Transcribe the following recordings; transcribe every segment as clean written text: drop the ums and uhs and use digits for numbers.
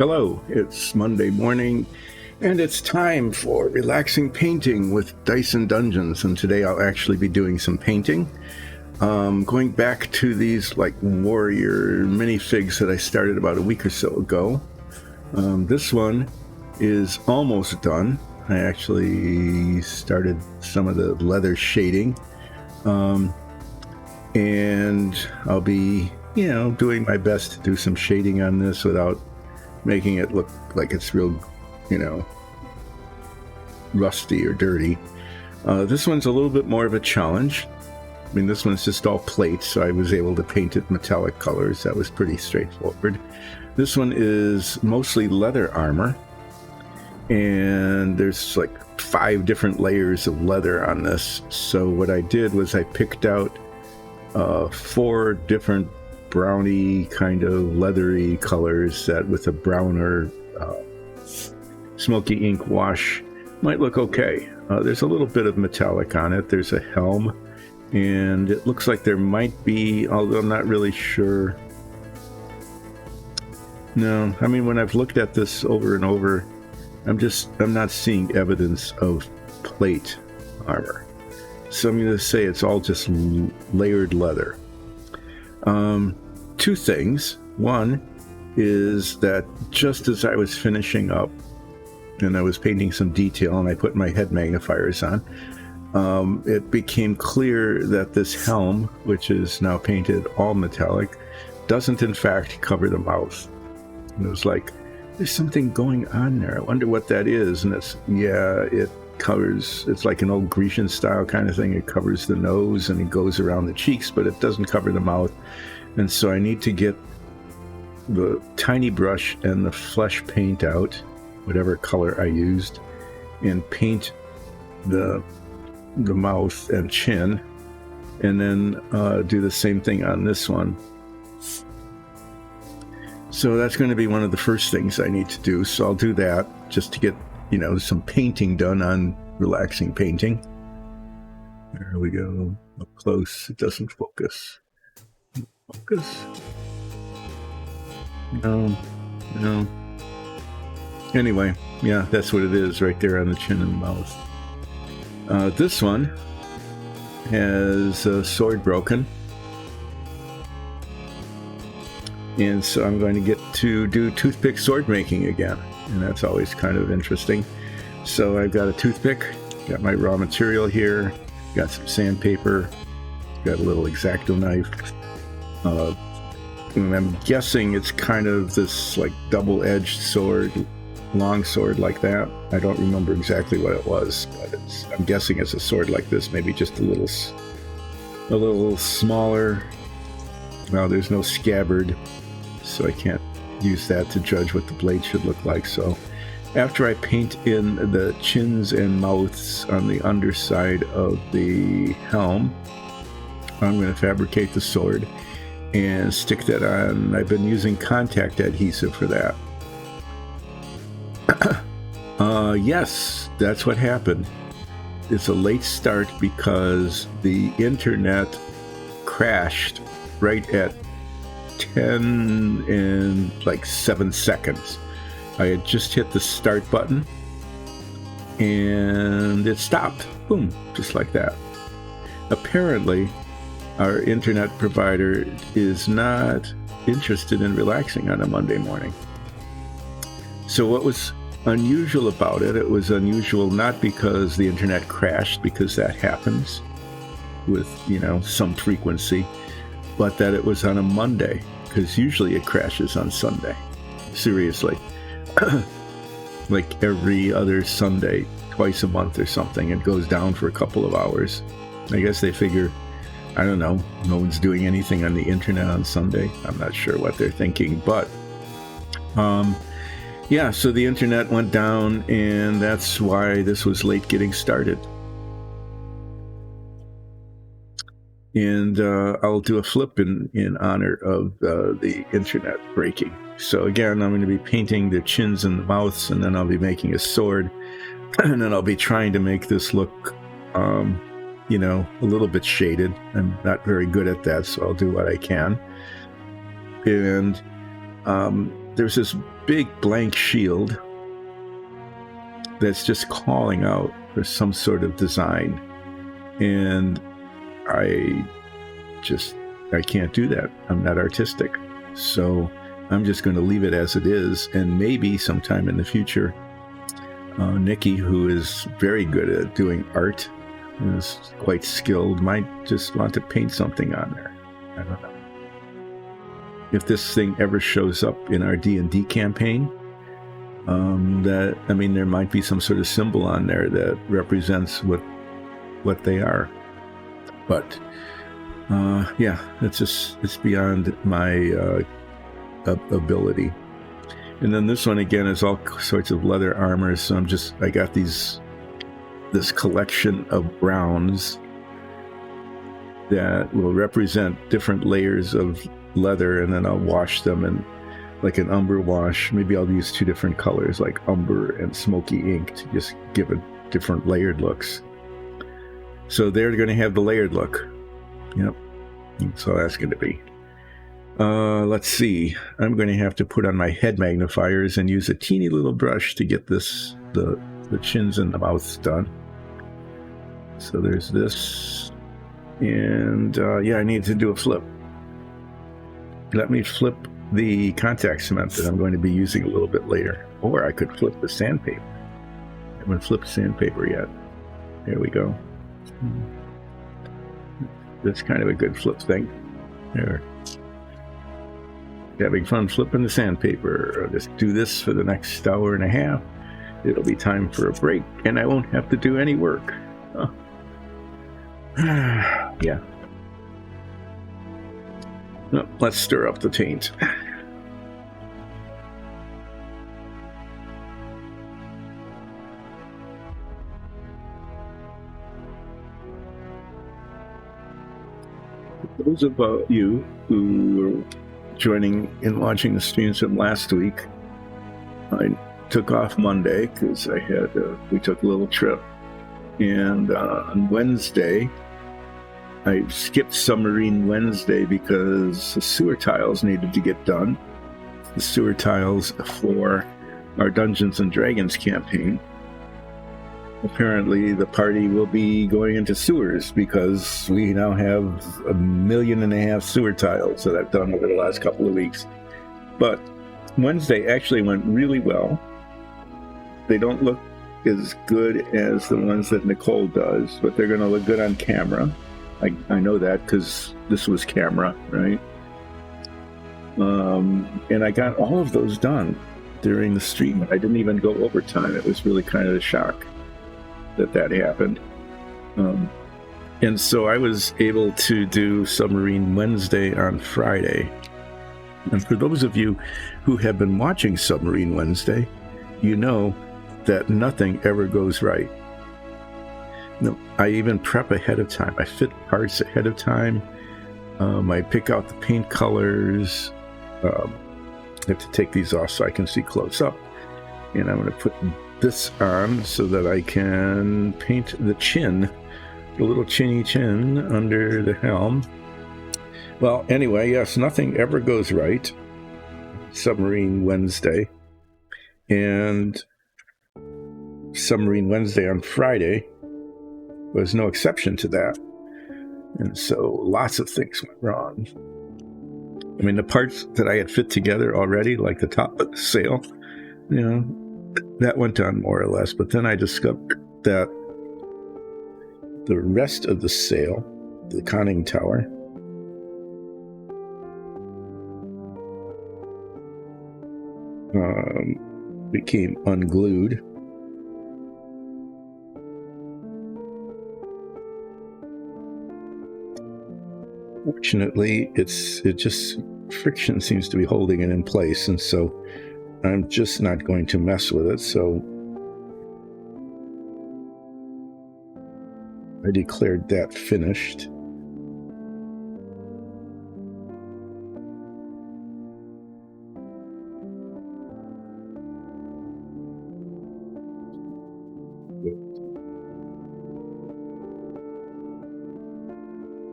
Hello, it's Monday morning, and it's time for relaxing painting with Dice and Dungeons, and today I'll actually be doing some painting. Going back to these like warrior minifigs that I started about a week or so ago. This one is almost done. I actually started some of the leather shading, and I'll be, doing my best to do some shading on this without making it look like it's real, rusty or dirty. This one's a little bit more of a challenge. I mean, this one's just all plate, so I was able to paint it metallic colors. That was pretty straightforward. This one is mostly leather armor, and there's like 5 different layers of leather on this. So what I did was I picked out 4 different browny kind of leathery colors that with a browner smoky ink wash might look okay. There's a little bit of metallic on it. There's a helm, and it looks like there might be, although I'm not really sure. No, I mean, when I've looked at this over and over, I'm not seeing evidence of plate armor. So I'm going to say it's all just layered leather. 2 things. One is that just as I was finishing up and I was painting some detail and I put my head magnifiers on, it became clear that this helm, which is now painted all metallic, doesn't in fact cover the mouth. And it was like, there's something going on there. I wonder what that is. And it covers, it's like an old Grecian style kind of thing. It covers the nose and it goes around the cheeks, but it doesn't cover the mouth. And so I need to get the tiny brush and the flesh paint out, whatever color I used, and paint the mouth and chin, and then do the same thing on this one. So that's going to be one of the first things I need to do. So I'll do that just to get, some painting done on relaxing painting. There we go. Up close. It doesn't focus. Focus. No. Anyway, yeah, that's what it is right there on the chin and the mouth. This one has a sword broken. And so I'm going to get to do toothpick sword making again. And that's always kind of interesting. So I've got a toothpick, got my raw material here, got some sandpaper, got a little X-Acto knife. And I'm guessing it's kind of this like double-edged sword, long sword like that. I don't remember exactly what it was, but I'm guessing it's a sword like this, maybe just a little smaller. Well, there's no scabbard, so I can't use that to judge what the blade should look like. So after I paint in the chins and mouths on the underside of the helm, I'm going to fabricate the sword and stick that on. I've been using contact adhesive for that. Yes, that's what happened. It's a late start because the internet crashed right at 10 and like 7 seconds. I had just hit the start button and it stopped. Boom, just like that. Apparently, our internet provider is not interested in relaxing on a Monday morning. So what was unusual about it, it was unusual not because the internet crashed, because that happens with, some frequency, but that it was on a Monday, because usually it crashes on Sunday. Seriously. Like every other Sunday, twice a month or something, it goes down for a couple of hours. I guess they figure, I don't know, no one's doing anything on the internet on Sunday. I'm not sure what they're thinking, but yeah, so the internet went down, and that's why this was late getting started. And I'll do a flip in honor of the internet breaking. So again, I'm going to be painting the chins and the mouths, and then I'll be making a sword, and then I'll be trying to make this look, a little bit shaded. I'm not very good at that, so I'll do what I can. And there's this big blank shield that's just calling out for some sort of design. And I can't do that. I'm not artistic. So I'm just going to leave it as it is. And maybe sometime in the future, Nikki, who is very good at doing art, is quite skilled, might just want to paint something on there. I don't know. If this thing ever shows up in our D&D campaign, there might be some sort of symbol on there that represents what they are. But it's beyond my ability. And then this one again is all sorts of leather armor. So I got this collection of browns that will represent different layers of leather, and then I'll wash them in like an umber wash. Maybe I'll use 2 different colors, like umber and smoky ink, to just give it different layered looks. So they're going to have the layered look. Yep. So that's going to be. Let's see. I'm going to have to put on my head magnifiers and use a teeny little brush to get the chins and the mouths done. So there's this. And I need to do a flip. Let me flip the contact cement that I'm going to be using a little bit later. Or I could flip the sandpaper. I haven't flipped sandpaper yet. There we go. That's kind of a good flip thing. There. Having fun flipping the sandpaper. I'll just do this for the next hour and a half. It'll be time for a break, and I won't have to do any work. Oh. Yeah. Well, let's stir up the taint. Those of you who were joining and watching the streams from last week, I took off Monday because we took a little trip, and on Wednesday I skipped Submarine Wednesday because the sewer tiles needed to get done. The sewer tiles for our Dungeons and Dragons campaign. Apparently the party will be going into sewers because we now have 1.5 million sewer tiles that I've done over the last couple of weeks. But Wednesday actually went really well. They don't look as good as the ones that Nicole does, but they're going to look good on camera. I know that because this was camera, right? And I got all of those done during the stream. I didn't even go overtime. It was really kind of a shock that happened. And so I was able to do Submarine Wednesday on Friday. And for those of you who have been watching Submarine Wednesday, you know that nothing ever goes right. No, I even prep ahead of time. I fit parts ahead of time. I pick out the paint colors. I have to take these off so I can see close up. And I'm going to put this on so that I can paint the chin, the little chinny chin under the helm. Well, anyway, yes, nothing ever goes right. Submarine Wednesday. And Submarine Wednesday on Friday was no exception to that. And so lots of things went wrong. I mean, the parts that I had fit together already, like the top of the sail, that went on more or less. But then I discovered that the rest of the sail, the conning tower, became unglued. Fortunately, friction seems to be holding it in place, and so I'm just not going to mess with it. So I declared that finished.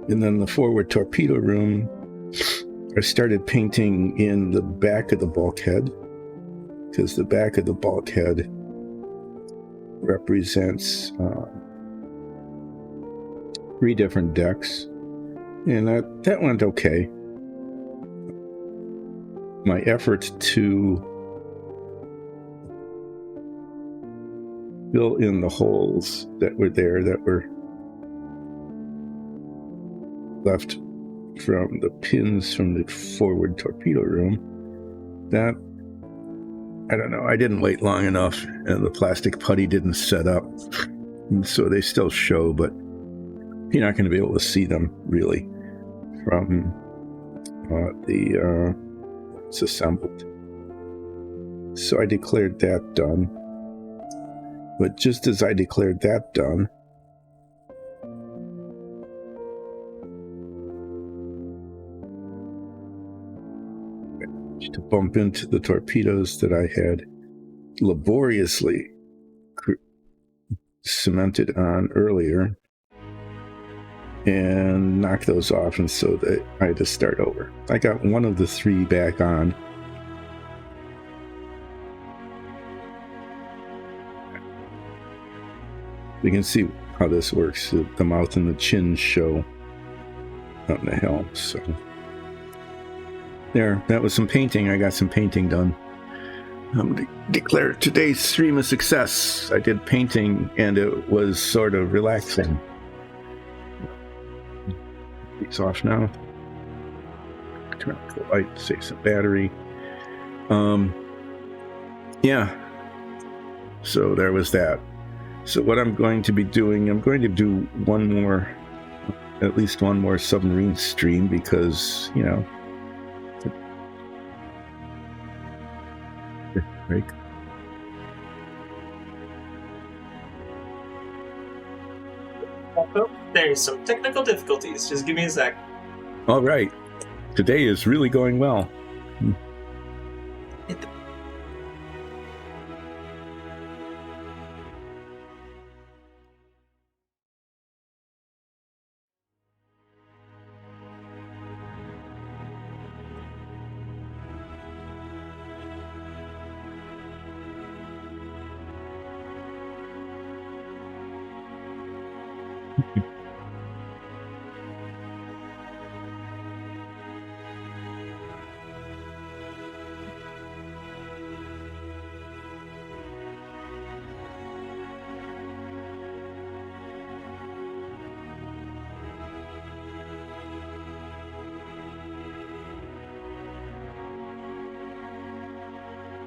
And then the forward torpedo room, I started painting in the back of the bulkhead, because the back of the bulkhead represents 3 different decks, and that went okay. My effort to fill in the holes that were there, that were left from the pins from the forward torpedo room, that, I don't know, I didn't wait long enough, and the plastic putty didn't set up, and so they still show, but you're not going to be able to see them really from it's assembled. So I declared that done. But just as I declared that done, to bump into the torpedoes that I had laboriously cemented on earlier, and knock those off, and so that I had to start over. I got one of the 3 back on. You can see how this works. The mouth and the chin show on the helm. So there, that was some painting. I got some painting done. I'm going to declare today's stream a success. I did painting, and it was sort of relaxing. These off now. Turn off the light, save some battery. Yeah. So there was that. So what I'm going to be doing, I'm going to do at least one more submarine stream, because, you know, break. There's some technical difficulties. Just give me a sec. All right. Today is really going well.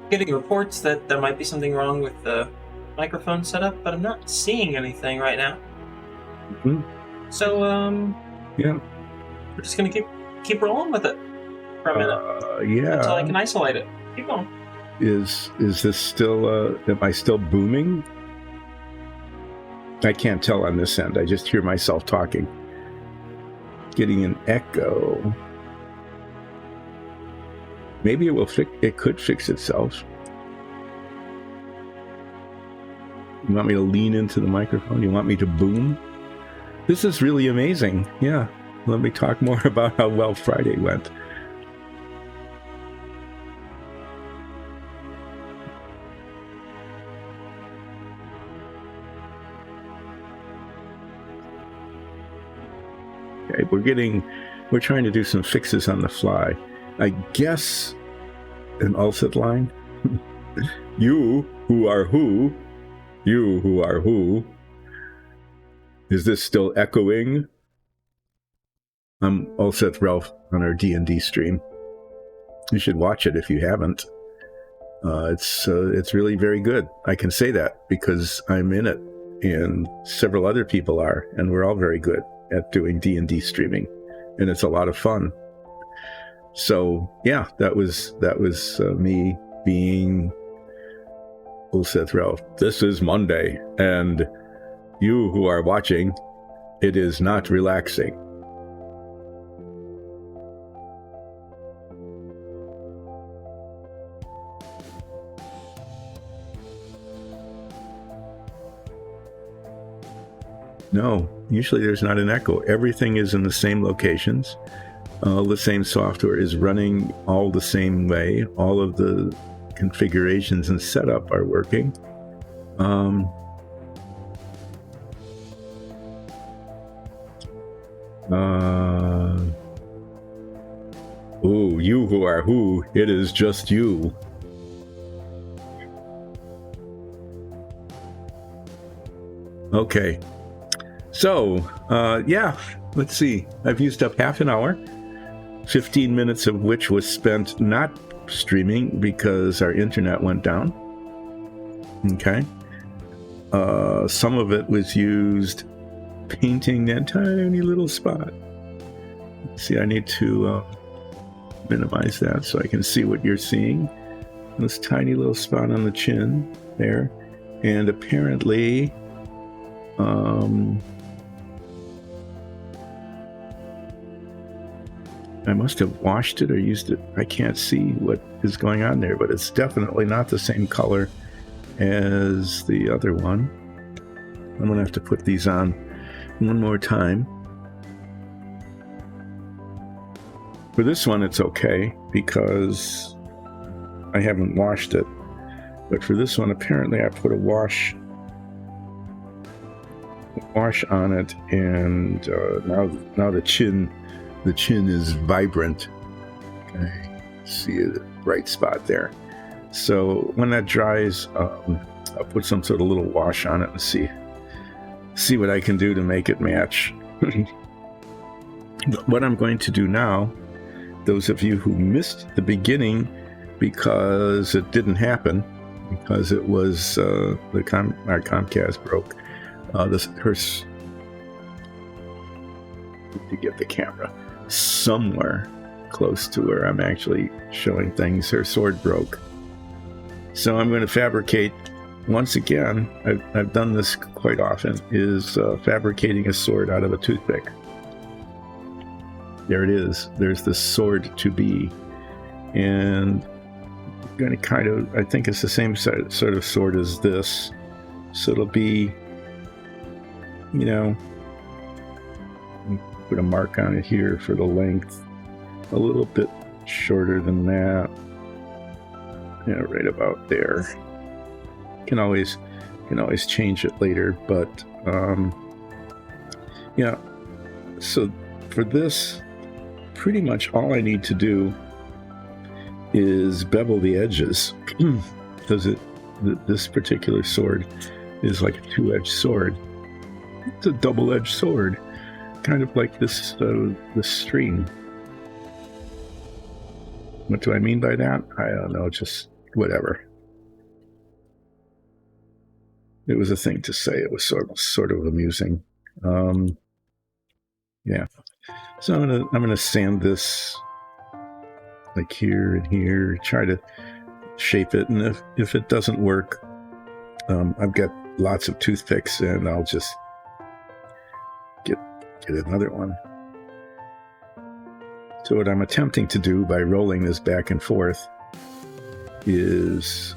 Getting reports that there might be something wrong with the microphone setup, but I'm not seeing anything right now. Mm-hmm. So, yeah, we're just gonna keep rolling with it for a minute. Yeah. Until I can isolate it. Keep going. Is this still? Am I still booming? I can't tell on this end. I just hear myself talking. Getting an echo. Maybe it will it could fix itself. You want me to lean into the microphone? You want me to boom? This is really amazing. Yeah. Let me talk more about how well Friday went. Okay, we're trying to do some fixes on the fly. I guess an ulcid line. You who are who? Is this still echoing? I'm Ulseth Ralph on our D&D stream. You should watch it if you haven't. It's really very good. I can say that because I'm in it, and several other people are, and we're all very good at doing D&D streaming, and it's a lot of fun. So yeah, that was me being Ulseth Ralph. This is Monday, and you who are watching, it is not relaxing. No, usually there's not an echo. Everything is in the same locations. All the same software is running all the same way. All of the configurations and setup are working. Oh, you who are who, it is just you. Okay. So, yeah, let's see. I've used up half an hour, 15 minutes of which was spent not streaming because our internet went down. Okay. Some of it was used painting that tiny little spot. See, I need to minimize that so I can see what you're seeing. This tiny little spot on the chin there. And apparently, I must have washed it or used it. I can't see what is going on there, but it's definitely not the same color as the other one. I'm going to have to put these on one more time. For this one, it's okay because I haven't washed it. But for this one, apparently I put a wash on it, and now the chin is vibrant. Okay, see a bright spot there. So when that dries, I'll put some sort of little wash on it and see what I can do to make it match. But what I'm going to do now, those of you who missed the beginning because it didn't happen, because it was our Comcast broke. To get the camera somewhere close to where I'm actually showing things. Her sword broke. So I'm going to fabricate, once again, I've done this quite often, is fabricating a sword out of a toothpick. There it is. There's the sword to be. And I'm going to kind of, I think it's the same sort of sword as this. So it'll be, you know, put a mark on it here for the length, a little bit shorter than that. Yeah, right about there. Can always change it later, but yeah. So for this, pretty much all I need to do is bevel the edges, because this particular sword is like a two-edged sword. It's a double-edged sword, kind of like this stream. What do I mean by that? I don't know, just whatever. It was a thing to say. It was sort of amusing. Yeah. So I'm gonna sand this like here and here, try to shape it, and if it doesn't work, I've got lots of toothpicks, and I'll just get another one. So what I'm attempting to do by rolling this back and forth is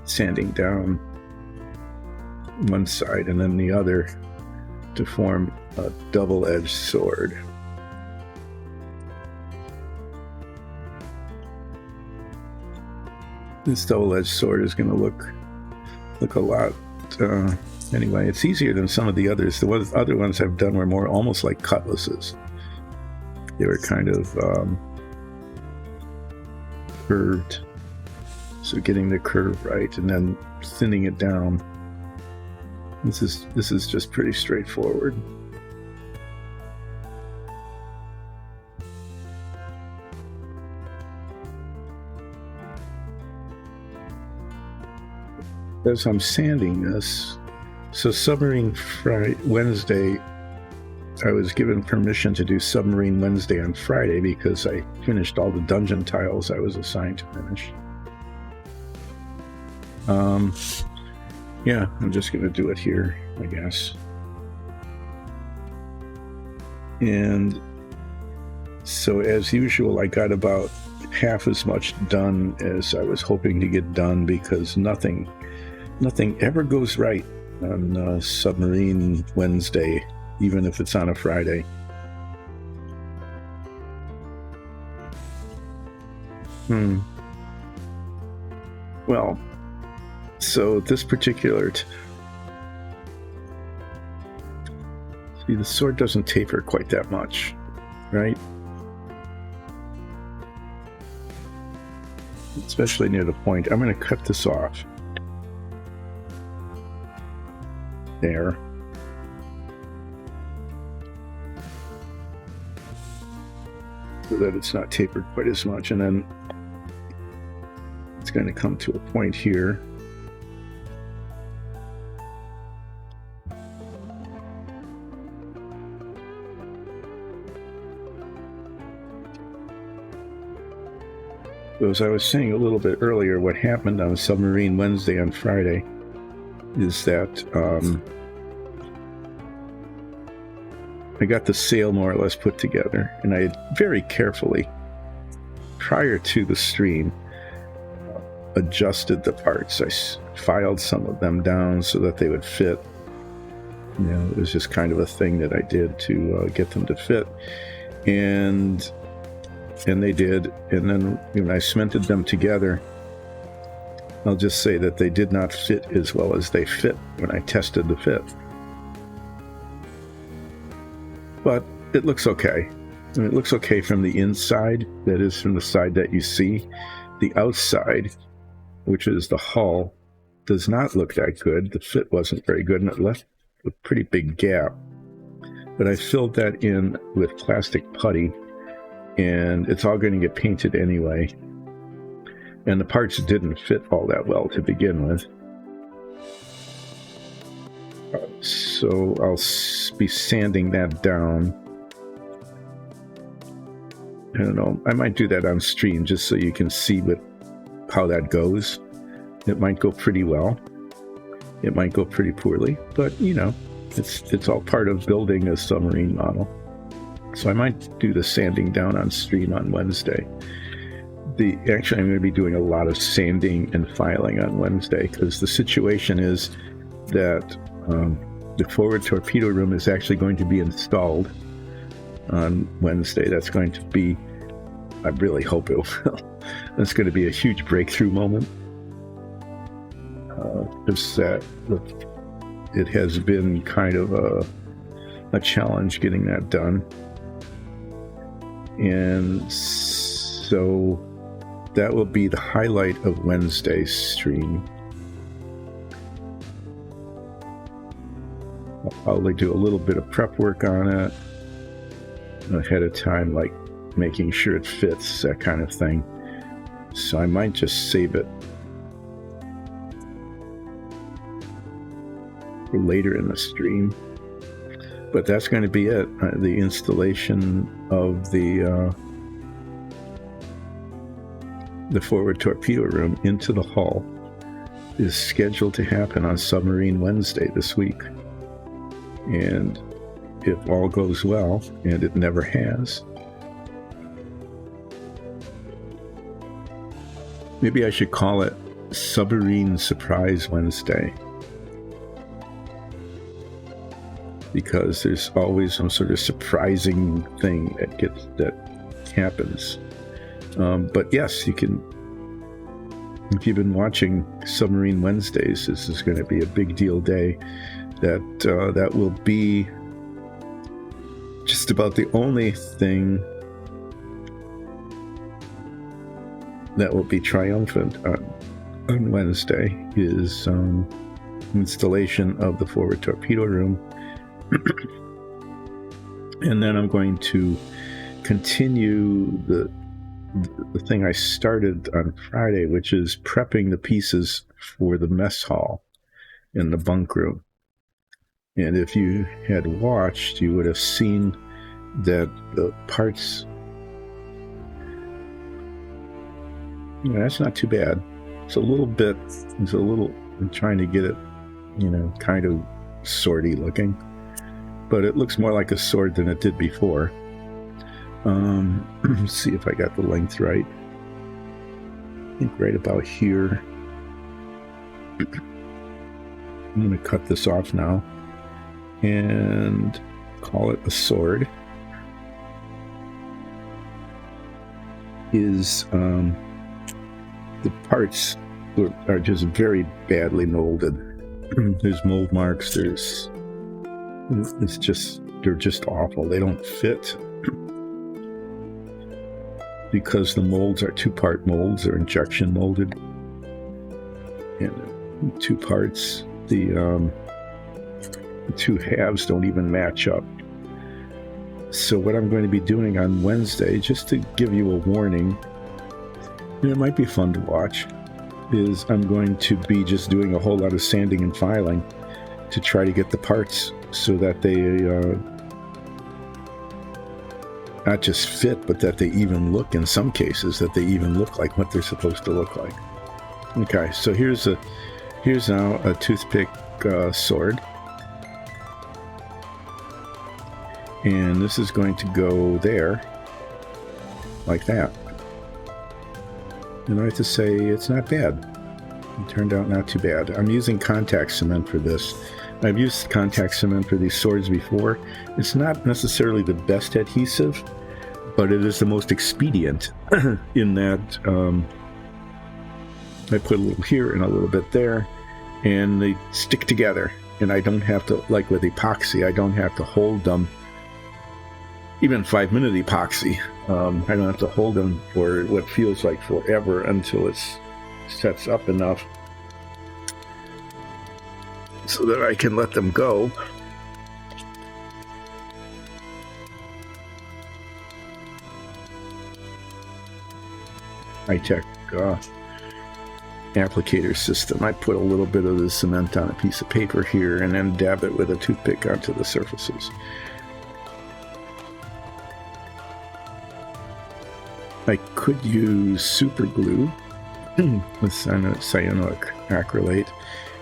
sanding down one side and then the other to form a double-edged sword. This double-edged sword is going to look a lot. Anyway, it's easier than some of the others. The other ones I've done were more almost like cutlasses. They were kind of curved. So getting the curve right and then thinning it down. This is just pretty straightforward. As I'm sanding this, so Submarine Wednesday, I was given permission to do Submarine Wednesday on Friday because I finished all the dungeon tiles I was assigned to finish. Yeah, I'm just going to do it here, I guess. And so as usual, I got about half as much done as I was hoping to get done, because nothing ever goes right on Submarine Wednesday, even if it's on a Friday. Well, so this particular... See, the sword doesn't taper quite that much, right? Especially near the point. I'm going to cut this off. There. So that it's not tapered quite as much. And then it's going to come to a point here. As I was saying a little bit earlier, what happened on Submarine Wednesday on Friday is that I got the sail more or less put together, and I had very carefully, prior to the stream, adjusted the parts. I filed some of them down so that they would fit. You know, it was just kind of a thing that I did to get them to fit, and they did. And then when I cemented them together, I'll just say that they did not fit as well as they fit when I tested the fit. But it looks okay. I mean, it looks okay from the inside, that is, from the side that you see. The outside, which is the hull, does not look that good. The fit wasn't very good, and it left a pretty big gap. But I filled that in with plastic putty, and it's all going to get painted anyway. And the parts didn't fit all that well to begin with. So I'll be sanding that down. I don't know, I might do that on stream just so you can see how that goes. It might go pretty well. It might go pretty poorly, but you know, it's all part of building a submarine model. So I might do the sanding down on stream on Wednesday. Actually, I'm going to be doing a lot of sanding and filing on Wednesday, because the situation is that the forward torpedo room is actually going to be installed on Wednesday. That's going to be, I really hope it will. That's going to be a huge breakthrough moment. It has been kind of a challenge getting that done. And so that will be the highlight of Wednesday's stream. I'll probably do a little bit of prep work on it ahead of time, like making sure it fits, that kind of thing. So I might just save it for later in the stream. But that's going to be it. The installation of the forward torpedo room into the hull is scheduled to happen on Submarine Wednesday this week. And if all goes well, and it never has, maybe I should call it Submarine Surprise Wednesday, because there's always some sort of surprising thing that happens. But yes, you can. If you've been watching Submarine Wednesdays, this is going to be a big deal day. That will be just about the only thing that will be triumphant on Wednesday is installation of the forward torpedo room. And then I'm going to continue the thing I started on Friday, which is prepping the pieces for the mess hall in the bunk room. And if you had watched, you would have seen that the parts, that's not too bad. I'm trying to get it, kind of swordy looking, but it looks more like a sword than it did before. Let's see if I got the length right. I think right about here. I'm going to cut this off now and call it a sword. the parts are just very badly molded. There's mold marks. They're just awful. They don't fit because the molds are 2-part molds. They're injection molded, and 2 parts. The 2 halves don't even match up. So what I'm going to be doing on Wednesday, just to give you a warning, and it might be fun to watch, is I'm going to be just doing a whole lot of sanding and filing to try to get the parts so that they not just fit, but that they even look, in some cases, that they even look like what they're supposed to look like. Okay, so here's now a toothpick sword. And this is going to go there, like that. And I have to say, it's not bad. It turned out not too bad. I'm using contact cement for this. I've used contact cement for these swords before. It's not necessarily the best adhesive, but it is the most expedient in that I put a little here and a little bit there, and they stick together. And I don't have to, like with epoxy, I don't have to hold them. Even 5-minute epoxy, I don't have to hold them for what feels like forever until it sets up enough so that I can let them go. High-tech applicator system. I put a little bit of the cement on a piece of paper here and then dab it with a toothpick onto the surfaces. I could use super glue with cyanoacrylate,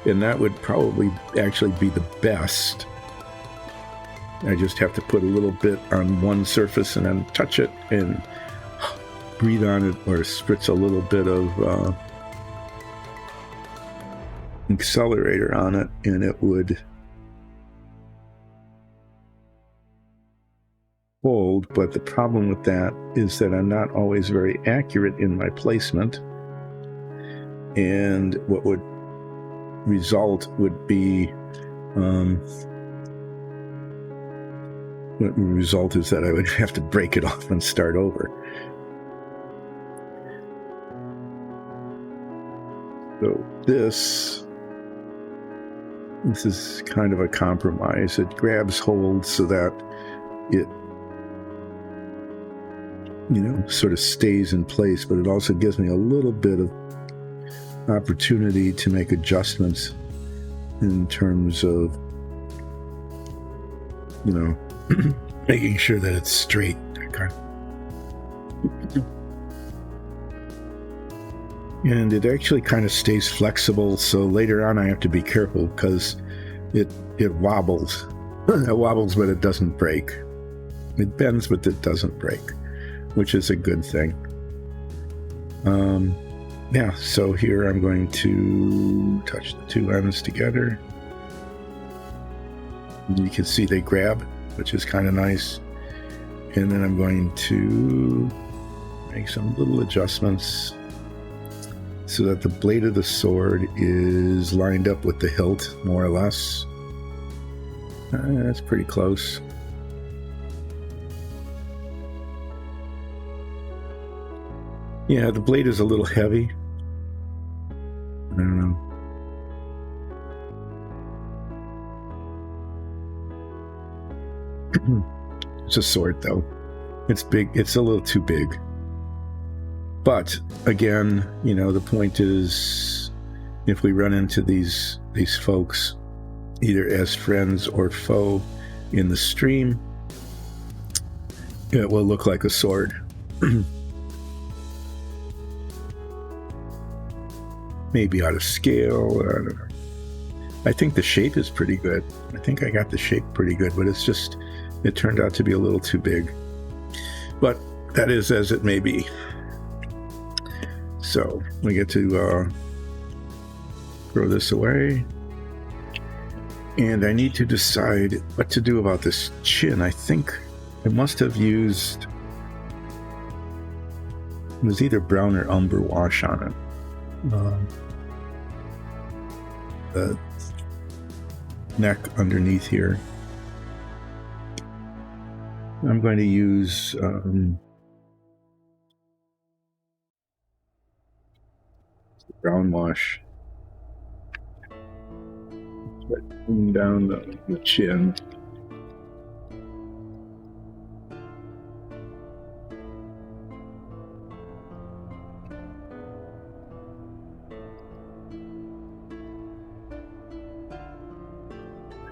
and that would probably actually be the best. I just have to put a little bit on one surface and then touch it and breathe on it, or spritz a little bit of accelerator on it, and it would hold. But the problem with that is that I'm not always very accurate in my placement, and what would result would be is that I would have to break it off and start over. So this is kind of a compromise. It grabs hold so that it, sort of stays in place, but it also gives me a little bit of opportunity to make adjustments in terms of, making sure that it's straight. Okay. And it actually kind of stays flexible, so later on I have to be careful because it wobbles. It wobbles, but it doesn't break. It bends, but it doesn't break, which is a good thing. Yeah, so here I'm going to touch the 2 ends together. You can see they grab, which is kind of nice. And then I'm going to make some little adjustments so that the blade of the sword is lined up with the hilt, more or less. That's pretty close. Yeah, the blade is a little heavy. I don't know. It's a sword, though. It's big. It's a little too big. But again, the point is, if we run into these folks, either as friends or foe in the stream, it will look like a sword. Maybe out of scale. I don't know. I think the shape is pretty good. I think I got the shape pretty good, but it turned out to be a little too big. But that is as it may be. So we get to throw this away. And I need to decide what to do about this chin. I think I must have used, it was either brown or umber wash on it. the neck underneath here. I'm going to use brown wash. Clean down the chin.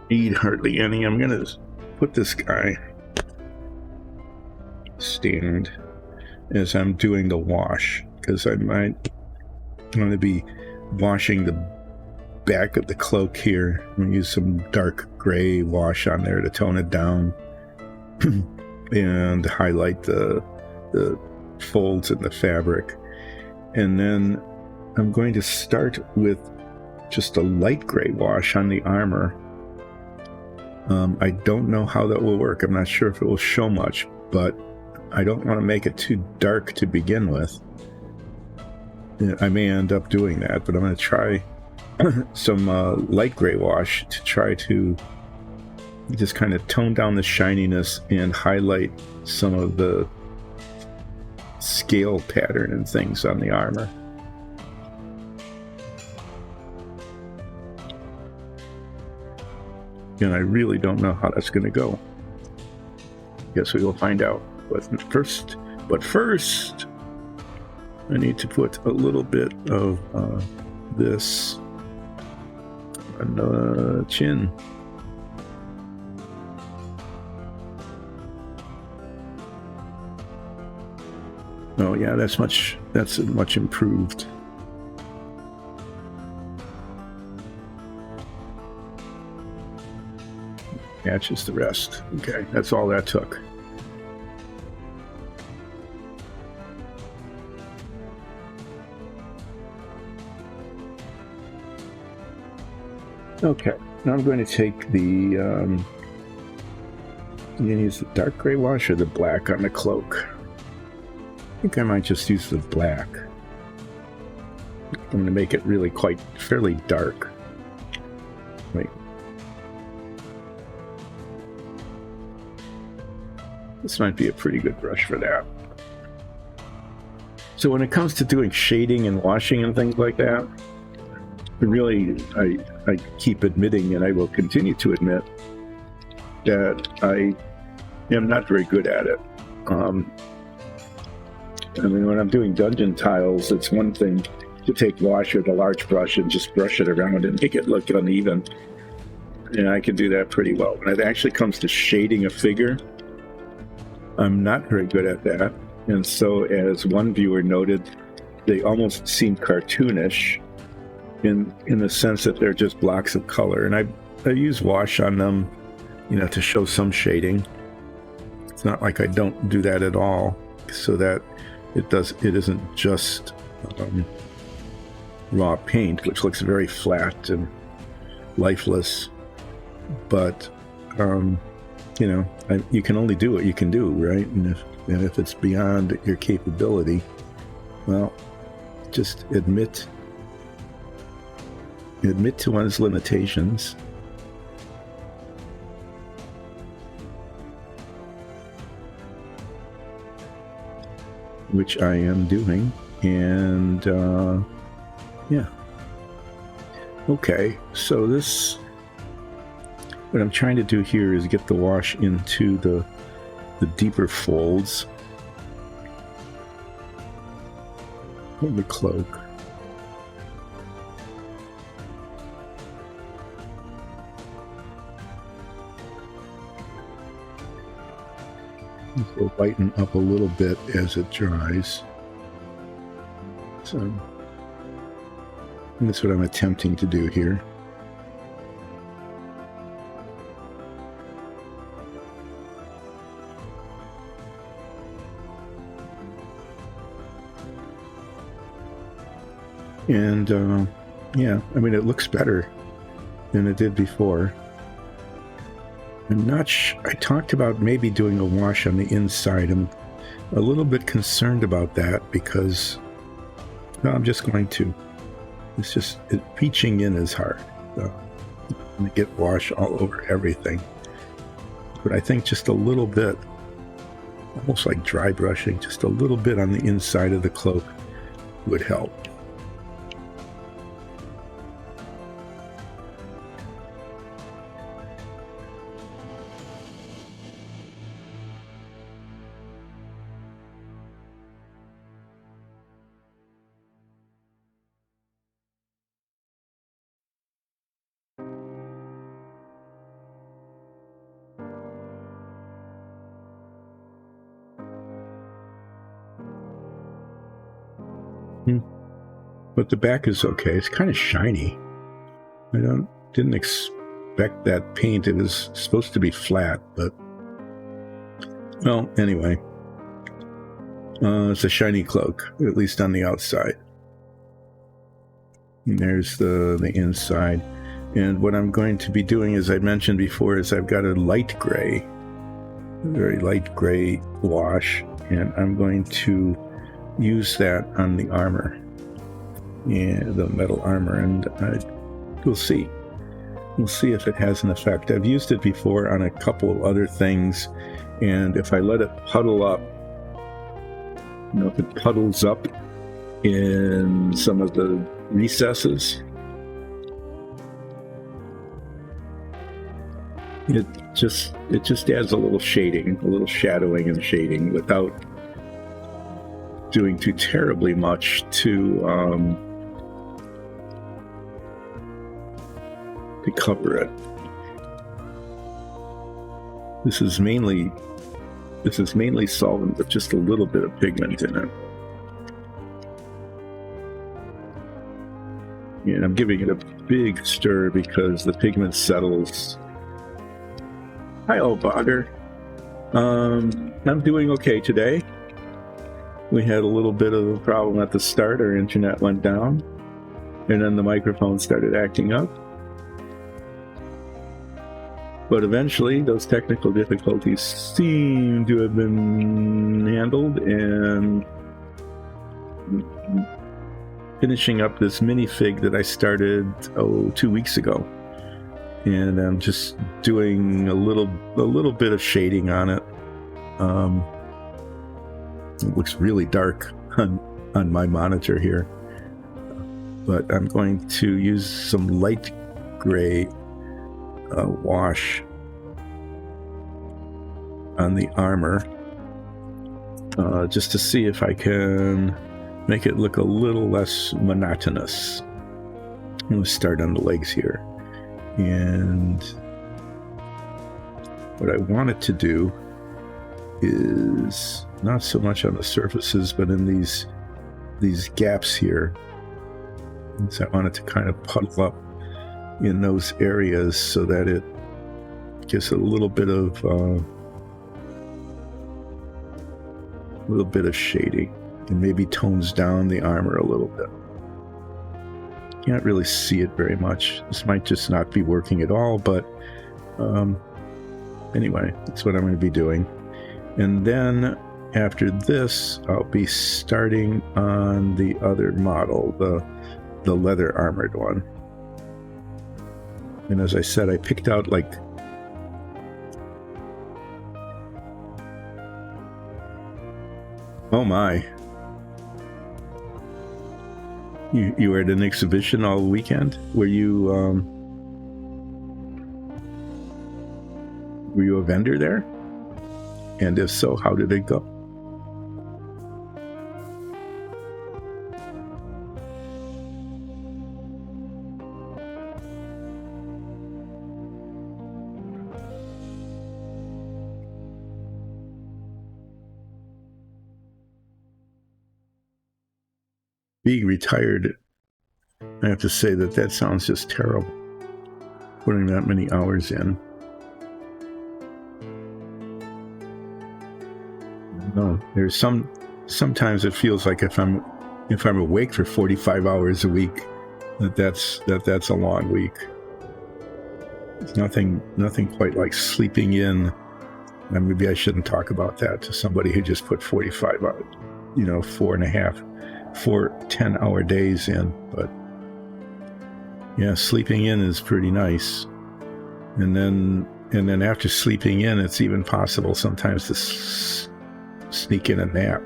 Need hardly any. I'm going to put this guy stand as I'm doing the wash, because I might want to be washing the back of the cloak here. I'm going to use some dark gray wash on there to tone it down and highlight the folds in the fabric. And then I'm going to start with just a light gray wash on the armor. I don't know how that will work. I'm not sure if it will show much, but I don't want to make it too dark to begin with. I may end up doing that, but I'm going to try some light gray wash to try to just kind of tone down the shininess and highlight some of the scale pattern and things on the armor. And I really don't know how that's going to go. Guess we will find out. But first, I need to put a little bit of this on the chin. Oh yeah, that's much improved. Matches the rest. Okay, that's all that took. Okay, now I'm going to take the I'm going to use the dark gray wash or the black on the cloak. I think I might just use the black. I'm going to make it really fairly dark. Wait. This might be a pretty good brush for that. So when it comes to doing shading and washing and things like that, really, I keep admitting, and I will continue to admit, that I am not very good at it. I mean, when I'm doing dungeon tiles, it's one thing to take wash with a large brush and just brush it around and make it look uneven. And I can do that pretty well. When it actually comes to shading a figure, I'm not very good at that. And so, as one viewer noted, they almost seem cartoonish in the sense that they're just blocks of color. And I use wash on them, to show some shading. It's not like I don't do that at all, so that it isn't just raw paint, which looks very flat and lifeless. But you can only do what you can do, right? And if it's beyond your capability, well, just admit to one's limitations. Which I am doing, and yeah. Okay, so what I'm trying to do here is get the wash into the deeper folds of the cloak. It will lighten up a little bit as it dries. So, and that's what I'm attempting to do here. And yeah, I mean, it looks better than it did before. I'm not I talked about maybe doing a wash on the inside. I'm a little bit concerned about that because, no, I'm just going to. It's just, reaching in is hard. And get wash all over everything. But I think just a little bit, almost like dry brushing, just a little bit on the inside of the cloak would help. But the back is okay. It's kind of shiny. I didn't expect that paint. It was supposed to be flat, but well, anyway. It's a shiny cloak, at least on the outside. And there's the inside. And what I'm going to be doing, as I mentioned before, is I've got a light gray, very light gray wash, and I'm going to use that on the armor. Yeah, the metal armor, and we'll see. We'll see if it has an effect. I've used it before on a couple of other things, and if I let it puddle up, if it puddles up in some of the recesses, it just adds a little shading, a little shadowing and shading without doing too terribly much to cover it. This is mainly solvent with just a little bit of pigment in it. And I'm giving it a big stir because the pigment settles. Hi, oh bother. I'm doing okay today. We had a little bit of a problem at the start. Our internet went down, and then the microphone started acting up. But eventually, those technical difficulties seem to have been handled, and finishing up this minifig that I started 2 weeks ago, and I'm just doing a little bit of shading on it. It looks really dark on my monitor here, but I'm going to use some light gray wash on the armor just to see if I can make it look a little less monotonous. I'm going to start on the legs here, and what I wanted to do is not so much on the surfaces but in these gaps here. And so I wanted to kind of puddle up in those areas so that it gives a little bit of shading and maybe tones down the armor a little bit. Can't really see it very much. This might just not be working at all, but anyway, that's what I'm going to be doing. And then after this, I'll be starting on the other model, the leather armored one. And as I said, I picked out like oh my. You were at an exhibition all weekend? Were you a vendor there? And if so, how did it go? Being retired, I have to say that sounds just terrible, putting that many hours in. No, there's sometimes it feels like if I'm awake for 45 hours a week, that's a long week. There's nothing quite like sleeping in. And maybe I shouldn't talk about that to somebody who just put 45 hours, 4 10-hour days in, but Yeah, sleeping in is pretty nice. And then after sleeping in, it's even possible sometimes to sneak in a nap.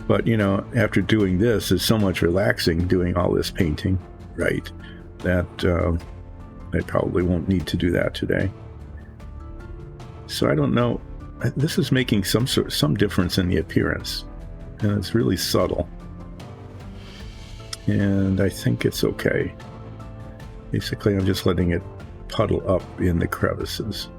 But, you know, after doing this, it's so much relaxing doing all this painting, right, that I probably won't need to do that today. So I don't know. This is making some difference in the appearance, and it's really subtle. And I think it's okay. Basically, I'm just letting it puddle up in the crevices.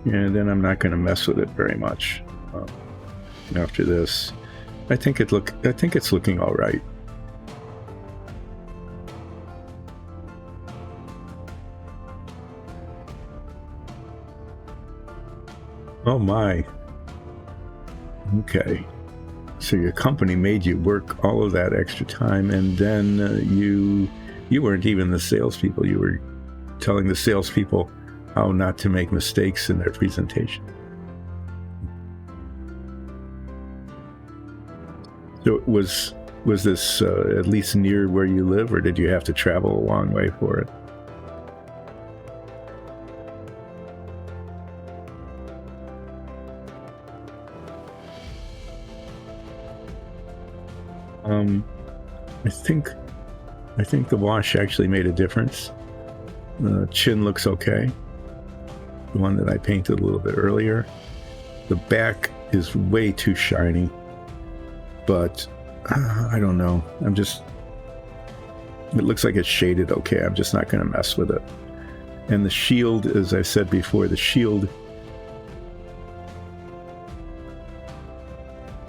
And then I'm not going to mess with it very much after this. I think it's looking all right. Oh my. Okay. So your company made you work all of that extra time, and then you weren't even the salespeople. You were telling the salespeople how not to make mistakes in their presentation. So was this at least near where you live, or did you have to travel a long way for it? I think the wash actually made a difference. The chin looks okay. The one that I painted a little bit earlier. The back is way too shiny, but I don't know. It looks like it's shaded okay. I'm just not going to mess with it. And the shield, as I said before, the shield.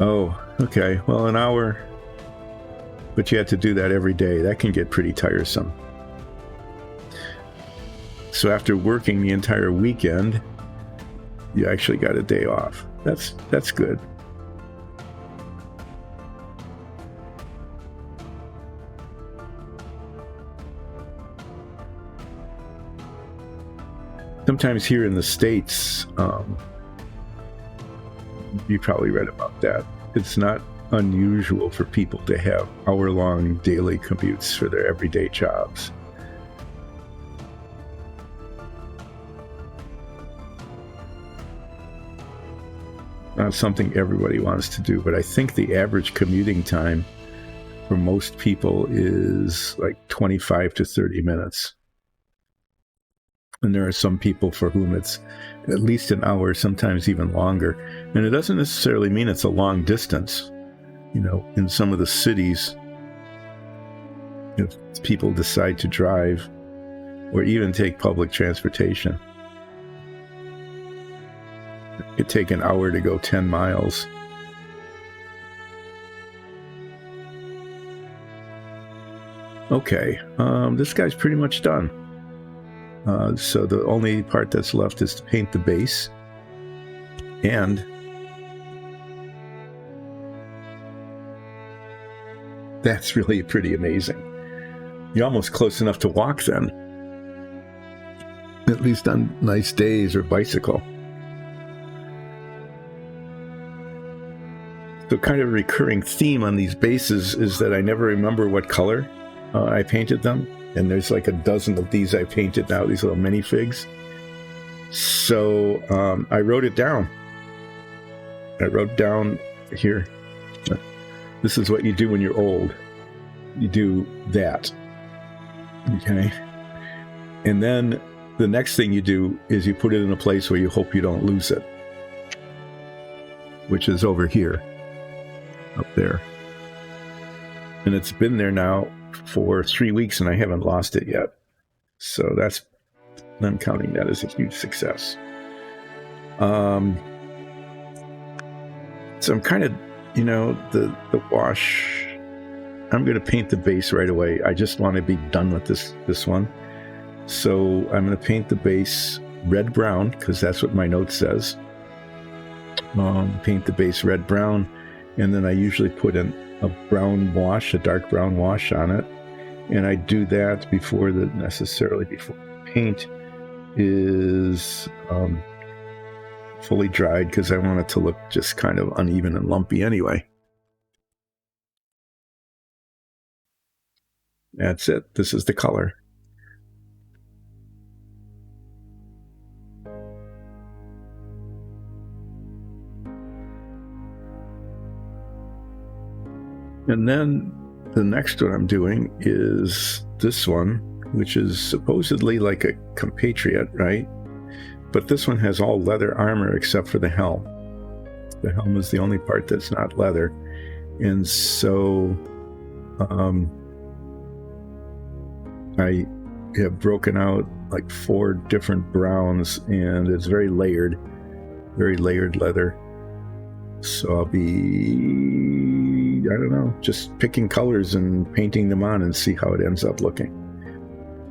Oh, okay. Well, an hour. But you have to do that every day. That can get pretty tiresome. So after working the entire weekend, you actually got a day off. That's good. Sometimes here in the States, you probably read about that. It's not unusual for people to have hour-long daily commutes for their everyday jobs. Not something everybody wants to do, but I think the average commuting time for most people is like 25 to 30 minutes. And there are some people for whom it's at least an hour, sometimes even longer. And it doesn't necessarily mean it's a long distance. You know, in some of the cities, if people decide to drive or even take public transportation, it could take an hour to go 10 miles. Okay, this guy's pretty much done. So the only part that's left is to paint the base. And that's really pretty amazing. You're almost close enough to walk then. At least on nice days, or bicycle. So kind of a recurring theme on these bases is that I never remember what color I painted them. And there's like a dozen of these I painted now, these little minifigs. So I wrote it down. I wrote down here. This is what you do when you're old. You do that. Okay? And then the next thing you do is you put it in a place where you hope you don't lose it. Which is over here. Up there. And it's been there now for 3 weeks and I haven't lost it yet. So I'm counting that as a huge success. So I'm kind of, the wash, I'm going to paint the base right away. I just want to be done with this one. So I'm going to paint the base red-brown, because that's what my note says. Paint the base red-brown, and then I usually put in a brown wash, a dark brown wash on it. And I do that necessarily before the paint is fully dried because I want it to look just kind of uneven and lumpy anyway. That's it. This is the color. And then the next one I'm doing is this one, which is supposedly like a compatriot, right? But this one has all leather armor except for the helm. The helm is the only part that's not leather. And so I have broken out like 4 different browns, and it's very layered leather. So I'll be, I don't know, just picking colors and painting them on and see how it ends up looking.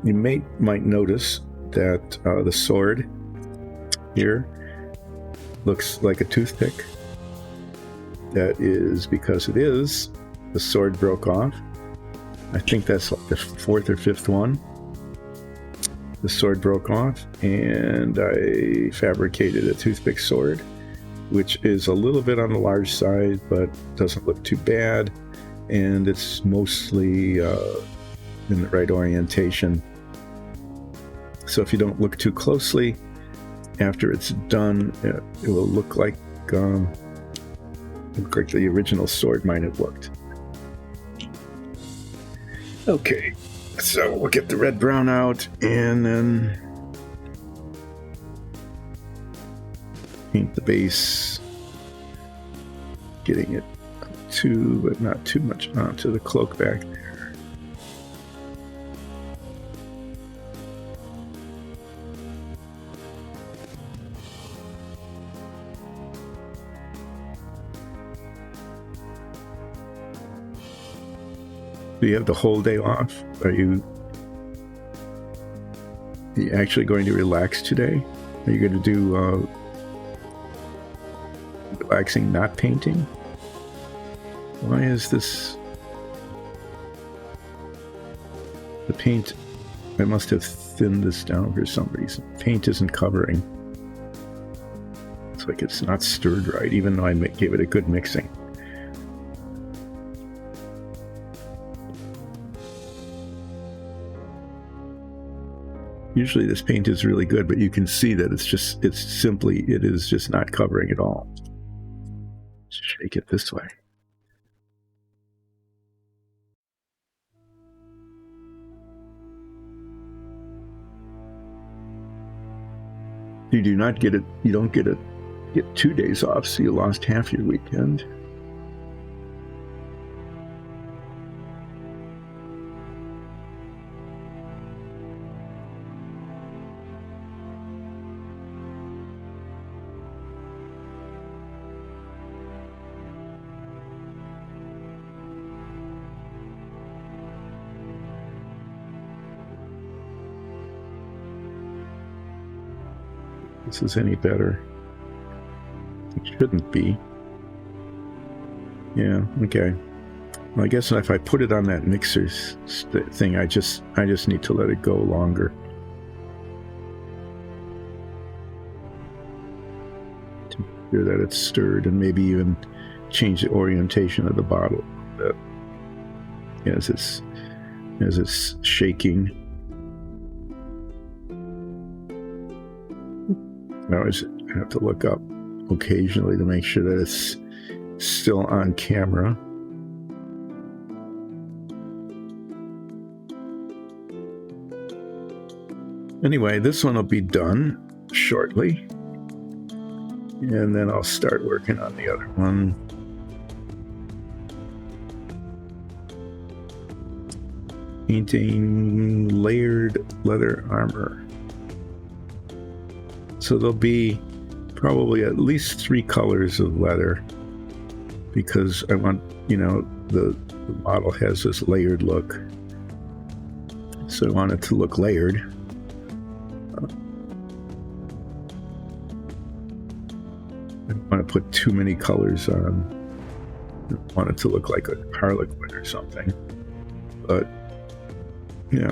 You might notice that the sword here looks like a toothpick. That is because the sword broke off. I think that's like the 4th or 5th one. The sword broke off, and I fabricated a toothpick sword, which is a little bit on the large side, but doesn't look too bad, and it's mostly in the right orientation. So if you don't look too closely, after it's done, it will look like the original sword might have looked. Okay, so we'll get the red brown out and then paint the base, getting it but not too much onto the cloak back there. Do you have the whole day off? Are you actually going to relax today? Are you going to do relaxing, not painting? Why is this? The paint, I must have thinned this down for some reason. Paint isn't covering. It's like it's not stirred right, even though I gave it a good mixing. Usually this paint is really good, but you can see that it is just not covering at all. Shake it this way. You do not get it. You don't get 2 days off, so you lost half your weekend. This is any better. It shouldn't be. Yeah, okay. Well, I guess if I put it on that mixer thing, I just need to let it go longer. To make sure that it's stirred, and maybe even change the orientation of the bottle a bit as it's shaking. I always have to look up occasionally to make sure that it's still on camera. Anyway, this one will be done shortly, and then I'll start working on the other one. Painting layered leather armor. So there'll be probably at least 3 colors of leather, because I want, the model has this layered look. So I want it to look layered. I don't want to put too many colors on. I want it to look like a harlequin or something. But, yeah.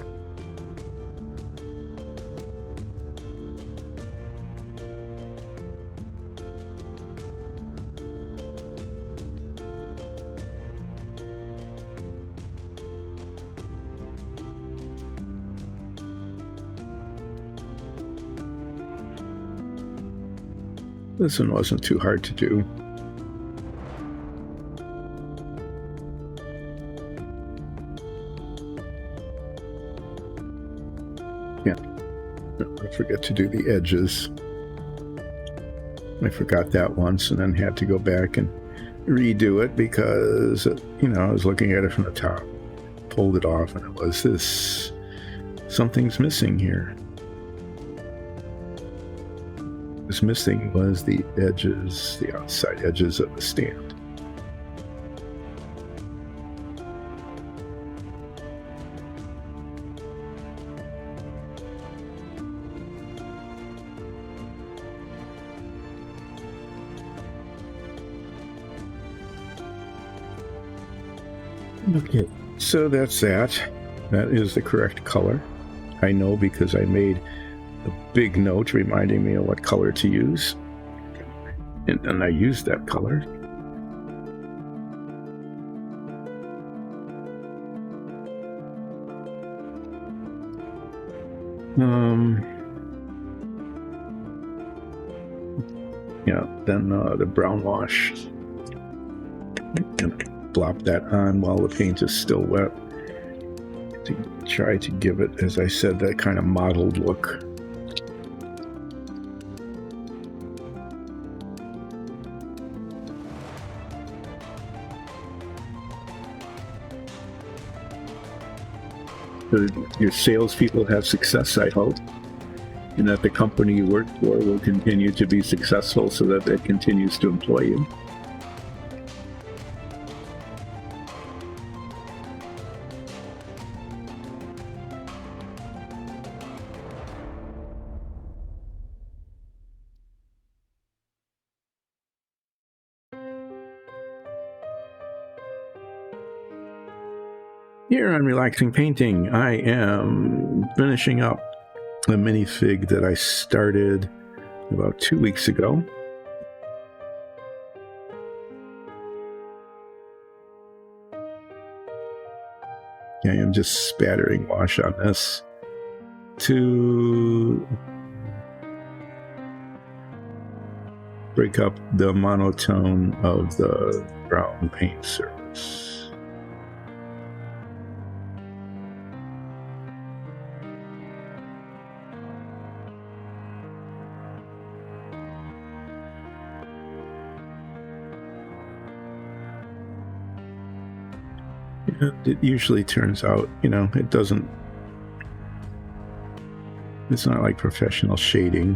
This one wasn't too hard to do. Yeah, I forget to do the edges. I forgot that once and then had to go back and redo it because, you know, I was looking at it from the top, pulled it off, and it was this, something's missing here. What was missing was the edges, the outside edges of the stand. Okay, so that's that. That is the correct color. I know because I made a big note reminding me of what color to use. And I used that color. Yeah, then the brown wash. And blop that on while the paint is still wet to try to give it, as I said, that kind of mottled look. So your salespeople have success, I hope, and that the company you work for will continue to be successful so that it continues to employ you. Here on Relaxing Painting, I am finishing up a minifig that I started about 2 weeks ago. I am just spattering wash on this to break up the monotone of the brown paint surface. It usually turns out, you know, it's not like professional shading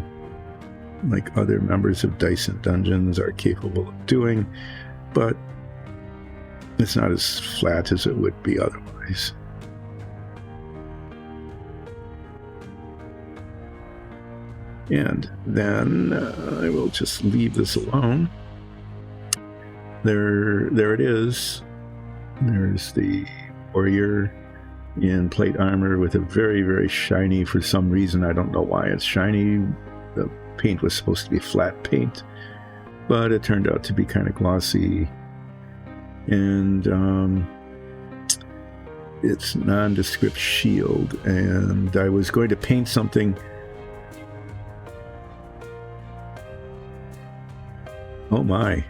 like other members of Dyson Dungeons are capable of doing, but it's not as flat as it would be otherwise. And then I will just leave this alone. There it is. There's the warrior in plate armor with a very, very shiny, for some reason, I don't know why it's shiny. The paint was supposed to be flat paint, but it turned out to be kind of glossy. And it's nondescript shield. And I was going to paint something. Oh my.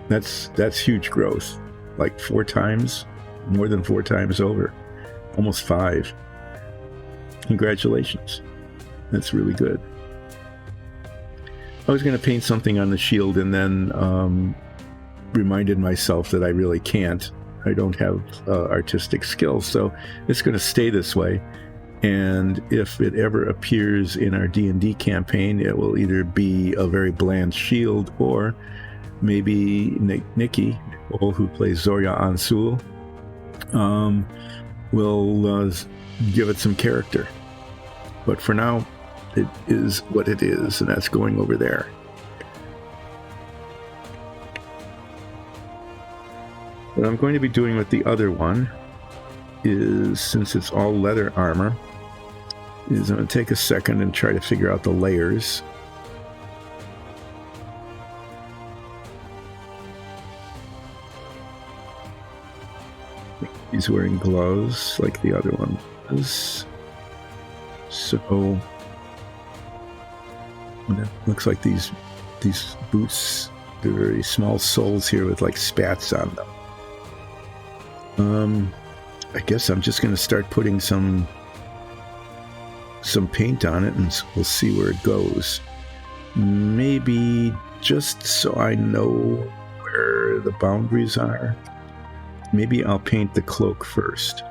That's huge growth, like 4 times, more than 4 times over, almost 5. Congratulations. That's really good. I was going to paint something on the shield and then reminded myself that I really can't. I don't have artistic skills, so it's going to stay this way. And if it ever appears in our D&D campaign, it will either be a very bland shield or maybe Nikki, who plays Zoria Ansul, will give it some character. But for now, it is what it is, and that's going over there. What I'm going to be doing with the other one is, since it's all leather armor, is I'm going to take a second and try to figure out the layers. He's wearing gloves like the other one was. So And it looks like these boots, they're very small soles here with like spats on them. I guess I'm just going to start putting some paint on it, and we'll see where it goes. Maybe just so I know where the boundaries are, maybe I'll paint the cloak first.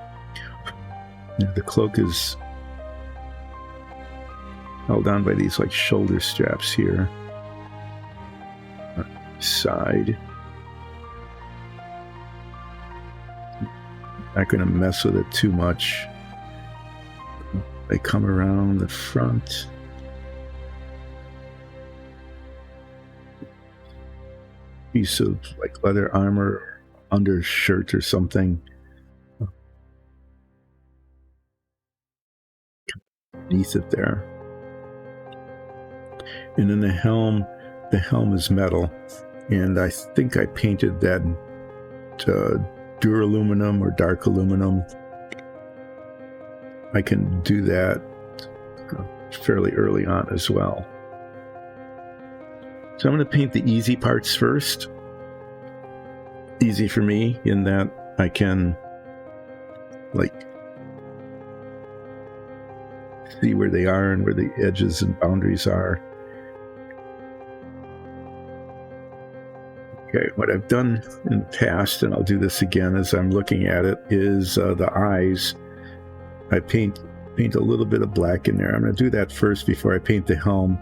The cloak is held on by these like shoulder straps here. Side. Not going to mess with it too much. I come around the front. Piece of like leather armor, undershirt or something. Beneath it there. And then the helm is metal. And I think I painted that duraluminum or dark aluminum. I can do that fairly early on as well. So I'm going to paint the easy parts first. Easy for me in that I can like see where they are and where the edges and boundaries are. Okay, what I've done in the past, and I'll do this again as I'm looking at it, is the eyes. I paint a little bit of black in there. I'm going to do that first before I paint the helm,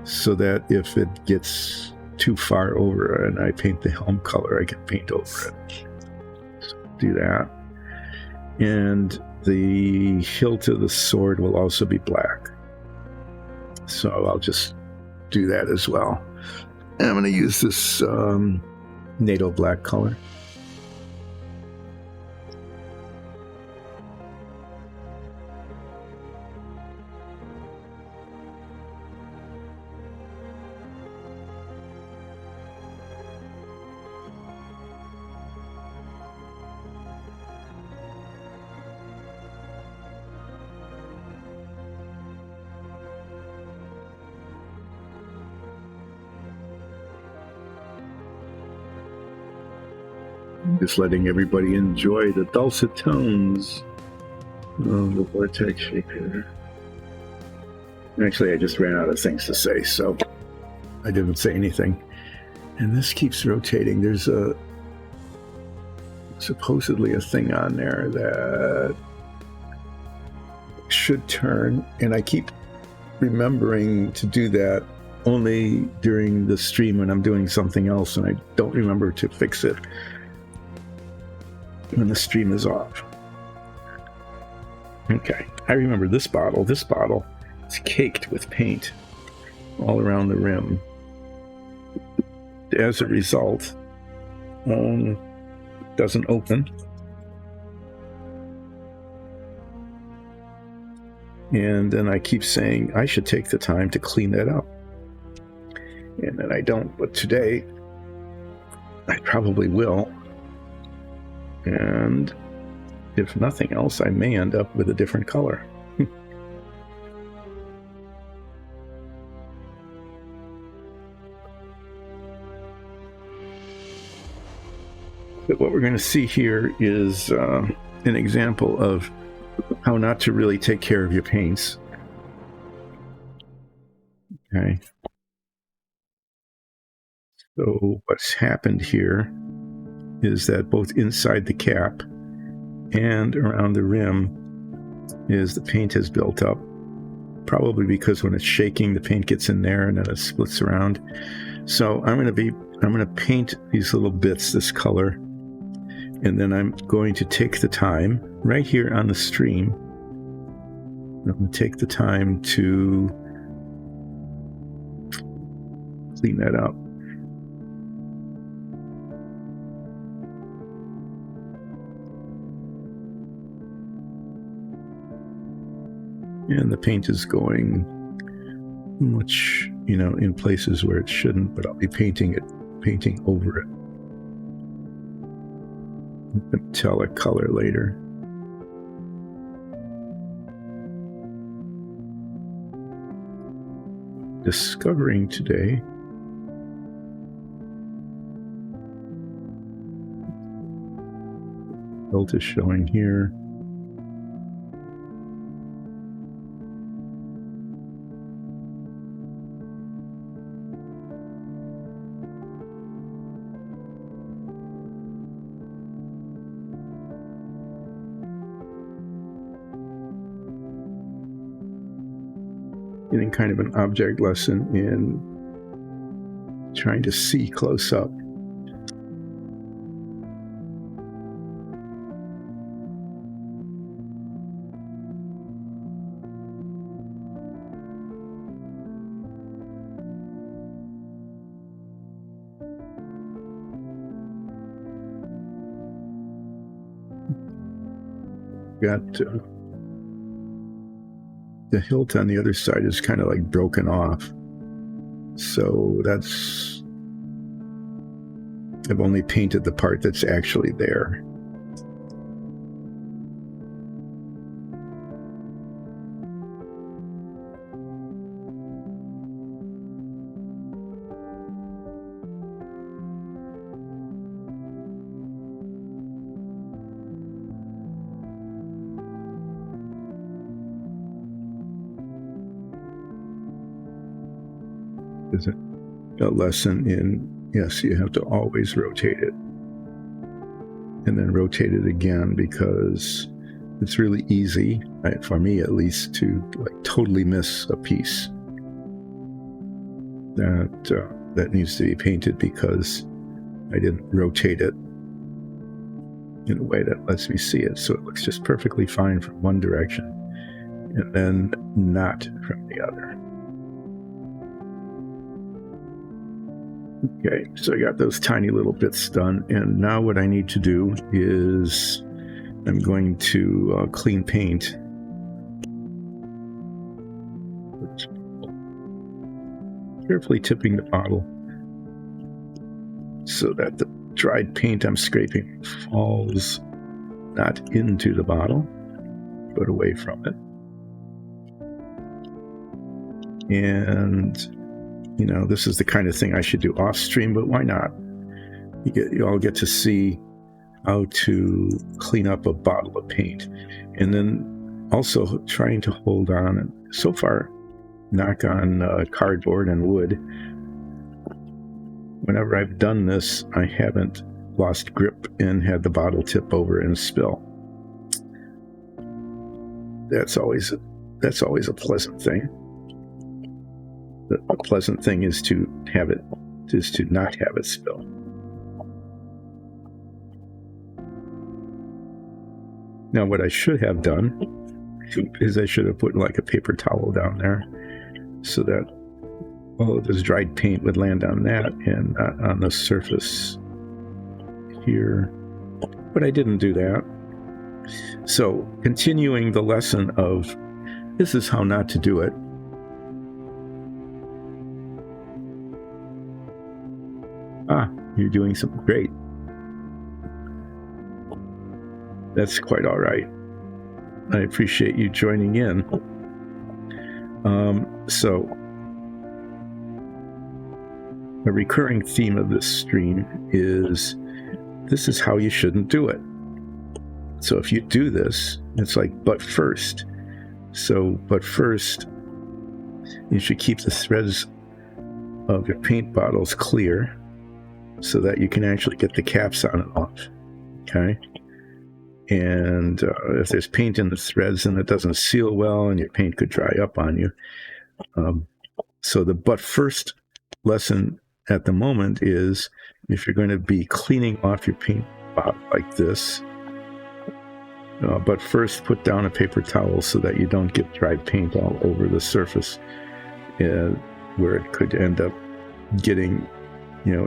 so that if it gets too far over and I paint the helm color, I can paint over it. So do that. And the hilt of the sword will also be black. So I'll just do that as well. And I'm going to use this NATO black color. Just letting everybody enjoy the dulcet tones of the vortex shaker. Actually, I just ran out of things to say, so I didn't say anything. And this keeps rotating. There's supposedly a thing on there that should turn, and I keep remembering to do that only during the stream when I'm doing something else, and I don't remember to fix it when the stream is off. Okay, I remember this bottle. This bottle is caked with paint all around the rim. As a result, doesn't open. And then I keep saying I should take the time to clean that up. And then I don't, but today I probably will. And if nothing else, I may end up with a different color. But what we're going to see here is an example of how not to really take care of your paints. Okay. So what's happened here is that both inside the cap and around the rim is the paint has built up, probably because when it's shaking the paint gets in there and then it splits around. So I'm going to paint these little bits this color, and then I'm going to take the time right here on the stream. I'm going to take the time to clean that up. And the paint is going much, in places where it shouldn't, but I'll be painting over it. You can tell a color later. discovering today. Hilt is showing here. Getting kind of an object lesson in trying to see close up. Got the hilt on the other side is kind of like broken off. So that's, I've only painted the part that's actually there. Is it a lesson in, yes, you have to always rotate it and then rotate it again, because it's really easy, right, for me at least, to like totally miss a piece that needs to be painted because I didn't rotate it in a way that lets me see it. So it looks just perfectly fine from one direction and then not from the other. Okay, so I got those tiny little bits done, and now what I need to do is I'm going to clean paint. Carefully tipping the bottle so that the dried paint I'm scraping falls not into the bottle, but away from it. And you know, this is the kind of thing I should do off stream, but why not? You all get to see how to clean up a bottle of paint, and then also trying to hold on and so far knock on cardboard and wood. Whenever I've done this, I haven't lost grip and had the bottle tip over and spill. That's always a pleasant thing. The pleasant thing is to not have it spill. Now, what I should have done is I should have put like a paper towel down there so that all of this dried paint would land on that and not on the surface here. But I didn't do that. So, continuing the lesson of this is how not to do it. You're doing something great. That's quite all right. I appreciate you joining in. So, a recurring theme of this stream is this is how you shouldn't do it. So if you do this, it's like, but first. So, but first, you should keep the threads of your paint bottles clear so that you can actually get the caps on and off, okay? And if there's paint in the threads and it doesn't seal well and your paint could dry up on you. So the but first lesson at the moment is if you're going to be cleaning off your paint bottle like this, but first put down a paper towel so that you don't get dried paint all over the surface where it could end up getting,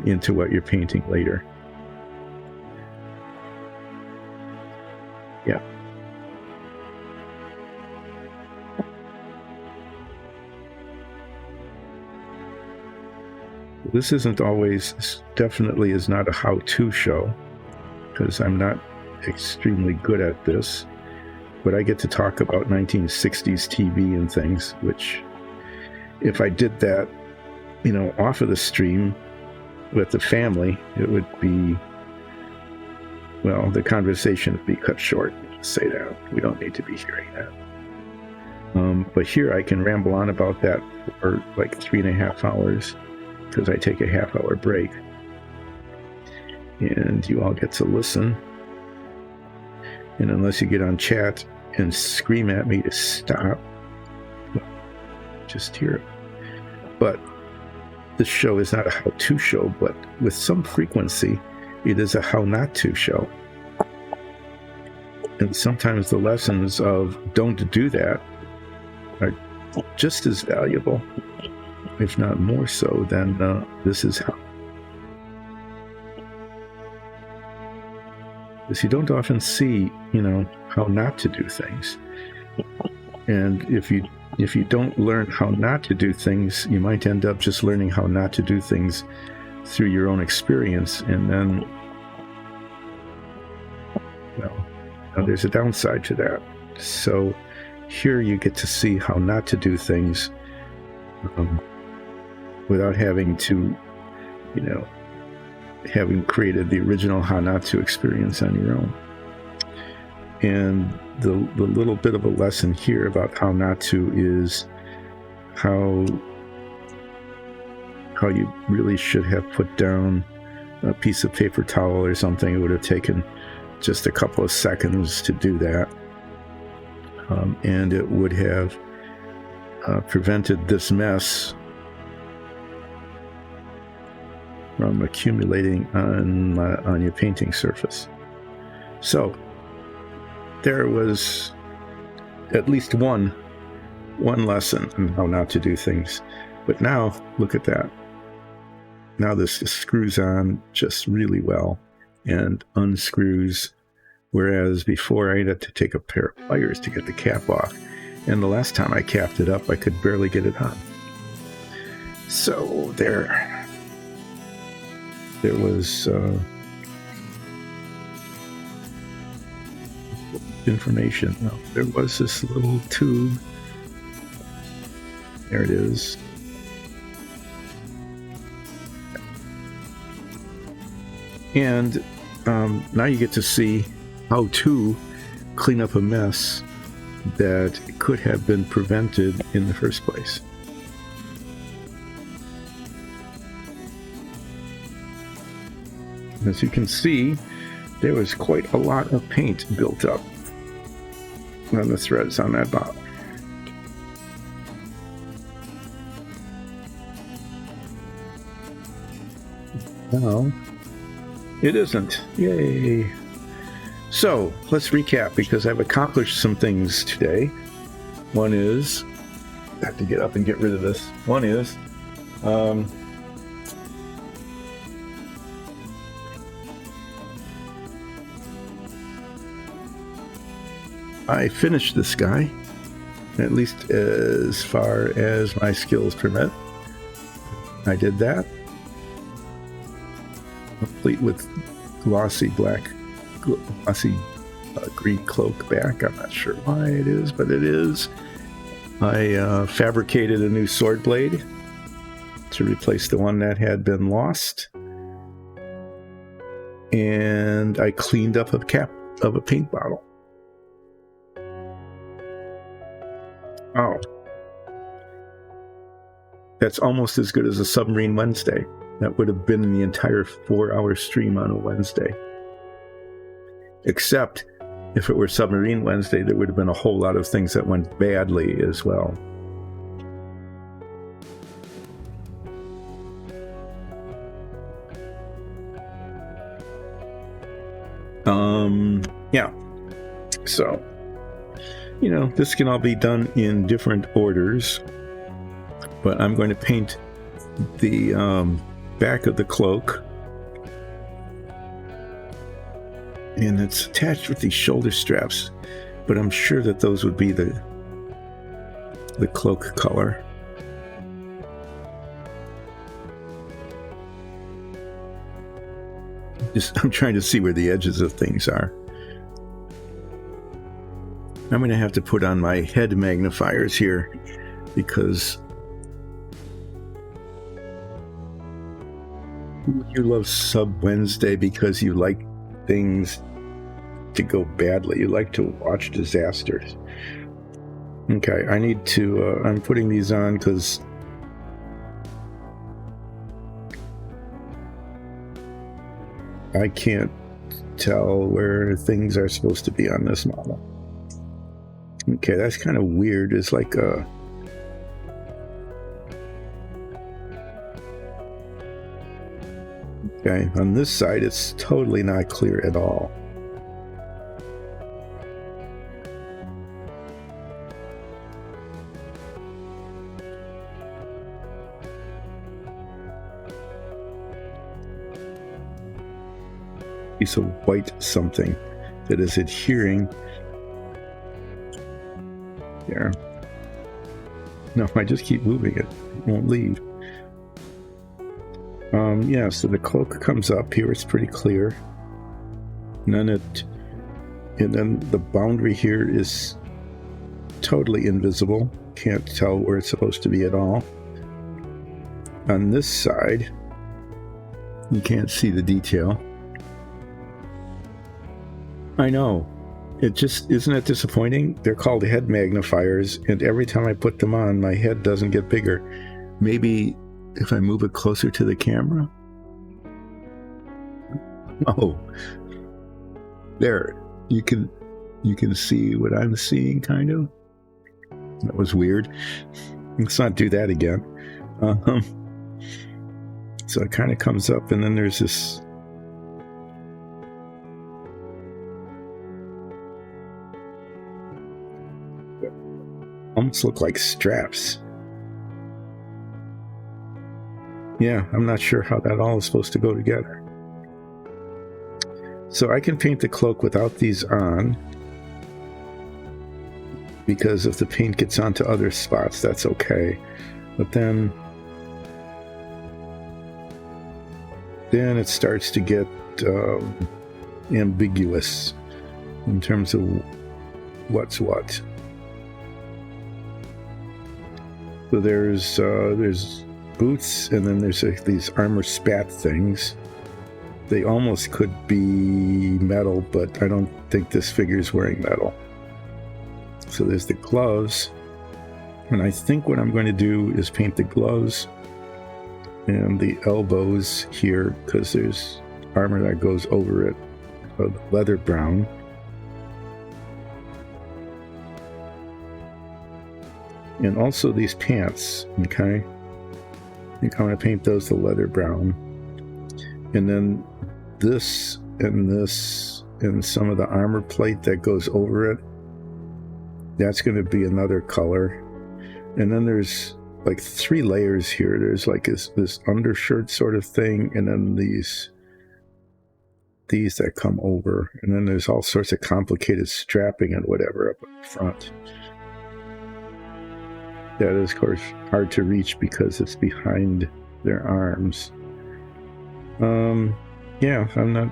into what you're painting later. Yeah. This definitely is not a how-to show, because I'm not extremely good at this, but I get to talk about 1960s TV and things, which if I did that, off of the stream with the family, it would be, well, the conversation would be cut short. Say that. We don't need to be hearing that. But here I can ramble on about that for like 3.5 hours because I take a half-hour break. And you all get to listen. And unless you get on chat and scream at me to stop, just hear it. But this show is not a how-to show, but with some frequency, it is a how-not-to show. And sometimes the lessons of don't do that are just as valuable, if not more so, than this is how. Because you don't often see, how not to do things. And if you don't learn how not to do things, you might end up just learning how not to do things through your own experience. And then, there's a downside to that. So here you get to see how not to do things without having to, having created the original how not to experience on your own. And the little bit of a lesson here about how not to is how you really should have put down a piece of paper towel or something. It would have taken just a couple of seconds to do that. And it would have prevented this mess from accumulating on your painting surface. So there was at least one lesson on how not to do things. But now, look at that. Now this just screws on just really well and unscrews, whereas before I had to take a pair of pliers to get the cap off. And the last time I capped it up, I could barely get it on. So there was information. Well, there was this little tube. There it is. And now you get to see how to clean up a mess that could have been prevented in the first place. As you can see, there was quite a lot of paint built up on the threads on that bottle. Now, it isn't. Yay! So, let's recap, because I've accomplished some things today. One is, I have to get up and get rid of this. One is, I finished this guy, at least as far as my skills permit. I did that. Complete with glossy green cloak back. I'm not sure why it is, but it is. I fabricated a new sword blade to replace the one that had been lost. And I cleaned up a cap of a paint bottle. Oh. That's almost as good as a Submarine Wednesday. That would have been in the entire 4-hour stream on a Wednesday. Except, if it were Submarine Wednesday, there would have been a whole lot of things that went badly as well. Yeah. So, this can all be done in different orders, but I'm going to paint the back of the cloak, and it's attached with these shoulder straps, but I'm sure that those would be the cloak color. I'm trying to see where the edges of things are. I'm going to have to put on my head magnifiers here, because You love Sub Wednesday because you like things to go badly. You like to watch disasters. Okay, I need to, I'm putting these on because I can't tell where things are supposed to be on this model. Okay, that's kind of weird. It's like a... Okay, on this side, it's totally not clear at all. Piece of white something that is adhering. There. No, I just keep moving it. It won't leave. Yeah, so the cloak comes up here. It's pretty clear. And then the boundary here is totally invisible. Can't tell where it's supposed to be at all. On this side, you can't see the detail. I know. It just, isn't it disappointing? They're called head magnifiers, and every time I put them on, my head doesn't get bigger. Maybe if I move it closer to the camera? Oh. There. You can see what I'm seeing, kind of. That was weird. Let's not do that again. So it kind of comes up, and then there's this... almost look like straps. Yeah, I'm not sure how that all is supposed to go together. So I can paint the cloak without these on, because if the paint gets onto other spots, that's okay. But then it starts to get ambiguous in terms of what's what. So there's boots, and then there's these armor spat things. They almost could be metal, but I don't think this figure's wearing metal. So there's the gloves, and I think what I'm going to do is paint the gloves and the elbows here, because there's armor that goes over it, leather brown. And also these pants, okay? I think I'm going to paint those the leather brown. And then this and some of the armor plate that goes over it, that's going to be another color. And then there's like 3 layers here. There's like this undershirt sort of thing, and then these that come over. And then there's all sorts of complicated strapping and whatever up at the front. That is, of course, hard to reach because it's behind their arms. Yeah, I'm not...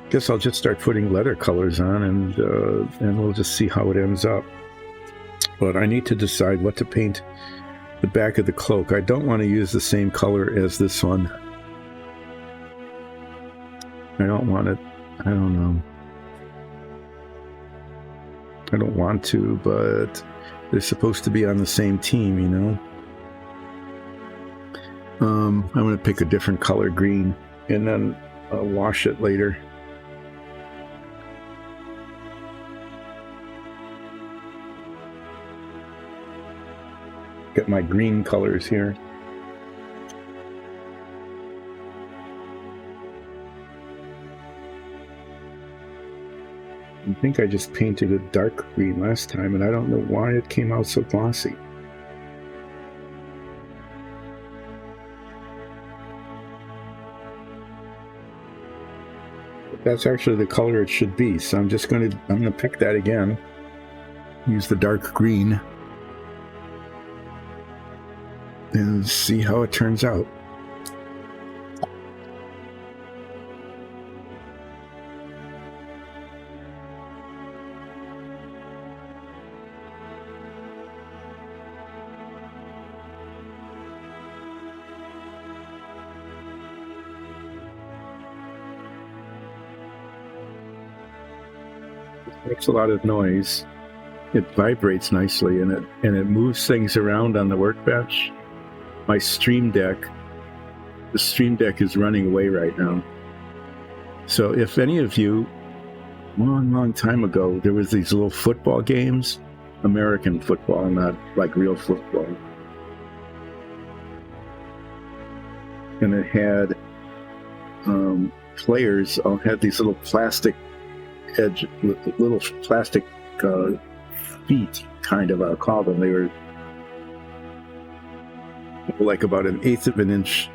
Guess I'll just start putting leather colors on, and we'll just see how it ends up. But I need to decide what to paint the back of the cloak. I don't want to use the same color as this one. I don't want it... I don't know. I don't want to, but they're supposed to be on the same team, you know? I'm going to pick a different color, green, and then wash it later. Get my green colors here. I think I just painted a dark green last time, and I don't know why it came out so glossy. But that's actually the color it should be, so I'm gonna pick that again. Use the dark green and see how it turns out. makes a lot of noise. It vibrates nicely, and it moves things around on the workbench. My Stream Deck, the Stream Deck is running away right now. So if any of you, long time ago, there was these little football games, American football, not like real football. And it had players all had these little plastic feet, kind of, I'll call them. They were like about 1/8 of an inch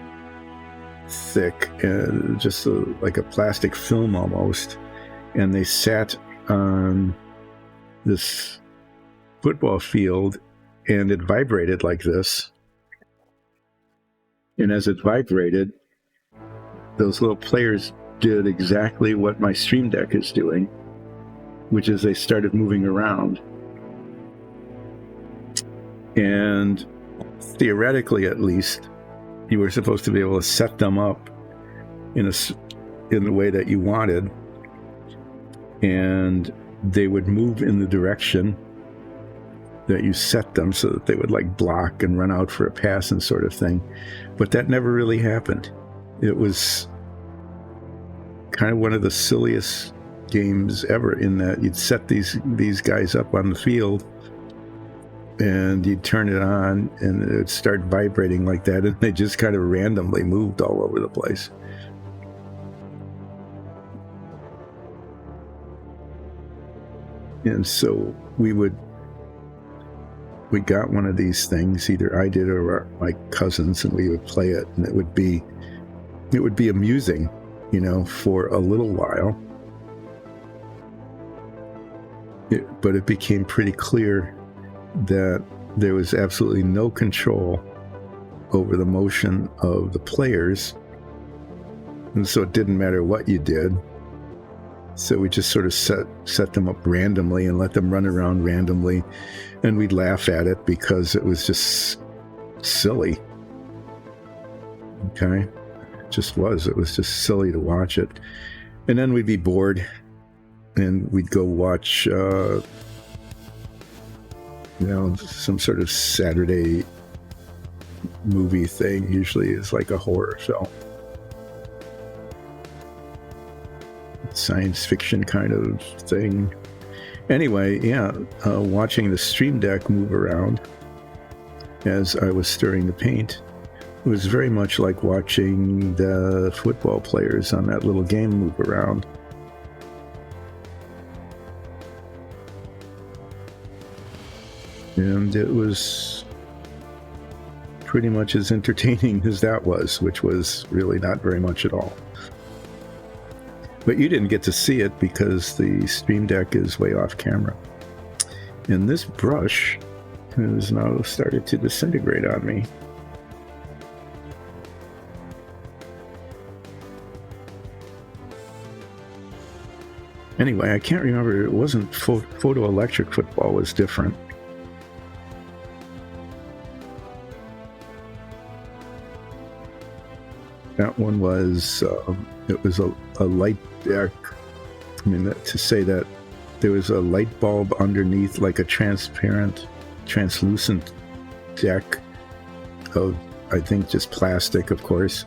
thick, and just like a plastic film almost. And they sat on this football field, and it vibrated like this. And as it vibrated, those little players did exactly what my Stream Deck is doing, which is they started moving around. And theoretically, at least, you were supposed to be able to set them up in the way that you wanted, and they would move in the direction that you set them, so that they would like block and run out for a pass and sort of thing. But that never really happened. It was kind of one of the silliest games ever, in that you'd set these guys up on the field, and you'd turn it on, and it would start vibrating like that, and they just kind of randomly moved all over the place. And so we got one of these things, either I did or my cousins, and we would play it, and it would be amusing, for a little while. But it became pretty clear that there was absolutely no control over the motion of the players, and so it didn't matter what you did. So we just sort of set them up randomly and let them run around randomly, and we'd laugh at it because it was just silly. Okay? It just was. It was just silly to watch it. And then we'd be bored, and we'd go watch some sort of Saturday movie thing. Usually it's like a horror film, science fiction kind of thing. Anyway, watching the Stream Deck move around as I was stirring the paint, it was very much like watching the football players on that little game move around. And it was pretty much as entertaining as that was, which was really not very much at all. But you didn't get to see it because the Stream Deck is way off camera. And this brush has now started to disintegrate on me. Anyway, I can't remember. It wasn't photoelectric football was different. That one was, it was a light deck. I mean, to say that there was a light bulb underneath, like a translucent deck of, I think, just plastic, of course.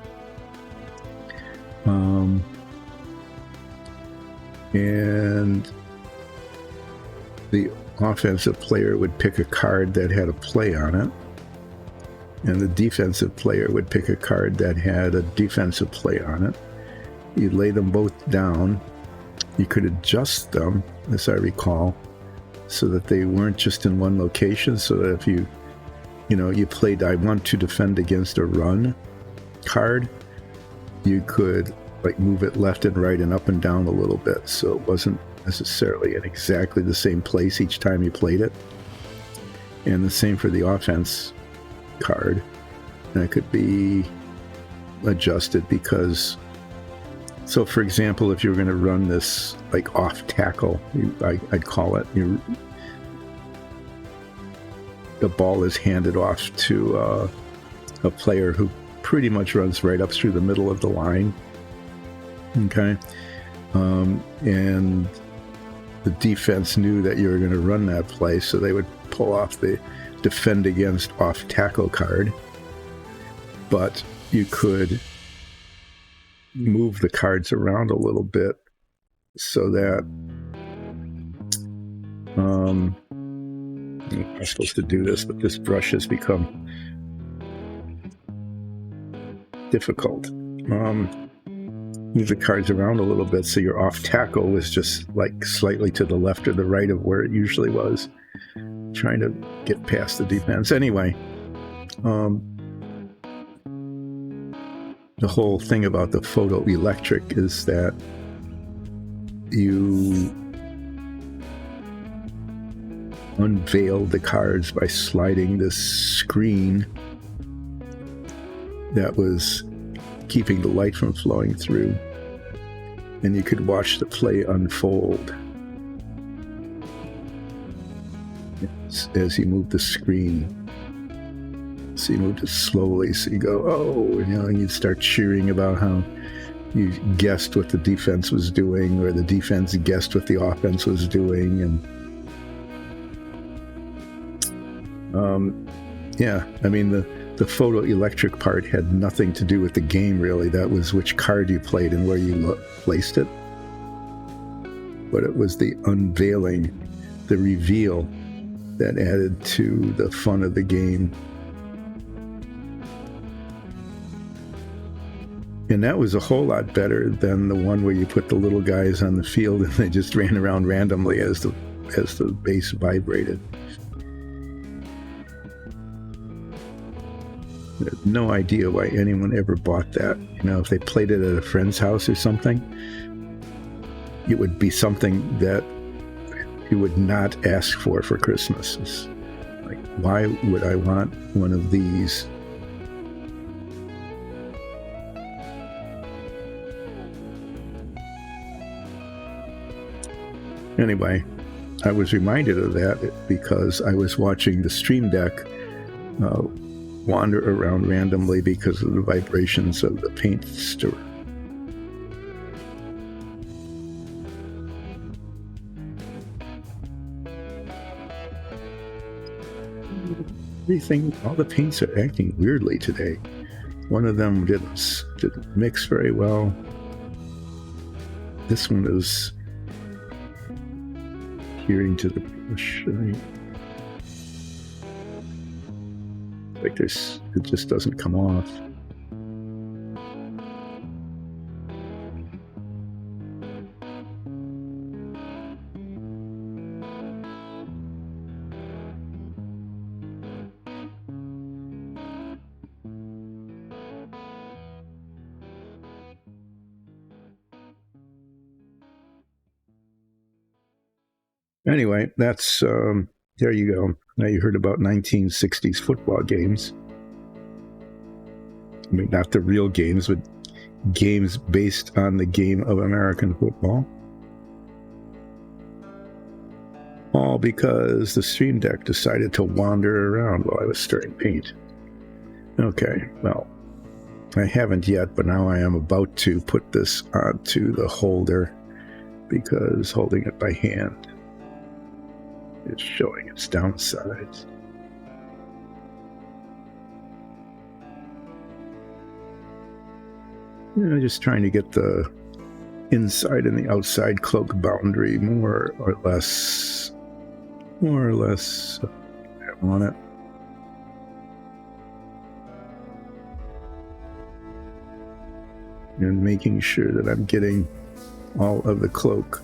And the offensive player would pick a card that had a play on it, and the defensive player would pick a card that had a defensive play on it. You'd lay them both down. You could adjust them, as I recall, so that they weren't just in one location, so that if you played I want to defend against a run card, you could like move it left and right and up and down a little bit, so it wasn't necessarily in exactly the same place each time you played it. And the same for the offense card. That could be adjusted because, so for example, if you were going to run this like off tackle, I'd call it, the ball is handed off to a player who pretty much runs right up through the middle of the line. Okay. And the defense knew that you were going to run that play, so they would pull off the defend against off tackle card. But you could move the cards around a little bit so that I'm not supposed to do this, but this brush has become difficult. Move the cards around a little bit so your off tackle was just like slightly to the left or the right of where it usually was, trying to get past the defense. Anyway, the whole thing about the photoelectric is that you unveiled the cards by sliding this screen that was keeping the light from flowing through, and you could watch the play unfold as you move the screen. So you moved it slowly, so you go, oh, and you'd start cheering about how you guessed what the defense was doing, or the defense guessed what the offense was doing, and I mean, the photoelectric part had nothing to do with the game, really. That was which card you played and where you placed it. But it was the unveiling, the reveal, that added to the fun of the game. And that was a whole lot better than the one where you put the little guys on the field and they just ran around randomly as the base vibrated. I have no idea why anyone ever bought that. If they played it at a friend's house or something, it would be something that you would not ask for Christmas. It's like, why would I want one of these? Anyway, I was reminded of that because I was watching the Stream Deck wander around randomly because of the vibrations of the paint store. All the paints are acting weirdly today. One of them didn't mix very well. This one is adhering to the brush. Like this, it just doesn't come off. Anyway, that's there you go. Now you heard about 1960s football games. I mean, not the real games, but games based on the game of American football. All because the Stream Deck decided to wander around while I was stirring paint. Okay, well, I haven't yet, but now I am about to put this onto the holder because holding it by hand is showing its downsides. Just trying to get the inside and the outside cloak boundary more or less on it. And making sure that I'm getting all of the cloak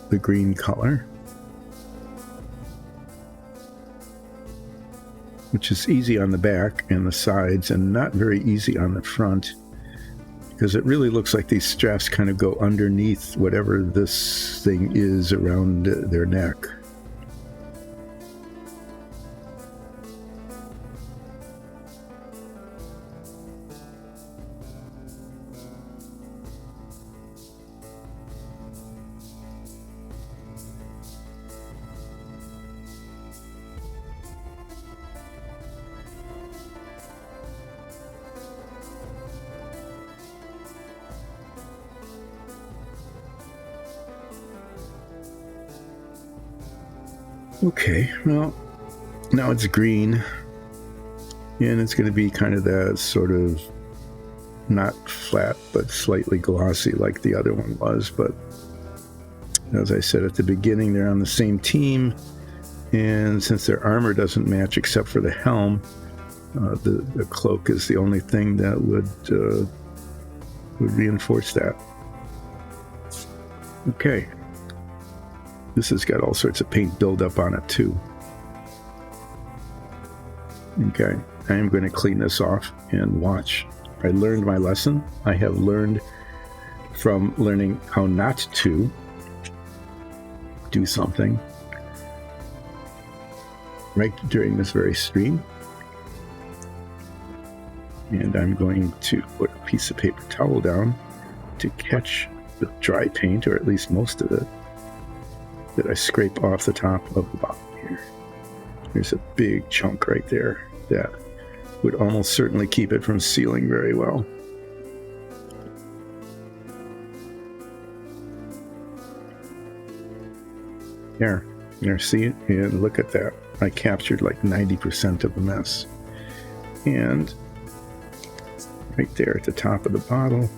the green color, which is easy on the back and the sides and not very easy on the front, because it really looks like these straps kind of go underneath whatever this thing is around their neck. Okay, well, now it's green, and it's going to be kind of that sort of not flat, but slightly glossy like the other one was. But as I said at the beginning, they're on the same team, and since their armor doesn't match except for the helm, the cloak is the only thing that would reinforce that. Okay. This has got all sorts of paint buildup on it too. Okay, I am going to clean this off and watch. I learned my lesson. I have learned from learning how not to do something right during this very stream. And I'm going to put a piece of paper towel down to catch the dry paint, or at least most of it, that I scrape off the top of the bottom here. There's a big chunk right there that would almost certainly keep it from sealing very well. There, see it? And look at that. I captured like 90% of the mess. And right there at the top of the bottle,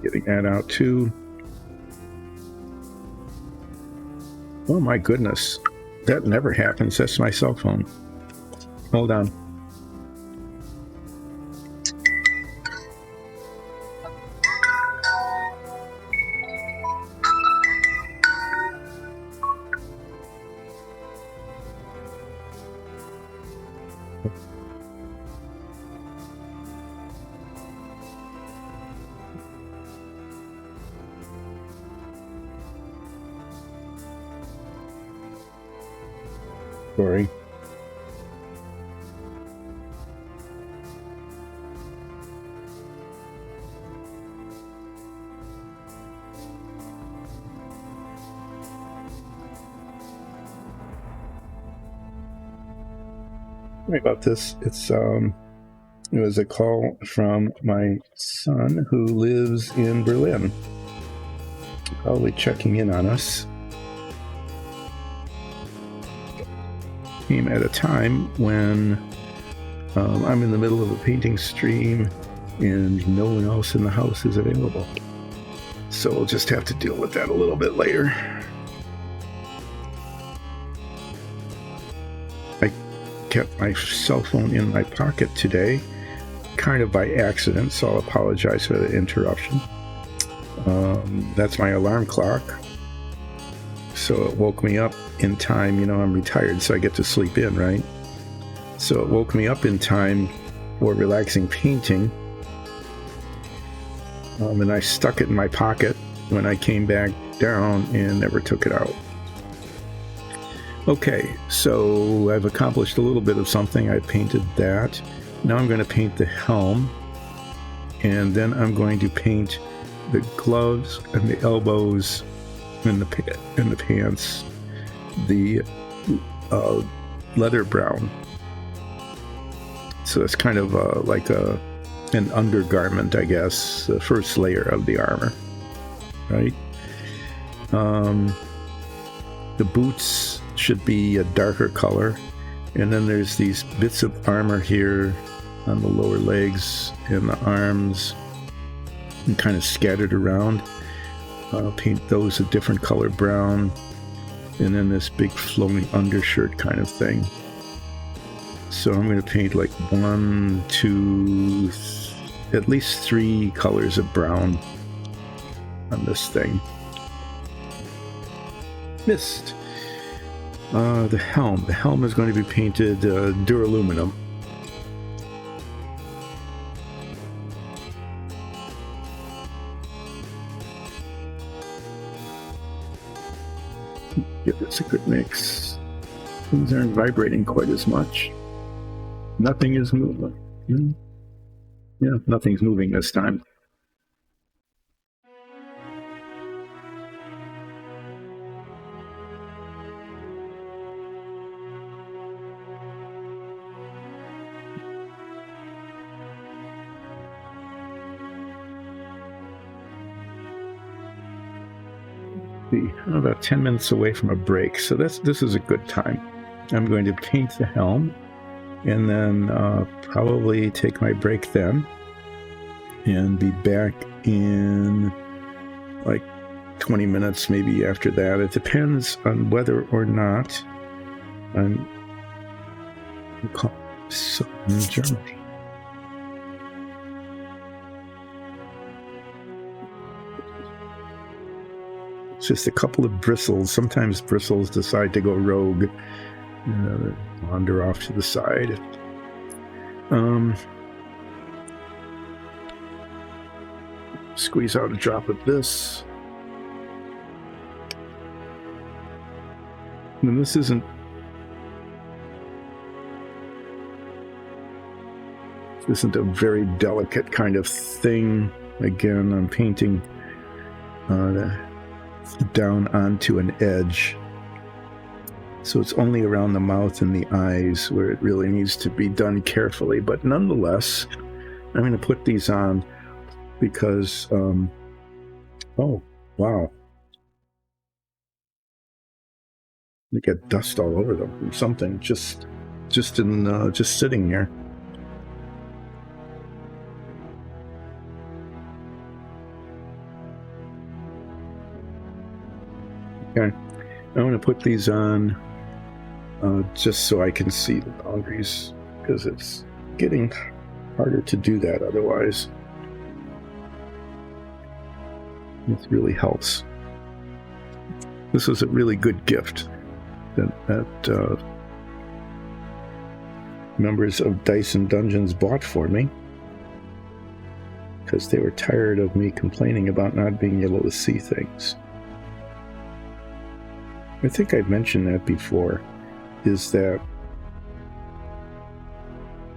getting that out too. Oh my goodness, that never happens. That's my cell phone. Hold on. Sorry. Sorry about this. It was a call from my son who lives in Berlin. Probably checking in on us. Came at a time when I'm in the middle of a painting stream and no one else in the house is available. So we'll just have to deal with that a little bit later. I kept my cell phone in my pocket today, kind of by accident, so I'll apologize for the interruption. That's my alarm clock. So it woke me up in time. You know, I'm retired, so I get to sleep in, right? So it woke me up in time for relaxing painting. And I stuck it in my pocket when I came back down and never took it out. Okay, so I've accomplished a little bit of something. I painted that. Now I'm going to paint the helm. And then I'm going to paint the gloves and the elbows and the pants, the leather brown. So it's kind of like an undergarment, I guess, the first layer of the armor, right? The boots should be a darker color, and then there's these bits of armor here on the lower legs and the arms, and kind of scattered around. Paint those a different color brown, and then this big flowing undershirt kind of thing. So I'm going to paint like 1, 2, at least 3 colors of brown on this thing. Missed. The helm. The helm is going to be painted duraluminum. Give this a good mix. Things aren't vibrating quite as much. Nothing is moving. Yeah, nothing's moving this time. be about 10 minutes away from a break, so this is a good time. I'm going to paint the helm and then probably take my break then and be back in like 20 minutes maybe after that. It depends on whether or not I'm in Germany. It's just a couple of bristles. Sometimes bristles decide to go rogue, they wander off to the side. Squeeze out a drop of this. And this isn't a very delicate kind of thing. Again, I'm painting down onto an edge. So it's only around the mouth and the eyes where it really needs to be done carefully. But nonetheless, I'm going to put these on because, oh, wow. They get dust all over them from something just sitting here. Okay, I want to put these on just so I can see the boundaries, because it's getting harder to do that otherwise. It really helps. This was a really good gift that members of Dice and Dungeons bought for me, because they were tired of me complaining about not being able to see things. I think I've mentioned that before, is that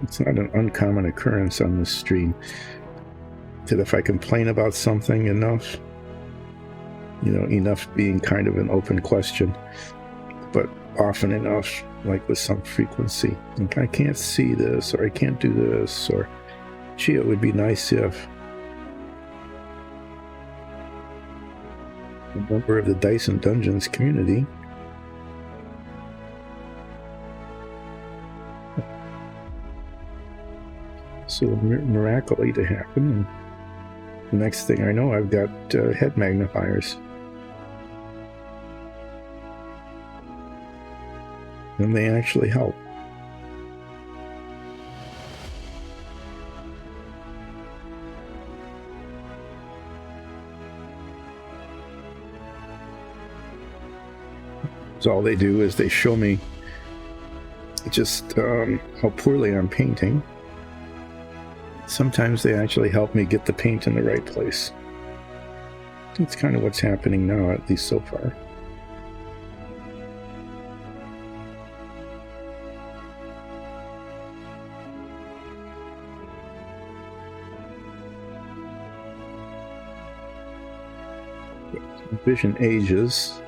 it's not an uncommon occurrence on this stream that if I complain about something enough, enough being kind of an open question, but often enough, like with some frequency, like I can't see this, or I can't do this, or gee, it would be nice if a member of the Dice and Dungeons community so miraculously to happen, and the next thing I know, I've got head magnifiers, and they actually help. So all they do is they show me just how poorly I'm painting. Sometimes they actually help me get the paint in the right place. That's kind of what's happening now, at least so far. Vision ages.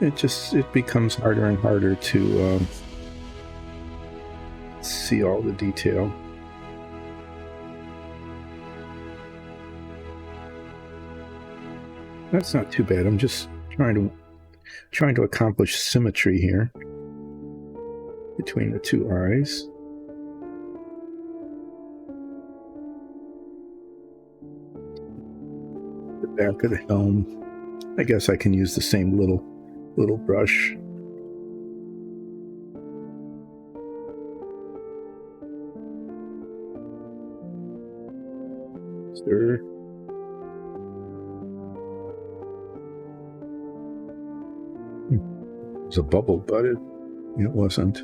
It becomes harder and harder to see all the detail. That's not too bad. I'm just trying to accomplish symmetry here between the two eyes. The back of the helm. I guess I can use the same little brush. Stir. It was a bubble, but it wasn't.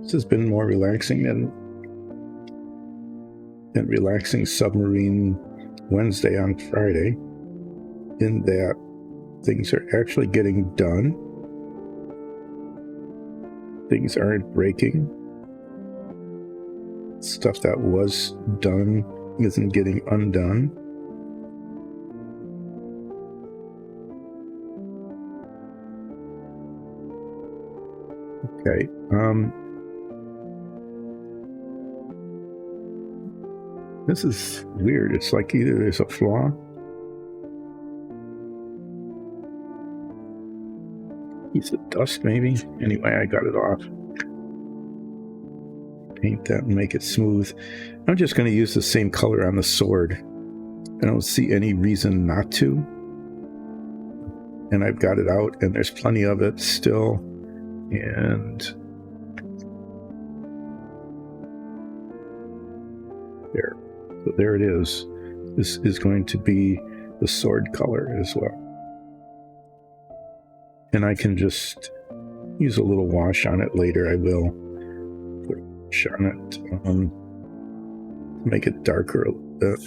This has been more relaxing than relaxing submarine Wednesday on Friday, in that things are actually getting done. Things aren't breaking. Stuff that was done isn't getting undone. Okay. This is weird. It's like either there's a flaw. Piece of dust, maybe. Anyway, I got it off. Paint that and make it smooth. I'm just going to use the same color on the sword. I don't see any reason not to. And I've got it out, and there's plenty of it still. And there. So there it is. This is going to be the sword color as well. And I can just use a little wash on it later. I will put a wash on it, make it darker a little bit.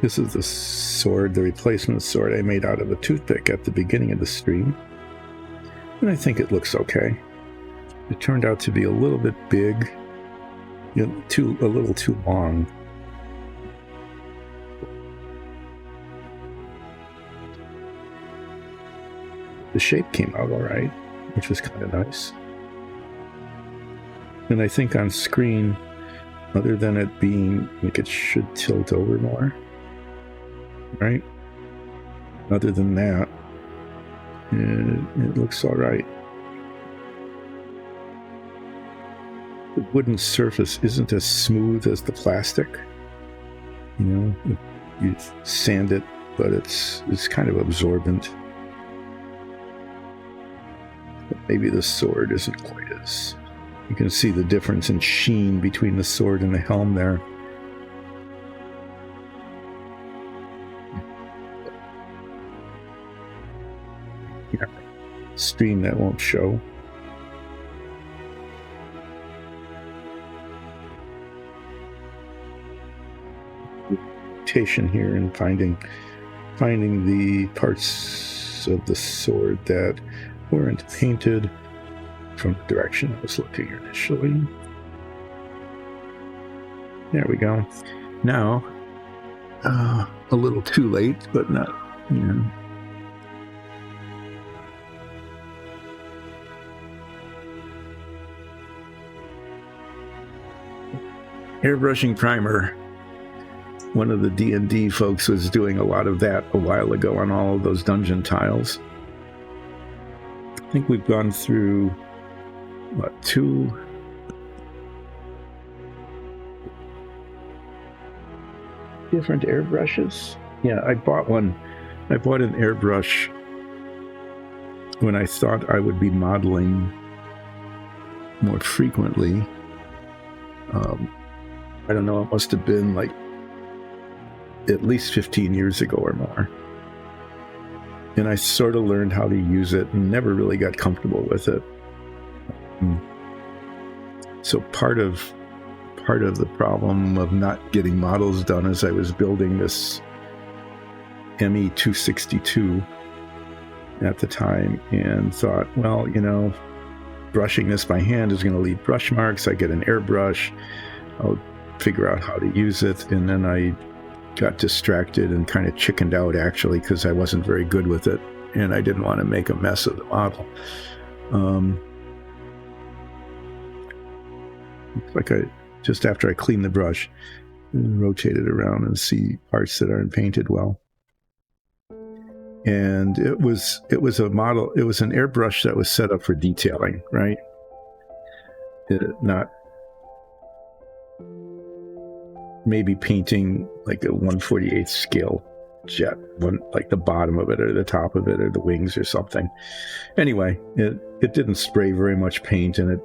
This is the sword, the replacement sword I made out of a toothpick at the beginning of the stream. And I think it looks okay. It turned out to be a little bit big, a little too long. The shape came out all right, which was kind of nice. And I think on screen, other than it being like it should tilt over more, right? Other than that, it looks all right. The wooden surface isn't as smooth as the plastic. You know, you sand it, but it's kind of absorbent. But maybe the sword isn't quite as... You can see the difference in sheen between the sword and the helm there. Yeah. Stream that won't show. Rotation here and finding the parts of the sword that weren't painted from the direction I was looking initially. There we go. Now, a little too late, but not, you know. Airbrushing primer. One of the D&D folks was doing a lot of that a while ago on all of those dungeon tiles. I think we've gone through, what, 2 different airbrushes? Yeah, I bought an airbrush when I thought I would be modeling more frequently. I don't know, it must have been like at least 15 years ago or more. And I sort of learned how to use it and never really got comfortable with it. So part of the problem of not getting models done is I was building this ME262 at the time and thought, well, you know, brushing this by hand is going to leave brush marks. I get an airbrush, I'll figure out how to use it. And then I got distracted and kind of chickened out, actually, because I wasn't very good with it and I didn't want to make a mess of the model. Like just after I clean the brush and rotate it around and see parts that aren't painted well. And it was a model, it was an airbrush that was set up for detailing, right? Not maybe painting like a 1/48 scale jet, like the bottom of it or the top of it or the wings or something. Anyway, it didn't spray very much paint, and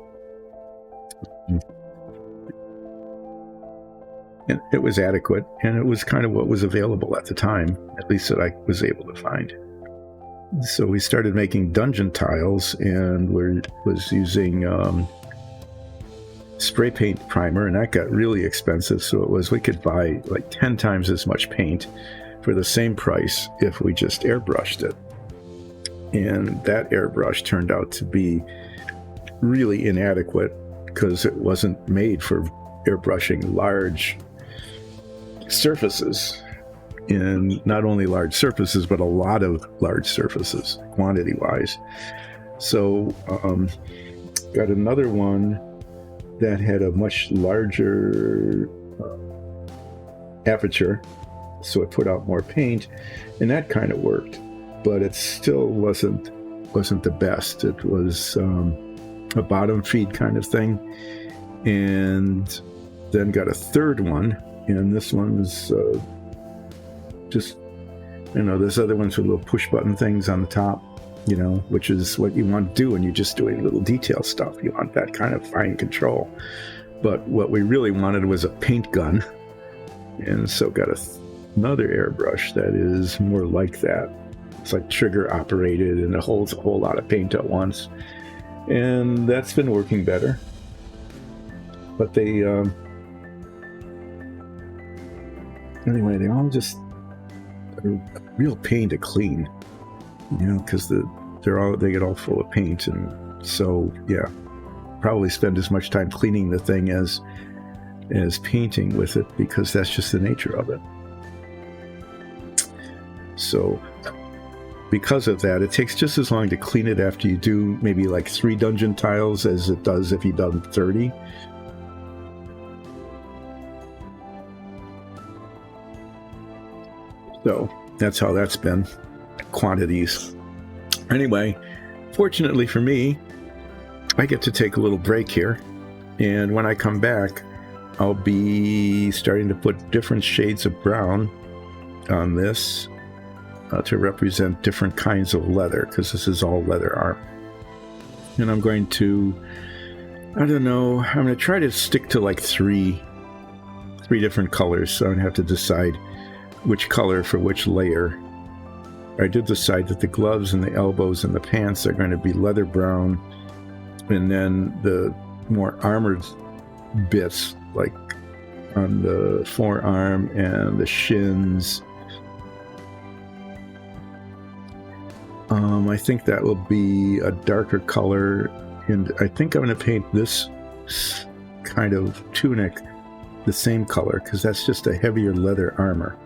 it was adequate, and it was kind of what was available at the time, at least that I was able to find. So we started making dungeon tiles, and was using spray paint primer, and that got really expensive. So we could buy like 10 times as much paint for the same price if we just airbrushed it. And that airbrush turned out to be really inadequate because it wasn't made for airbrushing large surfaces. And not only large surfaces, but a lot of large surfaces, quantity-wise. So got another one that had a much larger aperture, so it put out more paint, and that kind of worked, but it still wasn't the best. It was a bottom feed kind of thing. And then got a third one, and this one's just, there's other ones with little push button things on the top, which is what you want to do when you're just doing little detail stuff. You want that kind of fine control. But what we really wanted was a paint gun. And so got another airbrush that is more like that. It's like trigger operated, and it holds a whole lot of paint at once. And that's been working better. But they, anyway, they all just are a real pain to clean, because they get all full of paint. And so, yeah, probably spend as much time cleaning the thing as painting with it, because that's just the nature of it. So because of that, it takes just as long to clean it after you do maybe like 3 dungeon tiles as it does if you've done 30. So that's how that's been, quantities. Anyway, fortunately for me, I get to take a little break here, and when I come back, I'll be starting to put different shades of brown on this to represent different kinds of leather, because this is all leather arm. And I'm going to, I'm going to try to stick to like three different colors, so I don't have to decide which color for which layer. I did decide that the gloves and the elbows and the pants are going to be leather brown, and then the more armored bits, like on the forearm and the shins, I think that will be a darker color. And I think I'm going to paint this kind of tunic the same color, because that's just a heavier leather armor.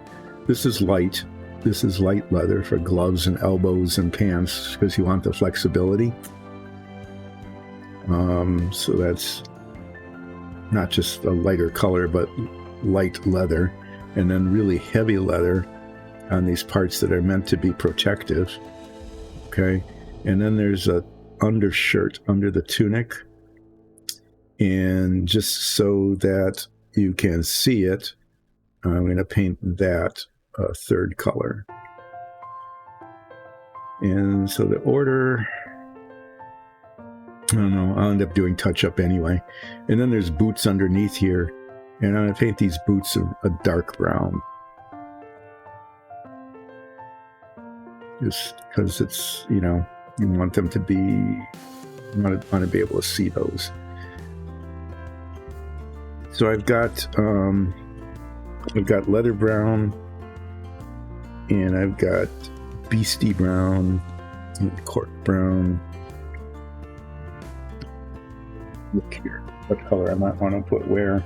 This is light leather for gloves and elbows and pants, because you want the flexibility. So that's not just a lighter color, but light leather, and then really heavy leather on these parts that are meant to be protective. Okay, and then there's a undershirt under the tunic, and just so that you can see it, I'm going to paint that a third color. And so the order, I don't know, I'll end up doing touch-up anyway. And then there's boots underneath here, and I'm going to paint these boots a dark brown. Just because it's, you want them to be, you want to be able to see those. So I've got leather brown, and I've got beastie brown and cork brown. Look here, what color I might want to put where.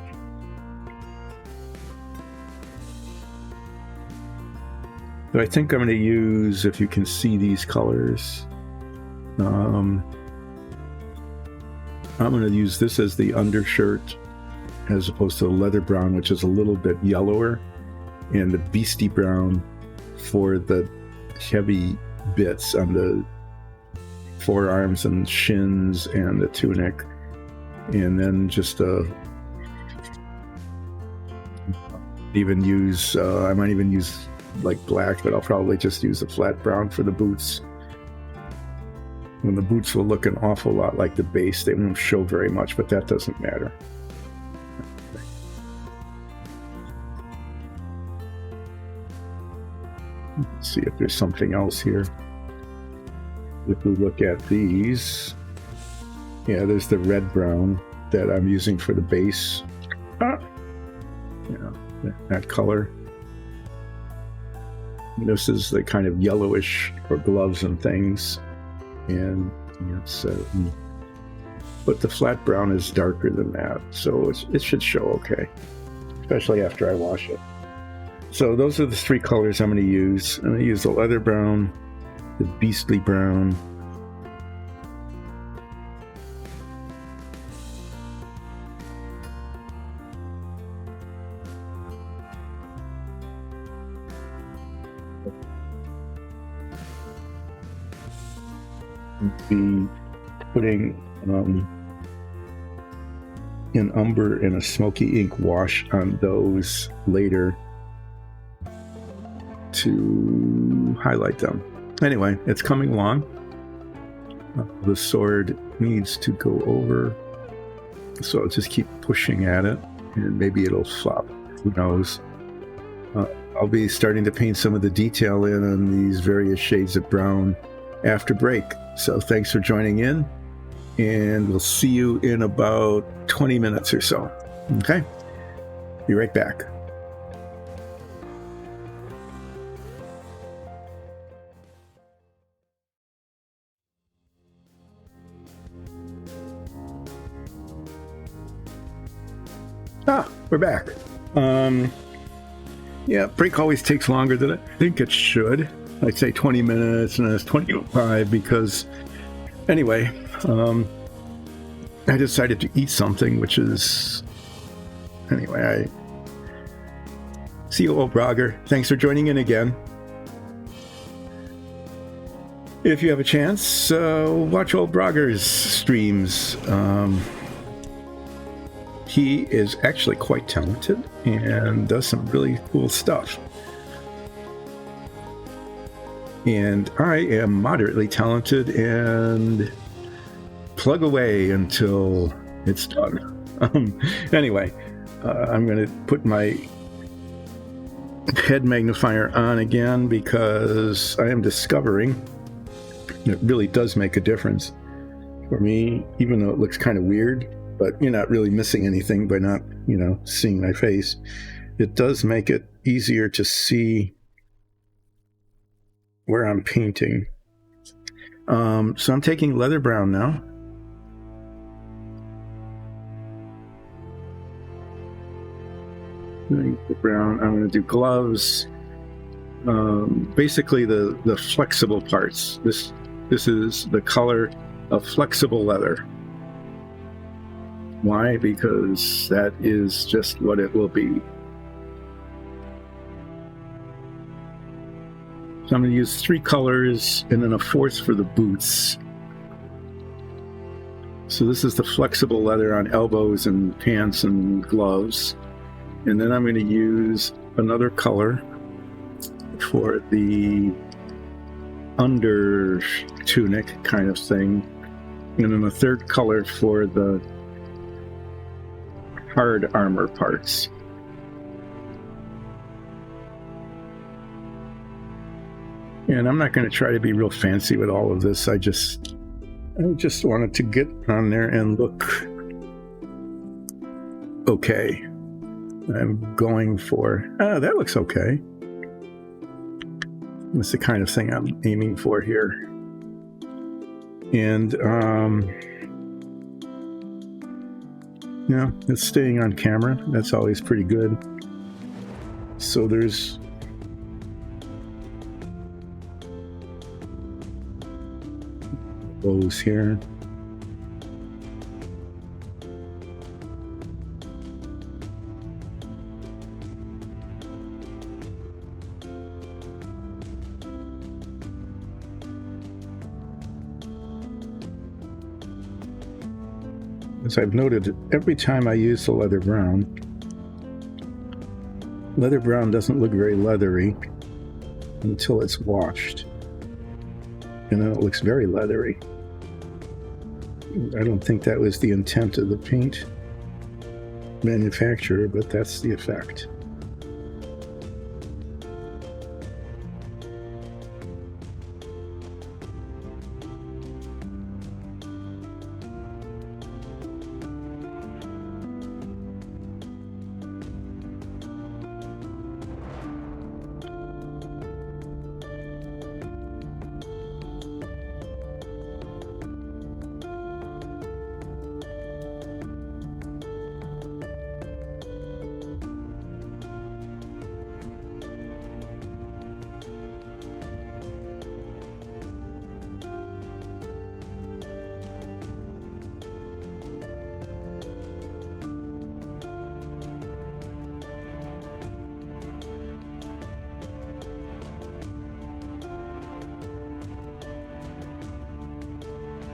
So I think I'm going to use, if you can see these colors, I'm going to use this as the undershirt, as opposed to the leather brown, which is a little bit yellower, and the beastie brown for the heavy bits on the forearms and shins and the tunic. And then just I might even use like black, but I'll probably just use a flat brown for the boots. And the boots will look an awful lot like the base. They won't show very much, but that doesn't matter. Let's see if there's something else here. If we look at these, yeah, there's the red brown that I'm using for the base. That color. This is the kind of yellowish for gloves and things. And but the flat brown is darker than that, so it should show okay, especially after I wash it. So those are the three colors I'm going to use. I'm going to use the leather brown, the beastly brown, be putting an umber and a smoky ink wash on those later to highlight them. Anyway, it's coming along. The sword needs to go over, so I'll just keep pushing at it, and maybe it'll flop. Who knows? I'll be starting to paint some of the detail in on these various shades of brown after break. So thanks for joining in, and we'll see you in about 20 minutes or so. Okay? Be right back. We're back. Yeah, break always takes longer than I think it should. I'd say 20 minutes, and it's 25 because, anyway, I decided to eat something, which is, anyway, see you, old Brogger. Thanks for joining in again. If you have a chance, watch old Brogger's streams. He is actually quite talented and does some really cool stuff. And I am moderately talented and plug away until it's done. Anyway, I'm going to put my head magnifier on again because I am discovering it really does make a difference for me, even though it looks kind of weird. But you're not really missing anything by not, seeing my face. It does make it easier to see where I'm painting. So I'm taking leather brown now. The brown. I'm going to do gloves. Basically, the flexible parts. This is the color of flexible leather. Why? Because that is just what it will be. So I'm going to use 3 colors and then a 4th for the boots. So this is the flexible leather on elbows and pants and gloves. And then I'm going to use another color for the under tunic kind of thing. And then a 3rd color for the hard armor parts. And I'm not going to try to be real fancy with all of this. I just wanted to get on there and look okay. I'm going for, that looks okay. That's the kind of thing I'm aiming for here. And it's staying on camera. That's always pretty good. So there's bows here. As I've noted, every time I use the leather brown doesn't look very leathery until it's washed. And then it looks very leathery. I don't think that was the intent of the paint manufacturer, but that's the effect.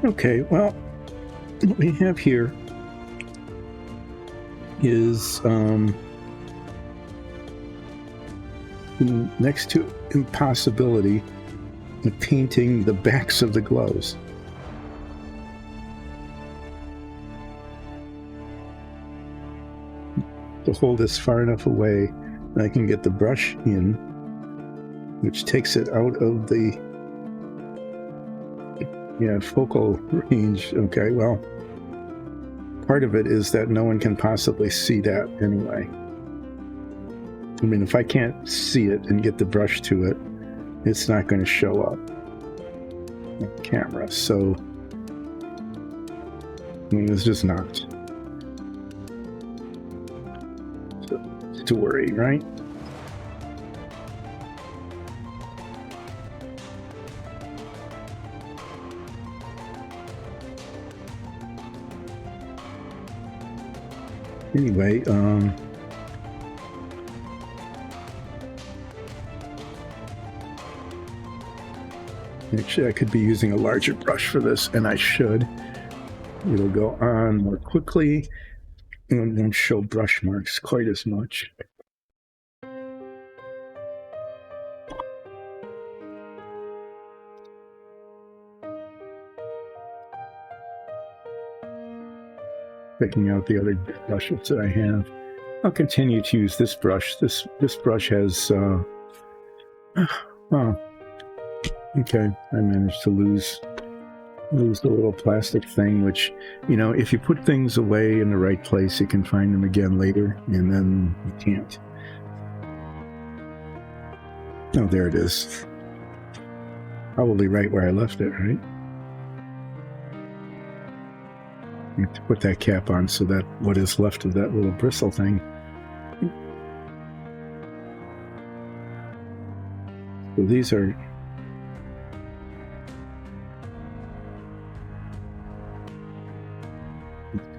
Okay, well, what we have here is next to impossibility of painting the backs of the gloves. To hold this far enough away that I can get the brush in, which takes it out of the focal range. Okay, well, part of it is that no one can possibly see that anyway. I mean, if I can't see it and get the brush to it, it's not going to show up on camera. So, I mean, it's just not to worry, right? Anyway, actually I could be using a larger brush for this, and I should. It'll go on more quickly and won't show brush marks quite as much. Picking out the other brushes that I have. I'll continue to use this brush. This brush has oh, okay, I managed to lose the little plastic thing, which, you know, if you put things away in the right place, you can find them again later, and then you can't. Oh, there it is. Probably right where I left it, right? I have to put that cap on so that what is left of that little bristle thing. So these are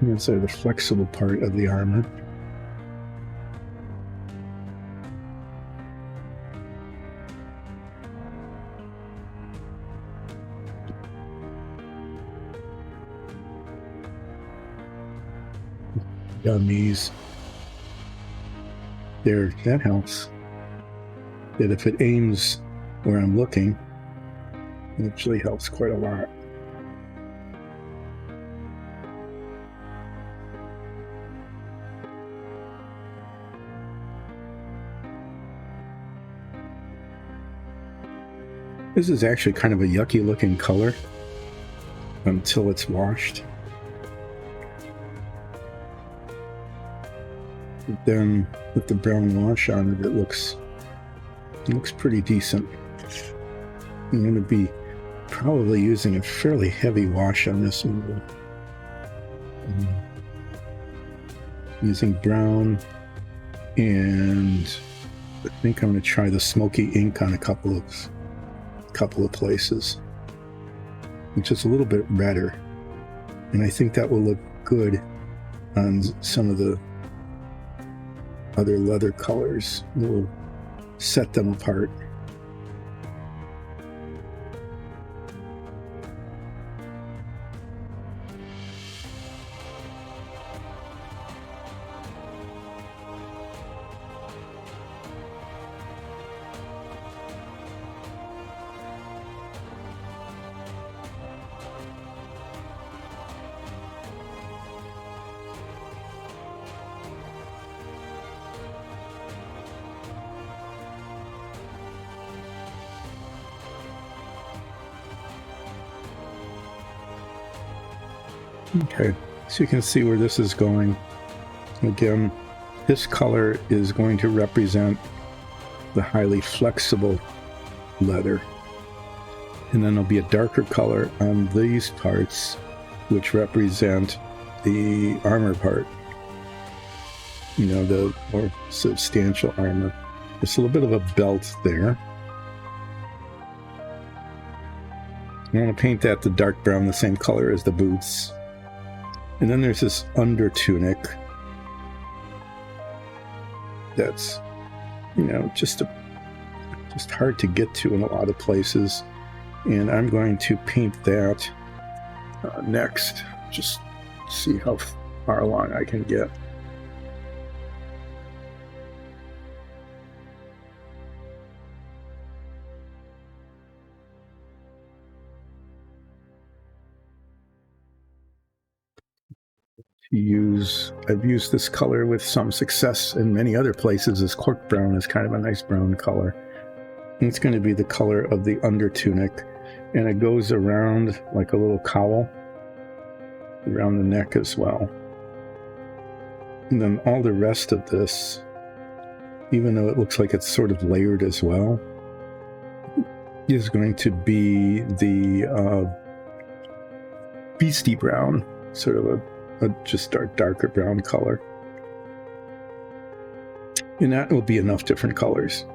the flexible part of the armor. On these, there, that helps. That if it aims where I'm looking, it actually helps quite a lot. This is actually kind of a yucky looking color until it's washed. But then with the brown wash on it, it looks pretty decent. I'm going to be probably using a fairly heavy wash on this one. Using brown, and I think I'm going to try the smoky ink on a couple of places, which is a little bit redder, and I think that will look good on some of the other leather colors. It will set them apart. Okay, so you can see where this is going. Again, this color is going to represent the highly flexible leather. And then there'll be a darker color on these parts, which represent the armor part. You know, the more substantial armor. There's a little bit of a belt there. I want to paint that the dark brown, the same color as the boots. And then there's this under tunic that's, you know, just hard to get to in a lot of places. And I'm going to paint that next. Just see how far along I can get. I've used this color with some success in many other places. This cork brown is kind of a nice brown color. And it's going to be the color of the under tunic, and it goes around like a little cowl around the neck as well. And then all the rest of this, even though it looks like it's sort of layered as well, is going to be the beastie brown, sort of a just darker brown color. And that will be enough different colors.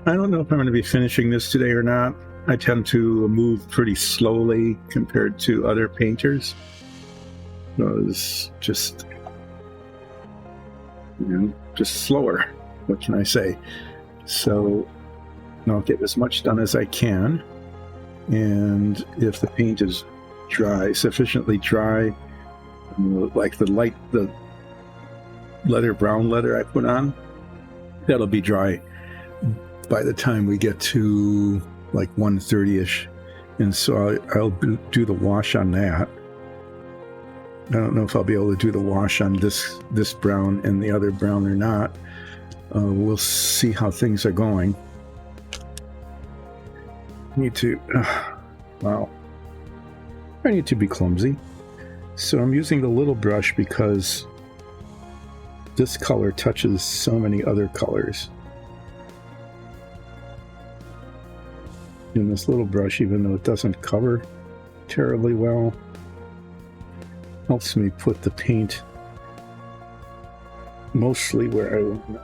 I don't know if I'm going to be finishing this today or not. I tend to move pretty slowly compared to other painters. It's just, just slower. What can I say? So I'll get as much done as I can. And if the paint is sufficiently dry, like the brown leather I put on, that'll be dry by the time we get to like 1:30ish, and so I'll do the wash on that. I don't know if I'll be able to do the wash on this brown and the other brown or not. We'll see how things are going. I need to be clumsy, so I'm using the little brush because this color touches so many other colors. And this little brush, even though it doesn't cover terribly well, helps me put the paint mostly where I want it.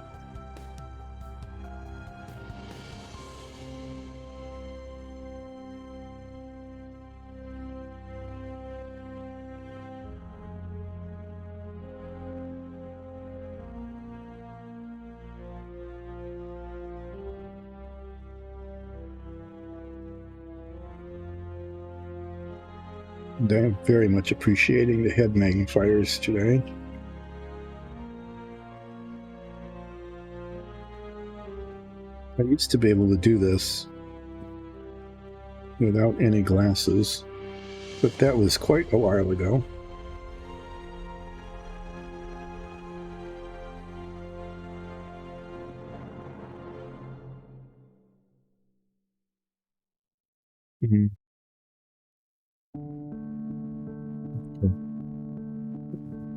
And I'm very much appreciating the head magnifiers today. I used to be able to do this without any glasses, but that was quite a while ago. Mm-hmm.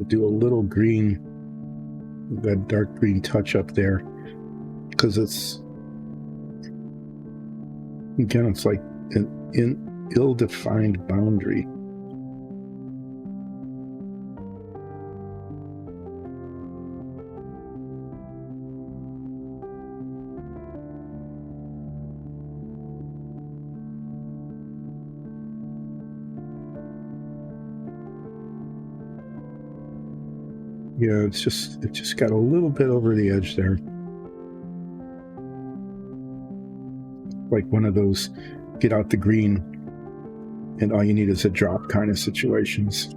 Do a little green, that dark green touch up there, because it's like an ill-defined boundary. Yeah, it just got a little bit over the edge there. Like one of those get out the green and all you need is a drop kind of situations.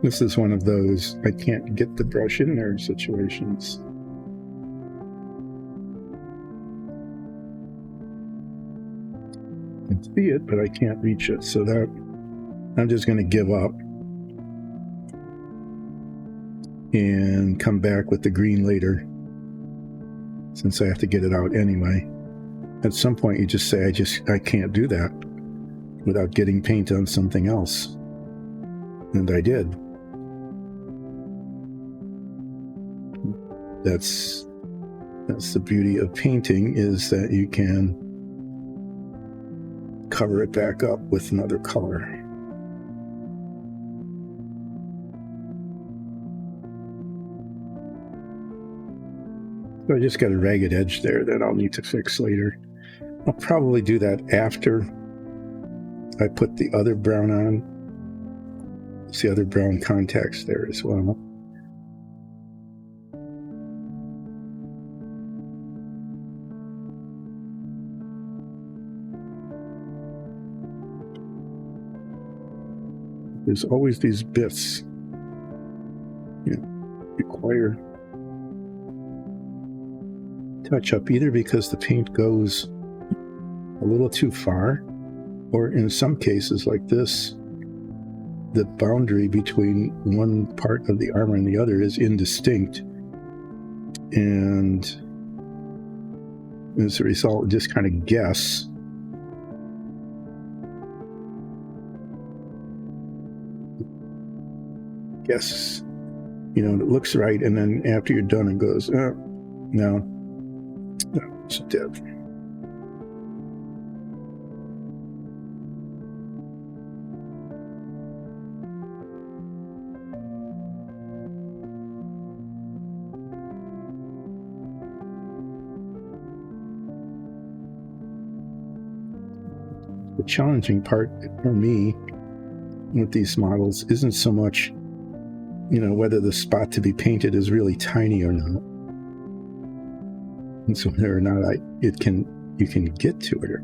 This is one of those I can't get the brush in there situations. I can see it, but I can't reach it, so that I'm just going to give up and come back with the green later, since I have to get it out anyway. At some point you just say, I can't do that without getting paint on something else. And I did. That's the beauty of painting, is that you can cover it back up with another color. So I just got a ragged edge there that I'll need to fix later. I'll probably do that after I put the other brown on. It's the other brown contacts there as well. There's always these bits require touch up, either because the paint goes a little too far, or in some cases like this, the boundary between one part of the armor and the other is indistinct, and as a result, just kind of guess. It looks right, and then after you're done, it goes, no, it's dead. The challenging part for me with these models isn't so much whether the spot to be painted is really tiny or not, and so whether or not you can get to it.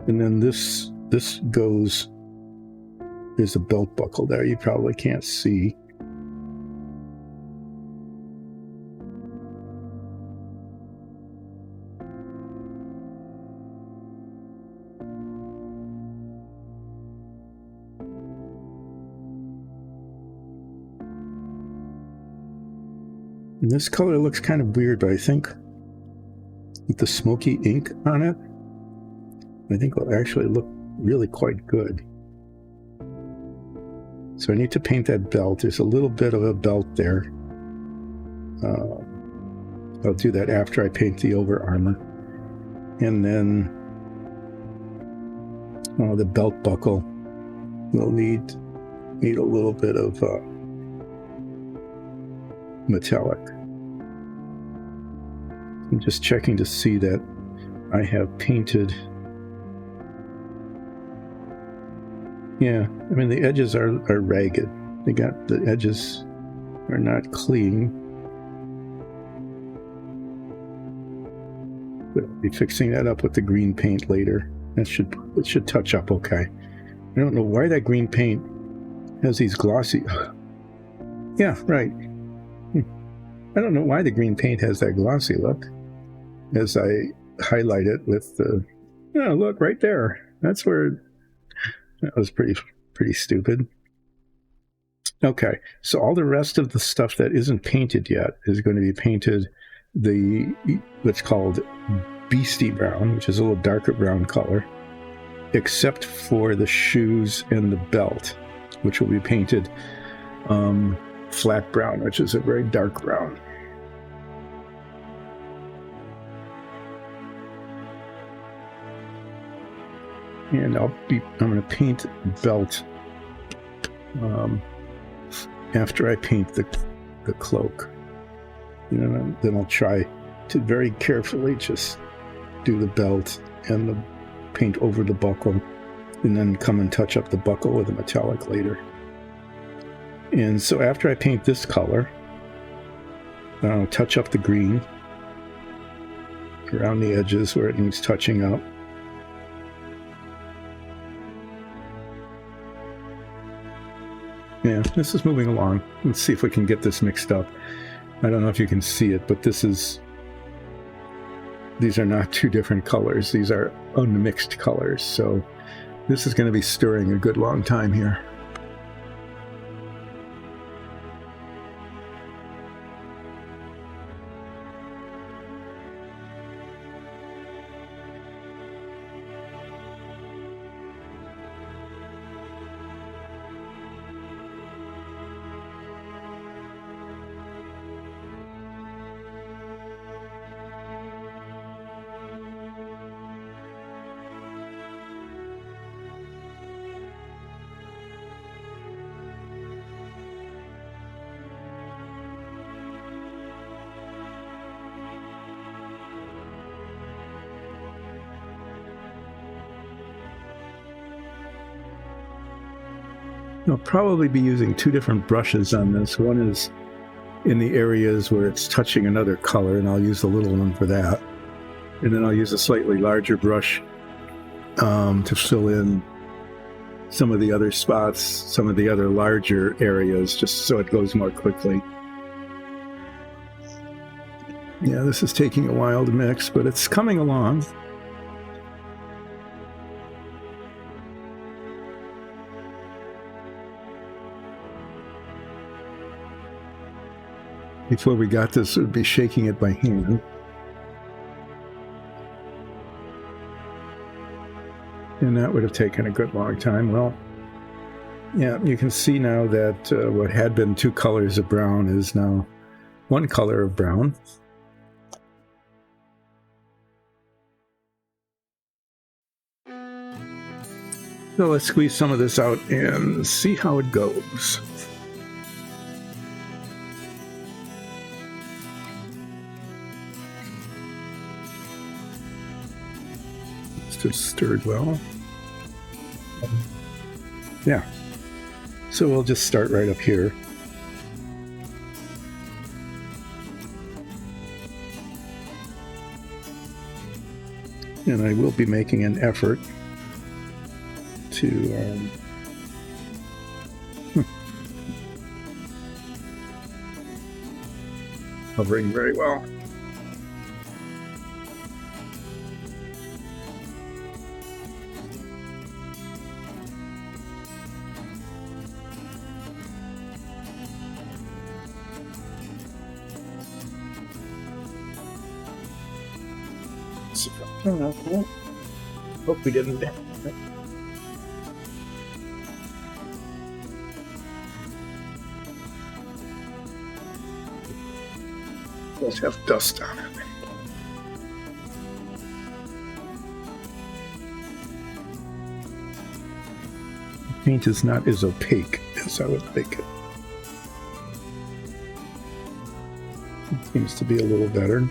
And then this goes, there's a belt buckle there you probably can't see. And this color looks kind of weird, but I think with the smoky ink on it, I think it'll actually look really quite good. So I need to paint that belt. There's a little bit of a belt there. I'll do that after I paint the over armor. And then the belt buckle will need a little bit of metallic. I'm just checking to see that I have painted. Yeah, I mean, the edges are ragged. The edges are not clean. But I'll be fixing that up with the green paint later. It should touch up okay. I don't know why that green paint has these glossy. Yeah, right. I don't know why the green paint has that glossy look. As I highlight it with the, look right there. That's where. That was pretty stupid. Okay, so all the rest of the stuff that isn't painted yet is going to be painted what's called beastie brown, which is a little darker brown color, except for the shoes and the belt, which will be painted flat brown, which is a very dark brown. And I'm going to paint the belt after I paint the cloak. Then I'll try to very carefully just do the belt and the paint over the buckle, and then come and touch up the buckle with a metallic later. And so after I paint this color, I'll touch up the green around the edges where it needs touching up. Yeah, this is moving along. Let's see if we can get this mixed up. I don't know if you can see it, but these are not two different colors. These are unmixed colors. So this is going to be stirring a good long time here. I'll probably be using two different brushes on this. One is in the areas where it's touching another color, and I'll use the little one for that. And then I'll use a slightly larger brush to fill in some of the other spots, some of the other larger areas, just so it goes more quickly. Yeah, this is taking a while to mix, but it's coming along. Before we got this, we'd be shaking it by hand. And that would have taken a good long time. Well, yeah, you can see now that what had been two colors of brown is now one color of brown. So let's squeeze some of this out and see how it goes. It's just stirred well. Yeah. So we'll just start right up here. And I will be making an effort to hovering very well. Hope we didn't. Let's have dust on it. The paint is not as opaque as I would think it. It seems to be a little better.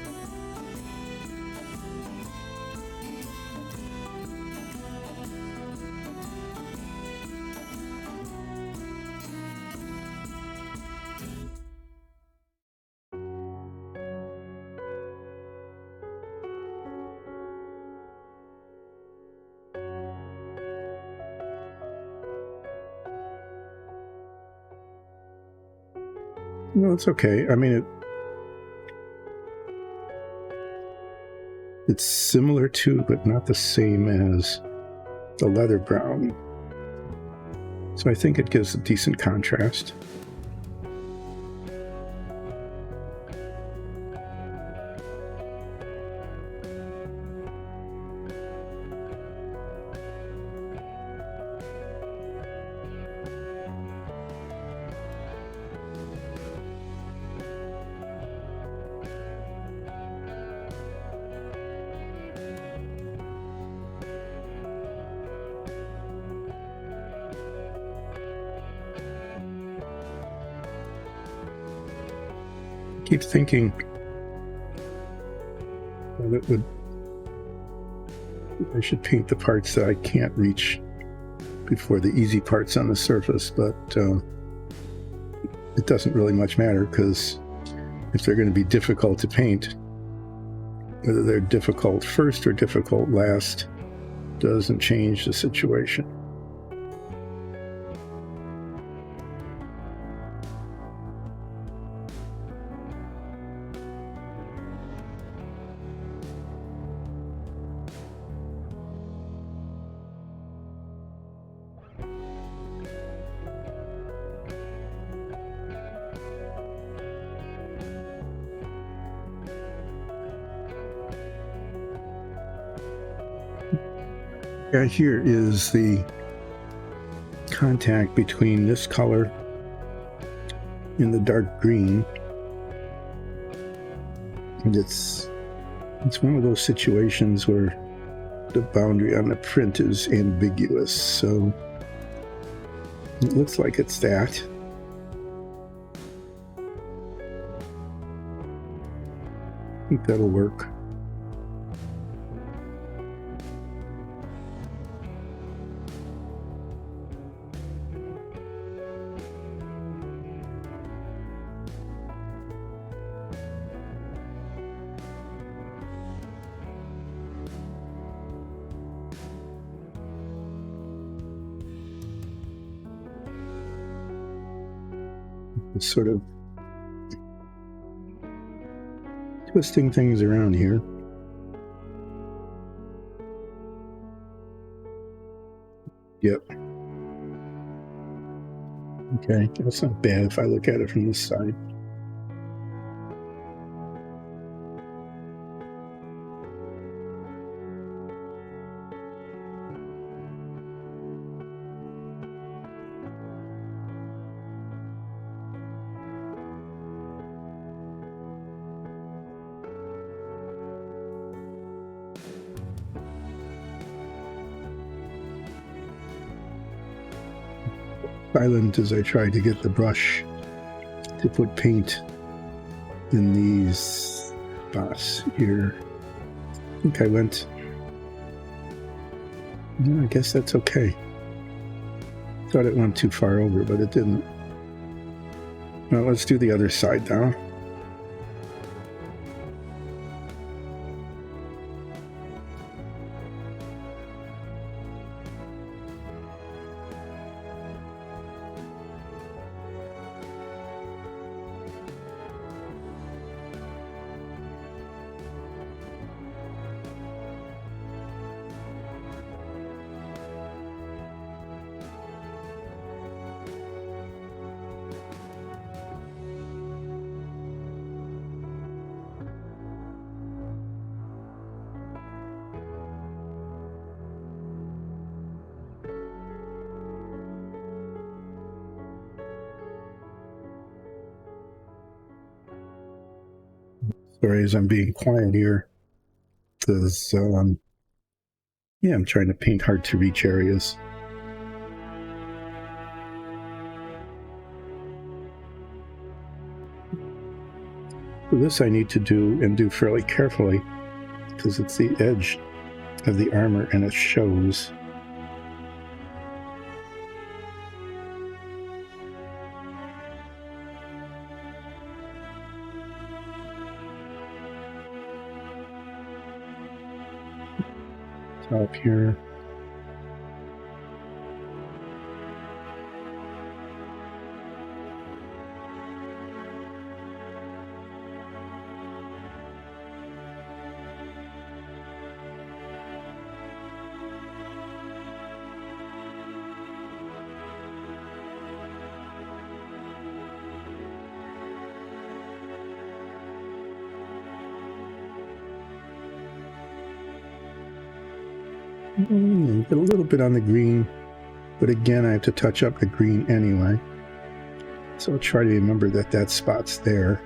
No, it's okay. I mean, it's similar to, but not the same as the leather brown. So I think it gives a decent contrast. Keep thinking that I should paint the parts that I can't reach before the easy parts on the surface, but it doesn't really much matter, because if they're going to be difficult to paint, whether they're difficult first or difficult last doesn't change the situation. Here is the contact between this color and the dark green, and it's one of those situations where the boundary on the print is ambiguous, so it looks like it's that. I think that'll work. Just sort of twisting things around here. Yep. Okay, that's not bad if I look at it from this side. Silent as I tried to get the brush to put paint in these spots here. I think I went. Yeah, I guess that's okay. Thought it went too far over, but it didn't. Well, let's do the other side now. Sorry, as I'm being quiet here, because yeah, I'm trying to paint hard to reach areas. So this I need to do and do fairly carefully because it's the edge of the armor and it shows. Top here. Get a little bit on the green, but again, I have to touch up the green anyway. So I'll try to remember that that spot's there.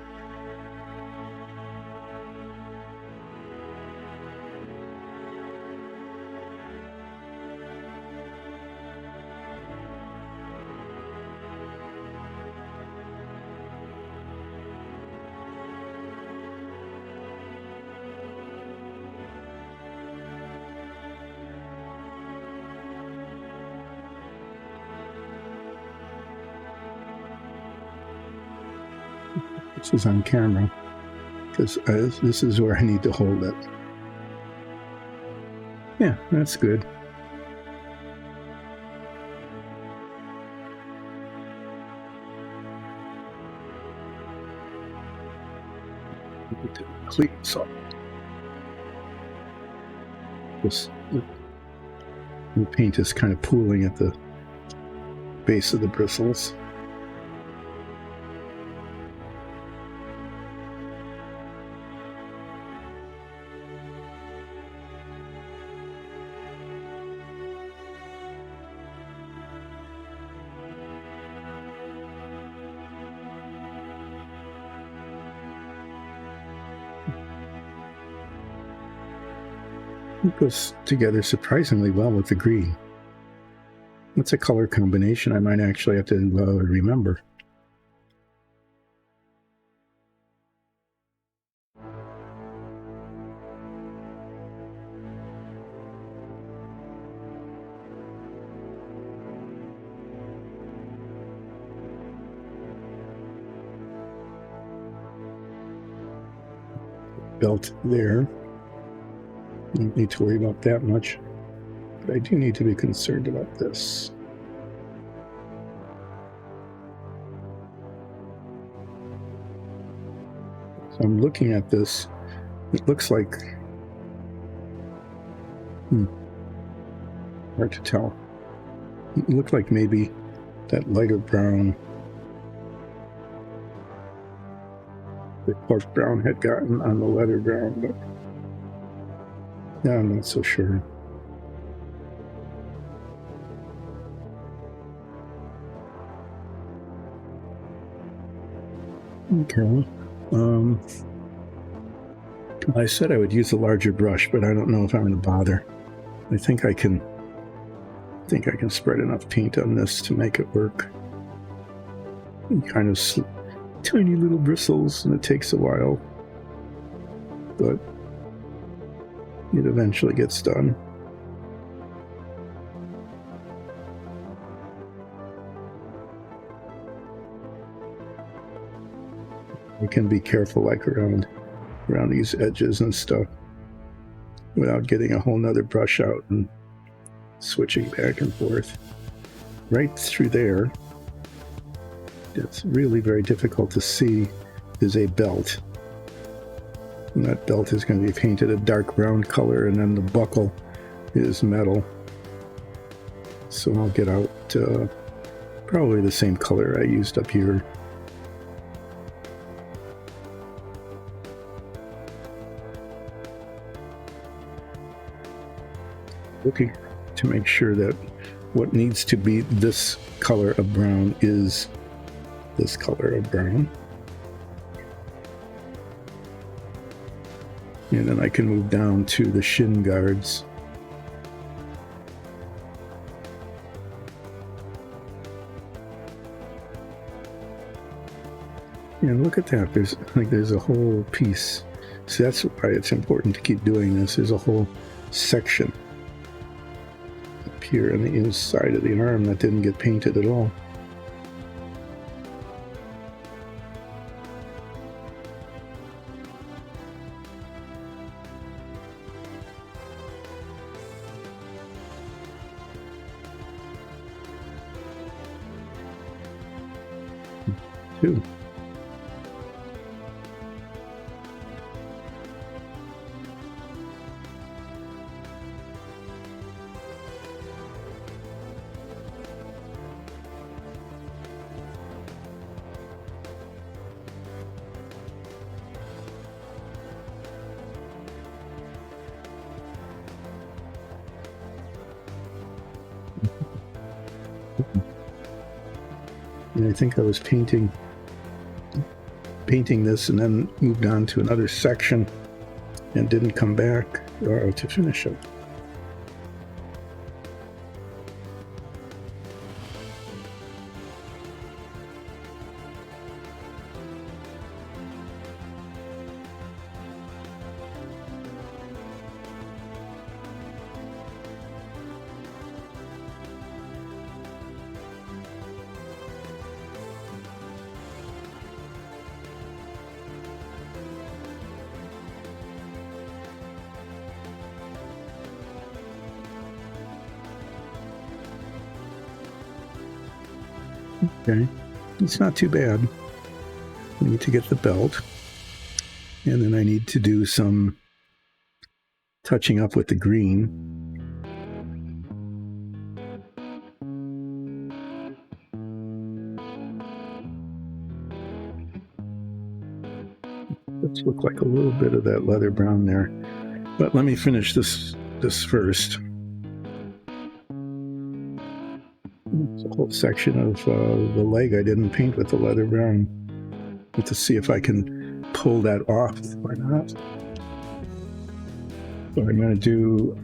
This is on camera because this is where I need to hold it. Yeah, that's good. Complete so this the paint is kind of pooling at the base of the bristles. It goes together surprisingly well with the green. It's a color combination I might actually have to remember. Belt there. Don't need to worry about that much, but I do need to be concerned about this. I'm looking at this. It looks like... hard to tell. It looked like maybe that lighter brown, the pork brown, had gotten on the leather brown, but yeah, I'm not so sure. Okay. I said I would use a larger brush, but I don't know if I'm going to bother. I think I can spread enough paint on this to make it work. Kind of tiny little bristles, and it takes a while, but it eventually gets done. You can be careful, like around these edges and stuff, without getting a whole nother brush out and switching back and forth. Right through there, it's really very difficult to see, is a belt. And that belt is going to be painted a dark brown color, and then the buckle is metal. So I'll get out probably the same color I used up here. Looking to make sure that what needs to be this color of brown is this color of brown. And then I can move down to the shin guards. And look at that, there's a whole piece. So that's why it's important to keep doing this. There's a whole section up here on the inside of the arm that didn't get painted at all. Too. And I think I was painting this and then moved on to another section and didn't come back to finish it. Okay, it's not too bad. I need to get the belt, and then I need to do some touching up with the green. Let's look like a little bit of that leather brown there. But let me finish this first. It's a whole section of the leg I didn't paint with the leather brown. To see if I can pull that off or not. So I'm going to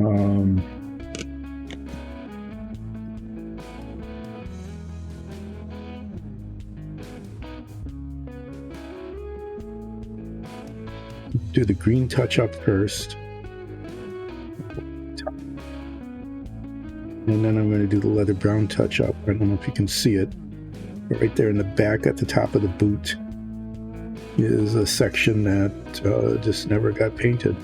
do the green touch up first. And then I'm going to do the leather brown touch up. I don't know if you can see it. But right there in the back at the top of the boot is a section that just never got painted.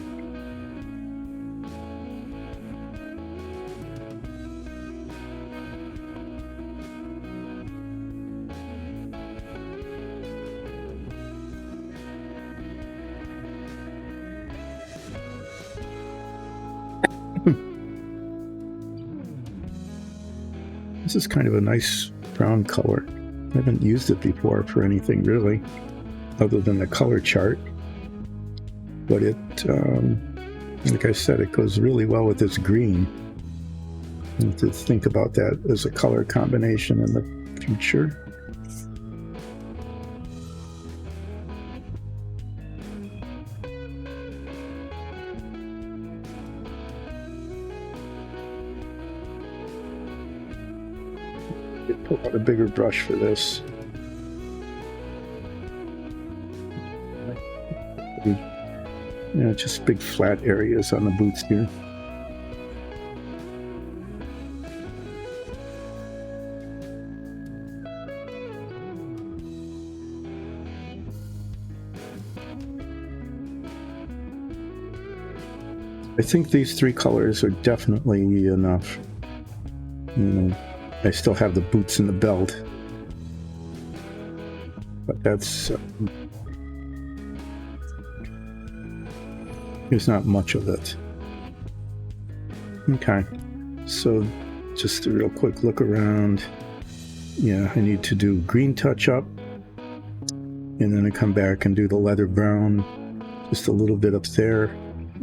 This is kind of a nice brown color. I haven't used it before for anything really, other than the color chart. But it, like I said, it goes really well with this green. I have to think about that as a color combination in the future. Pull out a bigger brush for this. Yeah, just big flat areas on the boots here. I think these 3 colors are definitely enough. You know, I still have the boots and the belt, but that's there's not much of it. Okay, so just a real quick look around. Yeah, I need to do green touch up, and then I come back and do the leather brown, just a little bit up there,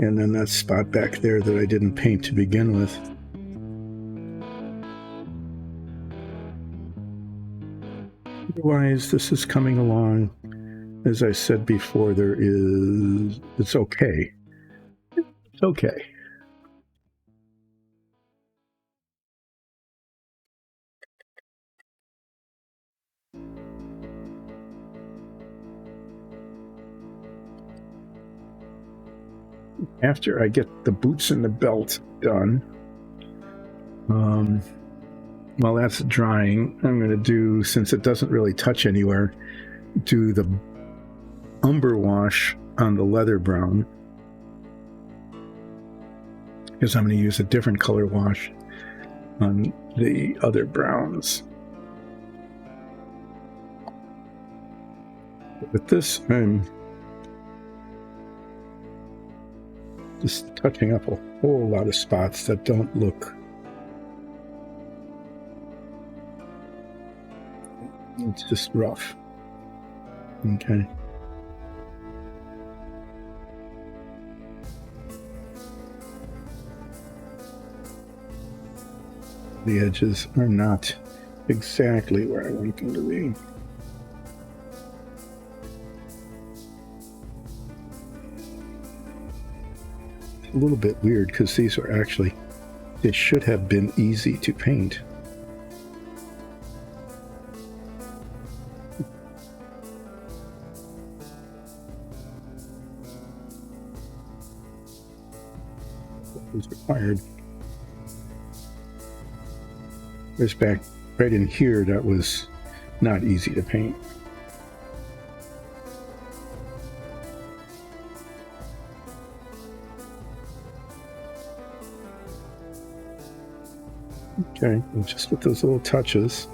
and then that spot back there that I didn't paint to begin with. Otherwise, this is coming along. As I said before, it's okay. It's okay. After I get the boots and the belt done, while that's drying, I'm going to do, since it doesn't really touch anywhere, do the umber wash on the leather brown, because I'm going to use a different color wash on the other browns. With this, I'm just touching up a whole lot of spots that don't look. It's just rough. Okay. The edges are not exactly where I want them to be. It's a little bit weird because these are actually, they should have been easy to paint. What was required. There's back right in here that was not easy to paint. Okay, and just with those little touches,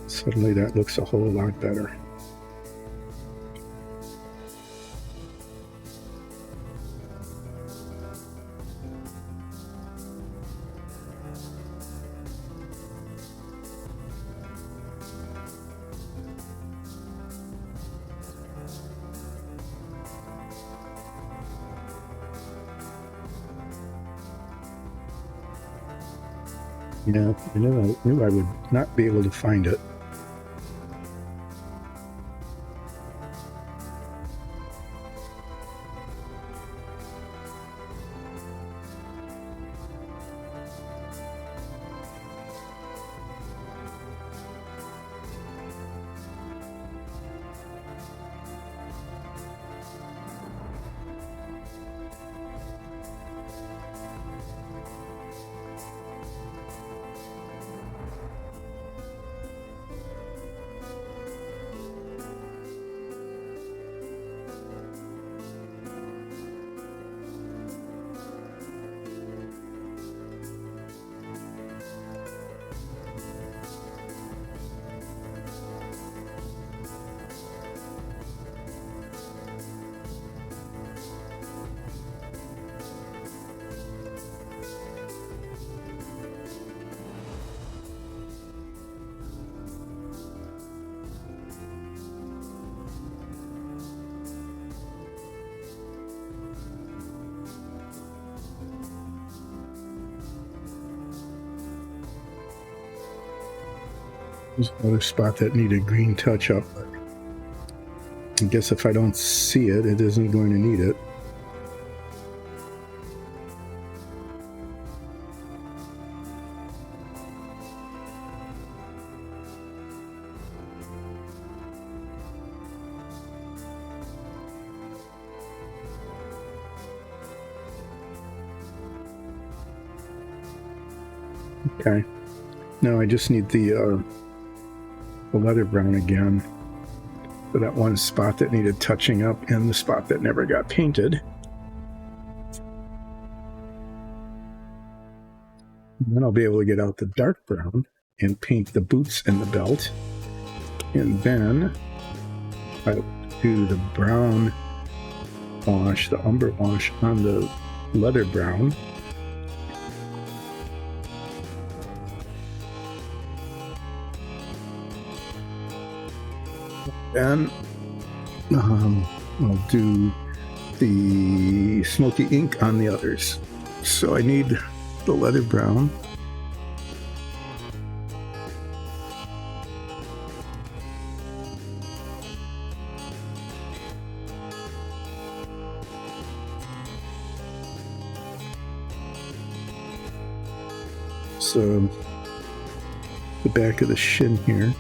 suddenly that looks a whole lot better. Yeah, I knew I would not be able to find it. There's another spot that needed green touch-up. I guess if I don't see it, it isn't going to need it. Okay. Now I just need the leather brown again for that one spot that needed touching up and the spot that never got painted. And then I'll be able to get out the dark brown and paint the boots and the belt. And then I'll do the brown wash, the umber wash on the leather brown. Then I'll do the smoky ink on the others. So I need the leather brown. So the back of the shin here.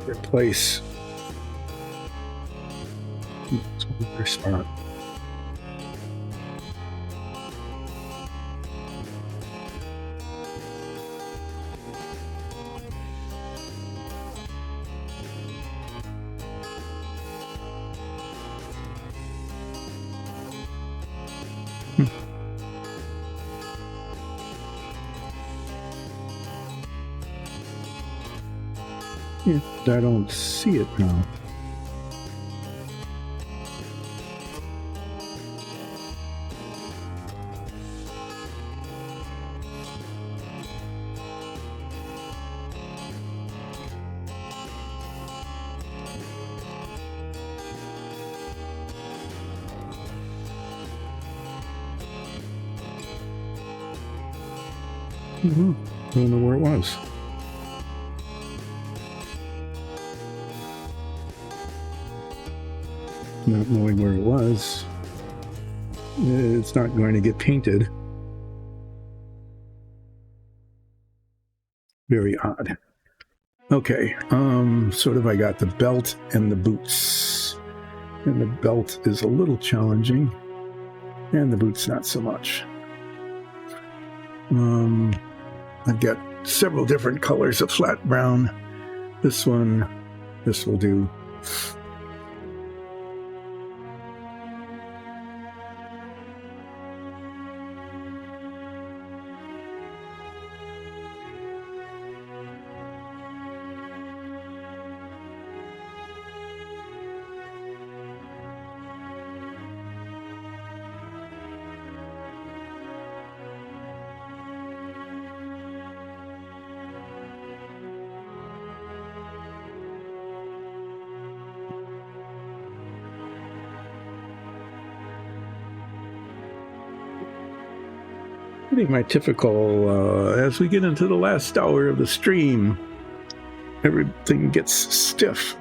Replace another spot. Yeah, I don't see it now. I don't know where it was. Not knowing where it was, it's not going to get painted. Very odd. Okay, sort of I got the belt and the boots. And the belt is a little challenging, and the boots not so much. I've got several different colors of flat brown. This will do. Pretty my typical, as we get into the last hour of the stream, everything gets stiff.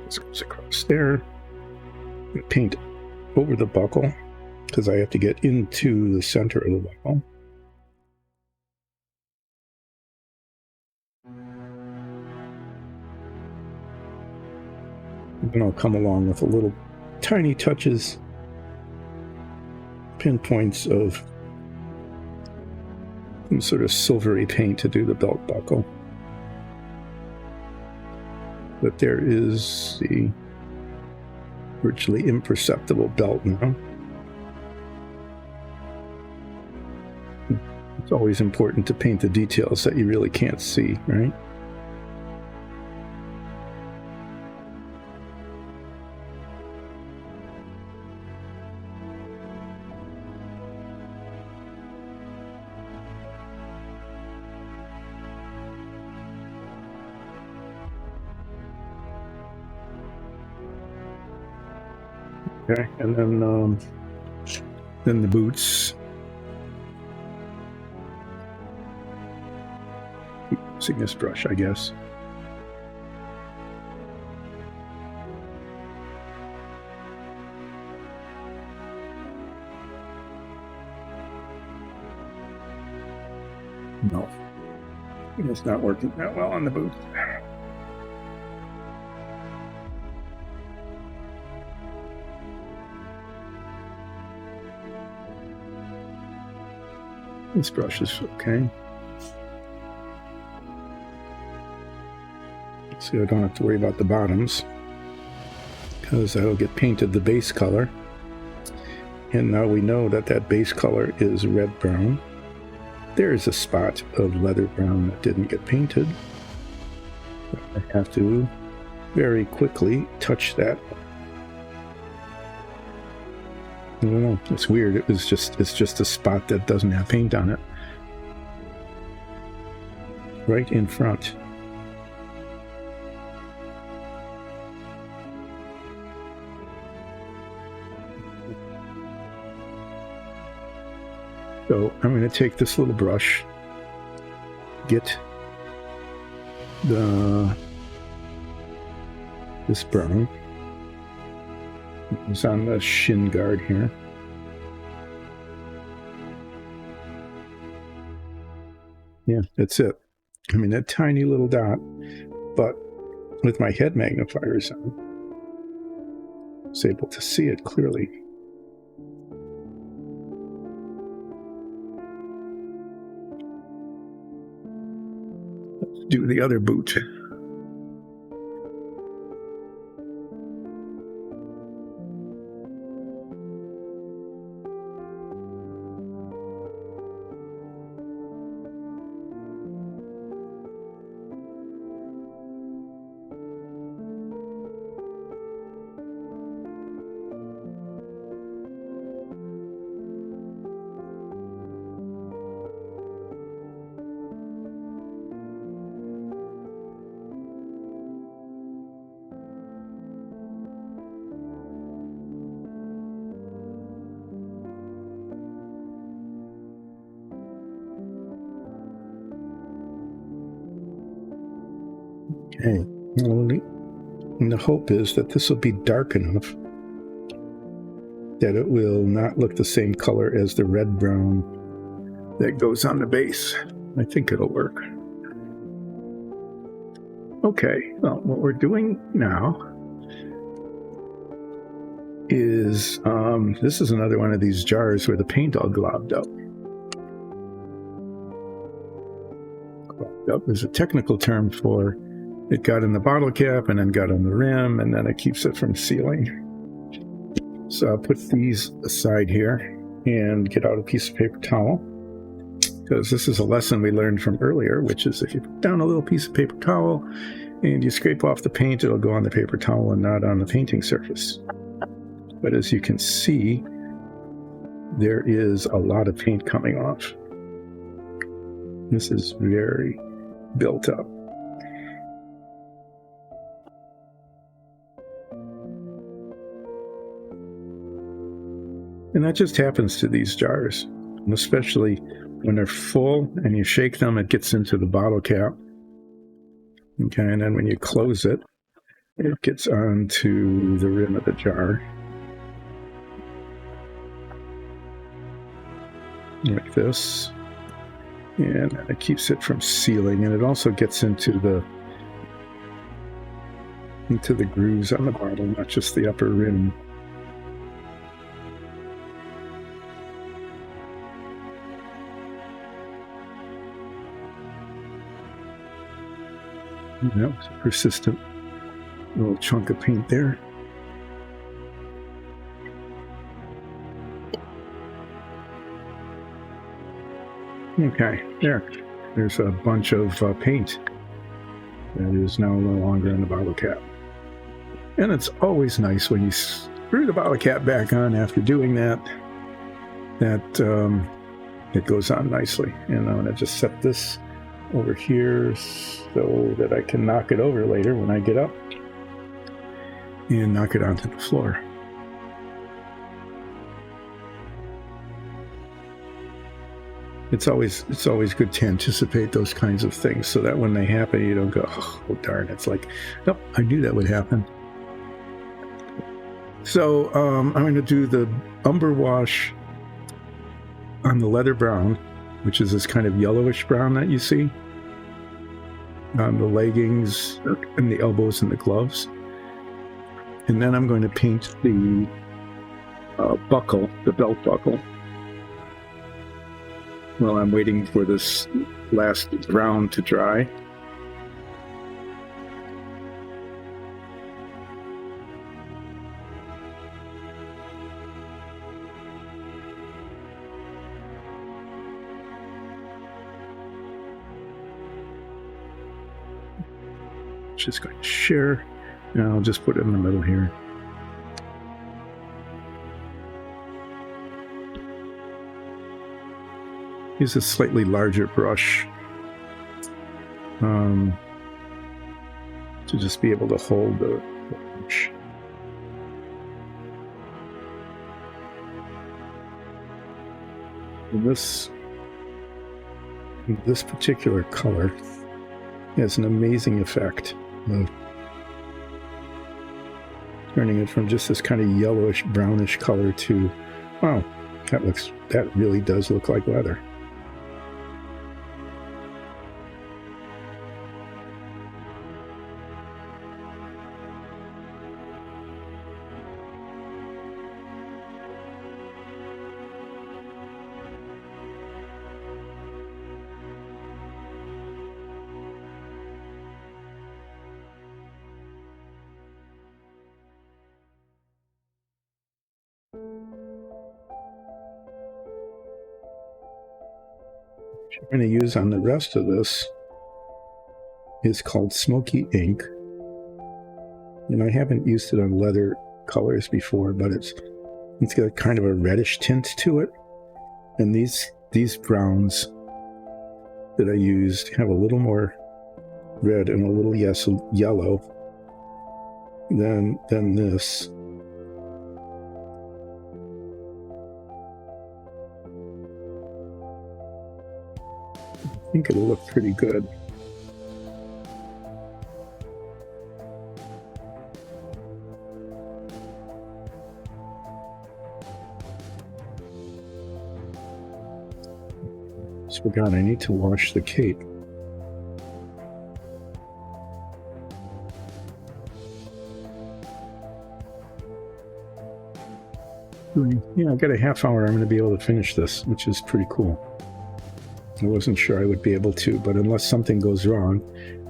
This goes across there. Paint over the buckle because I have to get into the center of the buckle. And I'll come along with a little tiny touches, pinpoints of some sort of silvery paint to do the belt buckle. But there is the virtually imperceptible belt now. It's always important to paint the details that you really can't see, right? Okay, and then the boots. Using this brush, I guess. No, it's not working that well on the boots. This brush is okay. So I don't have to worry about the bottoms because that'll get painted the base color. And now we know that that base color is red-brown. There's a spot of leather brown that didn't get painted. I have to very quickly touch that. I don't know, it's weird. It's just a spot that doesn't have paint on it. Right in front. So I'm going to take this little brush, get this brown. It's on the shin guard here. Yeah, that's it. I mean, that tiny little dot, but with my head magnifiers on, I was able to see it clearly. Let's do the other boot. Okay, and the hope is that this will be dark enough that it will not look the same color as the red-brown that goes on the base. I think it'll work. Okay, well, what we're doing now is, this is another one of these jars where the paint all globbed up. Globbed up is a technical term for it got in the bottle cap and then got on the rim, and then it keeps it from sealing. So I'll put these aside here and get out a piece of paper towel, because this is a lesson we learned from earlier, which is if you put down a little piece of paper towel and you scrape off the paint, it'll go on the paper towel and not on the painting surface. But as you can see, there is a lot of paint coming off. This is very built up. And that just happens to these jars, and especially when they're full and you shake them, it gets into the bottle cap. Okay, and then when you close it, it gets onto the rim of the jar. Like this. And it keeps it from sealing, and it also gets into the grooves on the bottle, not just the upper rim. That was a persistent little chunk of paint there. Okay, there's a bunch of paint that is now no longer in the bottle cap. And it's always nice when you screw the bottle cap back on after doing that, it goes on nicely. And I'm going to just set this over here so that I can knock it over later when I get up and knock it onto the floor. It's always good to anticipate those kinds of things so that when they happen, you don't go, oh darn, it's like, nope, I knew that would happen. So I'm going to do the umber wash on the leather brown, which is this kind of yellowish brown that you see on the leggings and the elbows and the gloves. And then I'm going to paint the buckle, the belt buckle, while I'm waiting for this last brown to dry. Just going to share, and I'll just put it in the middle here. Use a slightly larger brush to just be able to hold the brush. And this particular color has an amazing effect of turning it from just this kind of yellowish brownish color to, wow, that really does look like leather. What I'm going to use on the rest of this is called Smoky Ink. And I haven't used it on leather colors before, but it's got kind of a reddish tint to it. And these browns that I used have a little more red and a little yellow than this. I think it'll look pretty good. Just forgot I need to wash the cape. Yeah, I've got a half hour. I'm going to be able to finish this, which is pretty cool. I wasn't sure I would be able to, but unless something goes wrong,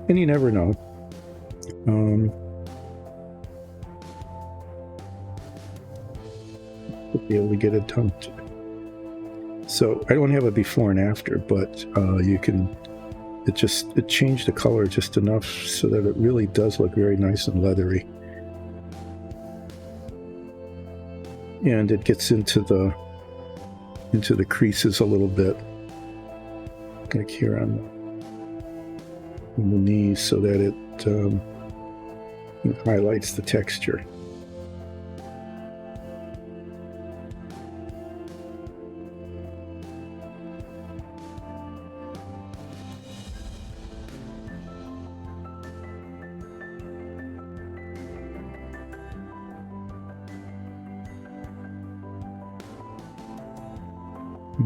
and you never know. I'll be able to get it done. So I don't have a before and after, but you can. It changed the color just enough so that it really does look very nice and leathery, and it gets into the creases a little bit. Like here on the knees, so that it highlights the texture.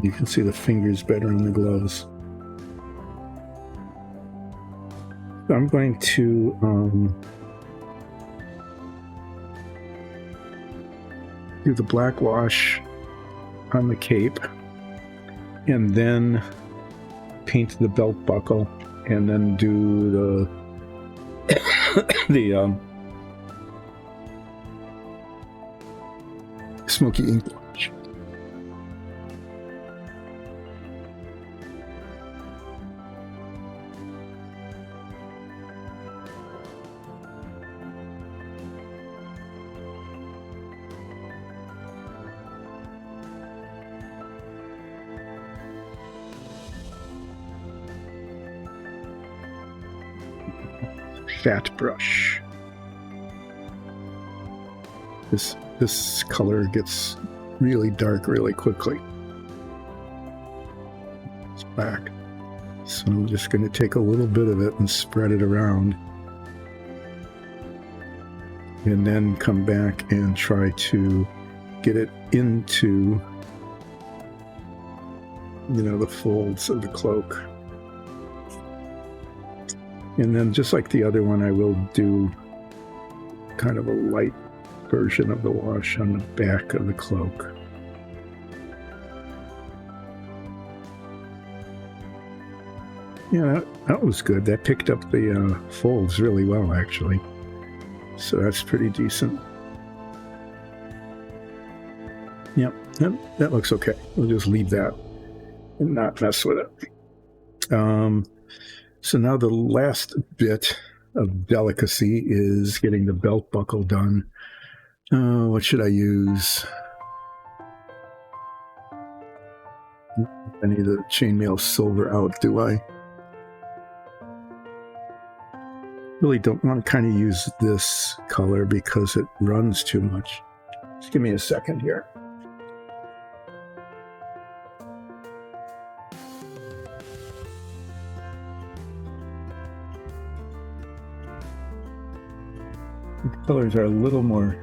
You can see the fingers better in the gloves. I'm going to do the black wash on the cape, and then paint the belt buckle, and then do the smoky ink wash. fat brush. This color gets really dark really quickly. It's black. So I'm just going to take a little bit of it and spread it around. And then come back and try to get it into, the folds of the cloak. And then just like the other one, I will do kind of a light version of the wash on the back of the cloak. Yeah, that was good. That picked up the folds really well, actually. So that's pretty decent. Yep, that looks okay. We'll just leave that and not mess with it. So now the last bit of delicacy is getting the belt buckle done. What should I use? I need the chainmail silver out, do I? Really don't want to kind of use this color because it runs too much. Just give me a second here. The colors are a little more,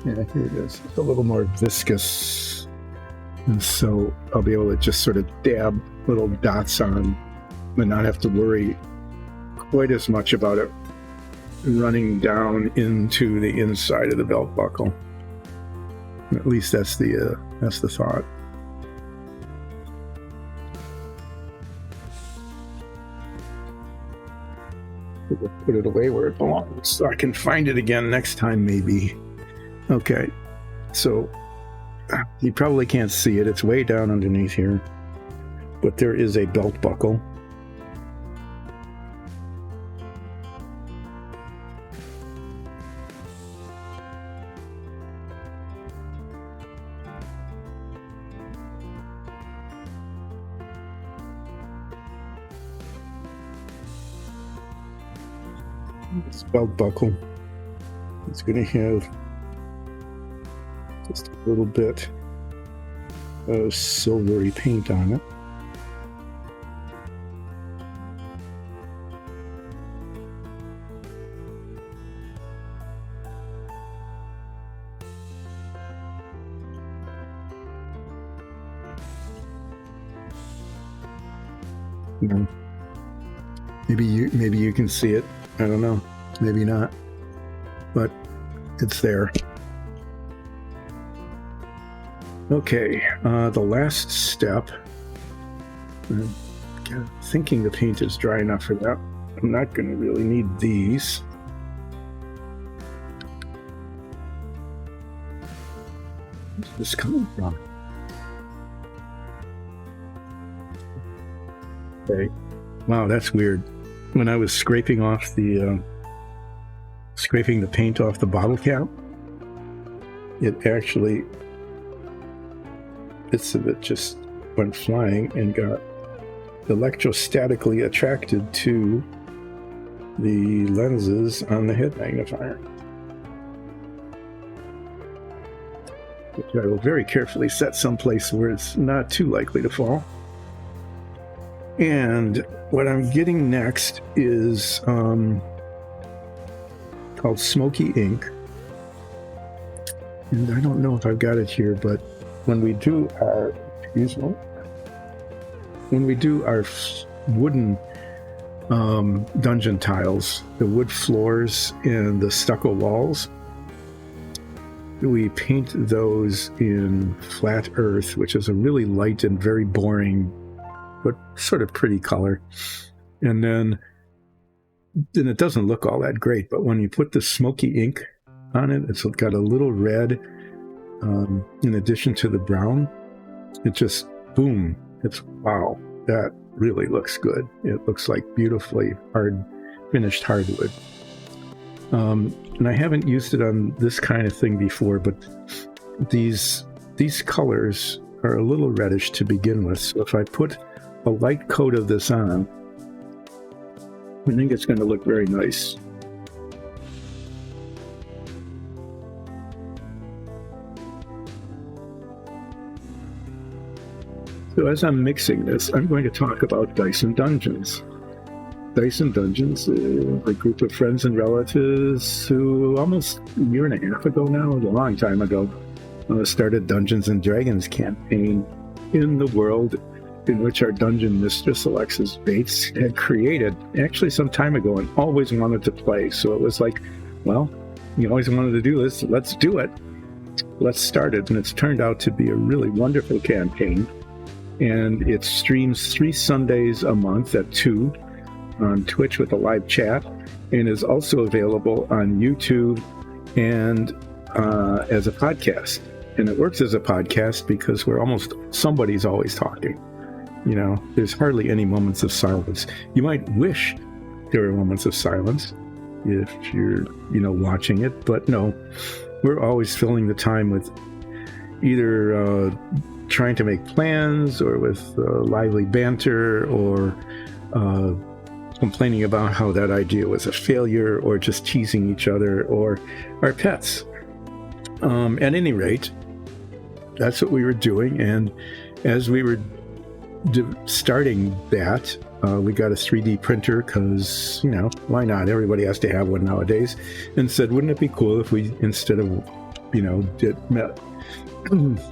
yeah, here it is. It's a little more viscous. And so I'll be able to just sort of dab little dots on and not have to worry quite as much about it running down into the inside of the belt buckle. At least that's the thought. We'll put it away where it belongs so I can find it again next time, maybe. Okay, so you probably can't see it. It's way down underneath here, but there is a belt buckle. This belt buckle is going to have just a little bit of silvery paint on it. Maybe you can see it. I don't know. Maybe not. But it's there. Okay, the last step. I'm thinking the paint is dry enough for that. I'm not going to really need these. Where's this coming from? Okay. Wow, that's weird. When I was scraping the paint off the bottle cap, it actually, bits of it just went flying and got electrostatically attracted to the lenses on the head magnifier, which I will very carefully set someplace where it's not too likely to fall. And what I'm getting next is called Smoky Ink. And I don't know if I've got it here, but when we do our wooden dungeon tiles, the wood floors and the stucco walls, we paint those in flat earth, which is a really light and very boring but sort of pretty color. And then it doesn't look all that great, but when you put the smoky ink on it, it's got a little red in addition to the brown. It just, boom, it's, wow, that really looks good. It looks like beautifully finished hardwood. And I haven't used it on this kind of thing before, but these colors are a little reddish to begin with. So if I put a light coat of this on, I think it's going to look very nice. So as I'm mixing this, I'm going to talk about Dice and Dungeons. Dice and Dungeons, a group of friends and relatives who almost a year and a half ago now, a long time ago, started Dungeons and Dragons campaign in the world in which our dungeon mistress, Alexis Bates, had created actually some time ago and always wanted to play. So it was like, well, you always wanted to do this, let's do it. Let's start it. And it's turned out to be a really wonderful campaign. And it streams 3 Sundays a month at 2 on Twitch with a live chat, and is also available on YouTube and as a podcast. And it works as a podcast because somebody's always talking. You know, there's hardly any moments of silence. You might wish there were moments of silence if you're, watching it, but no, we're always filling the time with either trying to make plans or with lively banter or complaining about how that idea was a failure or just teasing each other or our pets. At any rate, that's what we were doing. And as we were starting that, we got a 3D printer because, why not? Everybody has to have one nowadays. And said, wouldn't it be cool if we, instead of,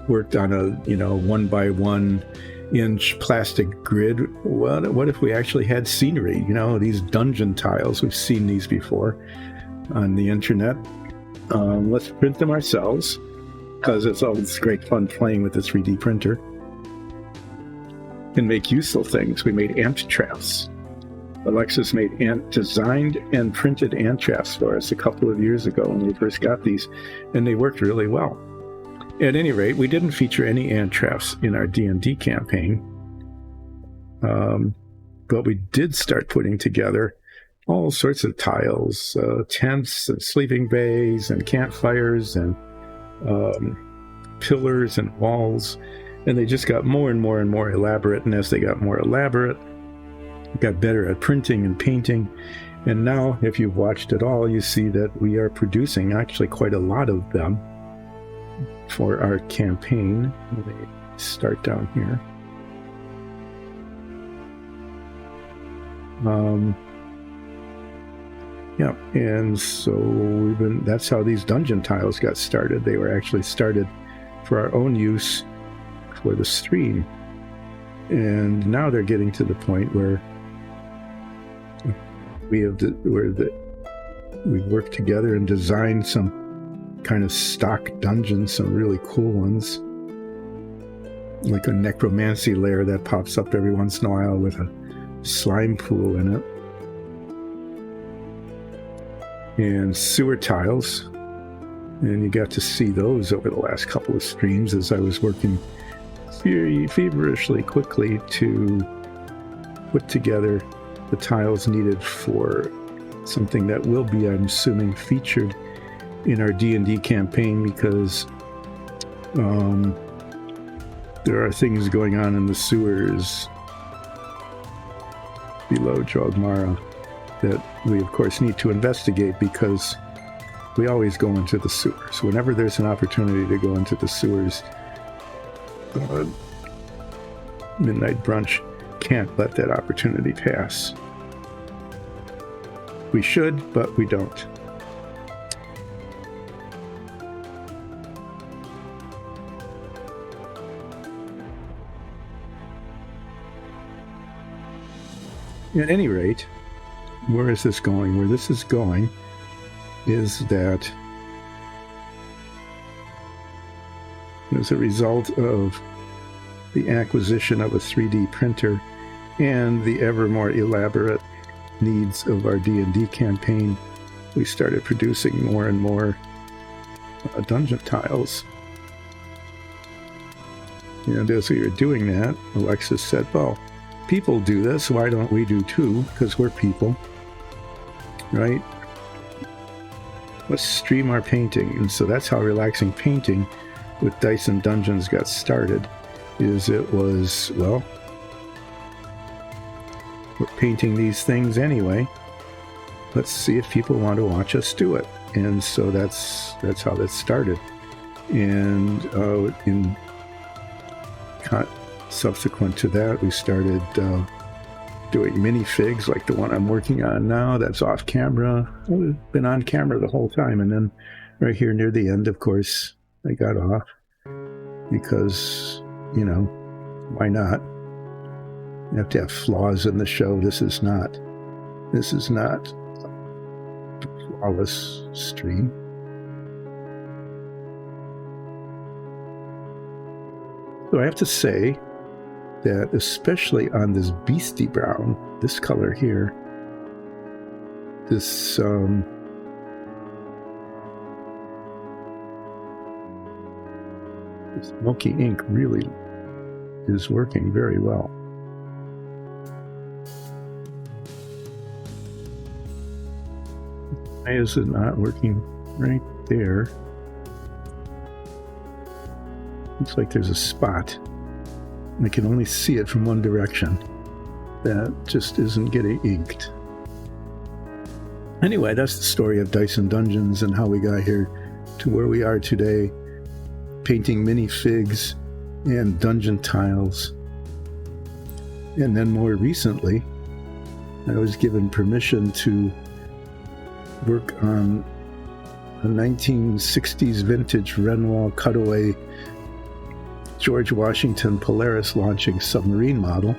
worked on a 1x1 inch plastic grid, what if we actually had scenery, these dungeon tiles? We've seen these before on the internet. Let's print them ourselves, because it's always great fun playing with the 3D printer and make useful things. We made ant traps. Alexis designed and printed ant traps for us a couple of years ago when we first got these, and they worked really well. At any rate, we didn't feature any ant traps in our D&D campaign, but we did start putting together all sorts of tiles, tents and sleeping bays and campfires and pillars and walls, and they just got more and more and more elaborate. And as they got more elaborate, we got better at printing and painting. And now, if you've watched it all, you see that we are producing actually quite a lot of them for our campaign. Let me start down here. Yeah, and so that's how these dungeon tiles got started. They were actually started for our own use for the stream. And now they're getting to the point where we've worked together and designed some kind of stock dungeons, some really cool ones, like a necromancy lair that pops up every once in a while with a slime pool in it, and sewer tiles. And you got to see those over the last couple of streams as I was working feverishly quickly to put together the tiles needed for something that will be, I'm assuming, featured in our D&D campaign, because there are things going on in the sewers below Jogmara that we, of course, need to investigate, because we always go into the sewers. Whenever there's an opportunity to go into the sewers, Midnight Brunch can't let that opportunity pass. We should, but we don't. At any rate, where is this going? Where this is going is that as a result of the acquisition of a 3D printer and the ever more elaborate needs of our D&D campaign, we started producing more and more dungeon tiles. And as we were doing that, Alexis said, well, people do this, why don't we do too? Because we're people, right? Let's stream our painting. And so that's how relaxing painting with Dice and Dungeons got started. Well, we're painting these things anyway. let's see if people want to watch us do it. And so that's how that started. And subsequent to that, we started doing minifigs like the one I'm working on now. That's off camera. I've been on camera the whole time. And then right here near the end, of course, I got off because, you know, why not? You have to have flaws in the show. This is not a flawless stream. So I have to say that especially on this beastie brown, this color here, this smoky ink really is working very well. Why is it not working right there? Looks like there's a spot. I can only see it from one direction. That just isn't getting inked. Anyway, that's the story of Dice and Dungeons and how we got here to where we are today, painting minifigs and dungeon tiles. And then more recently, I was given permission to work on a 1960s vintage Renoir cutaway George Washington Polaris launching submarine model,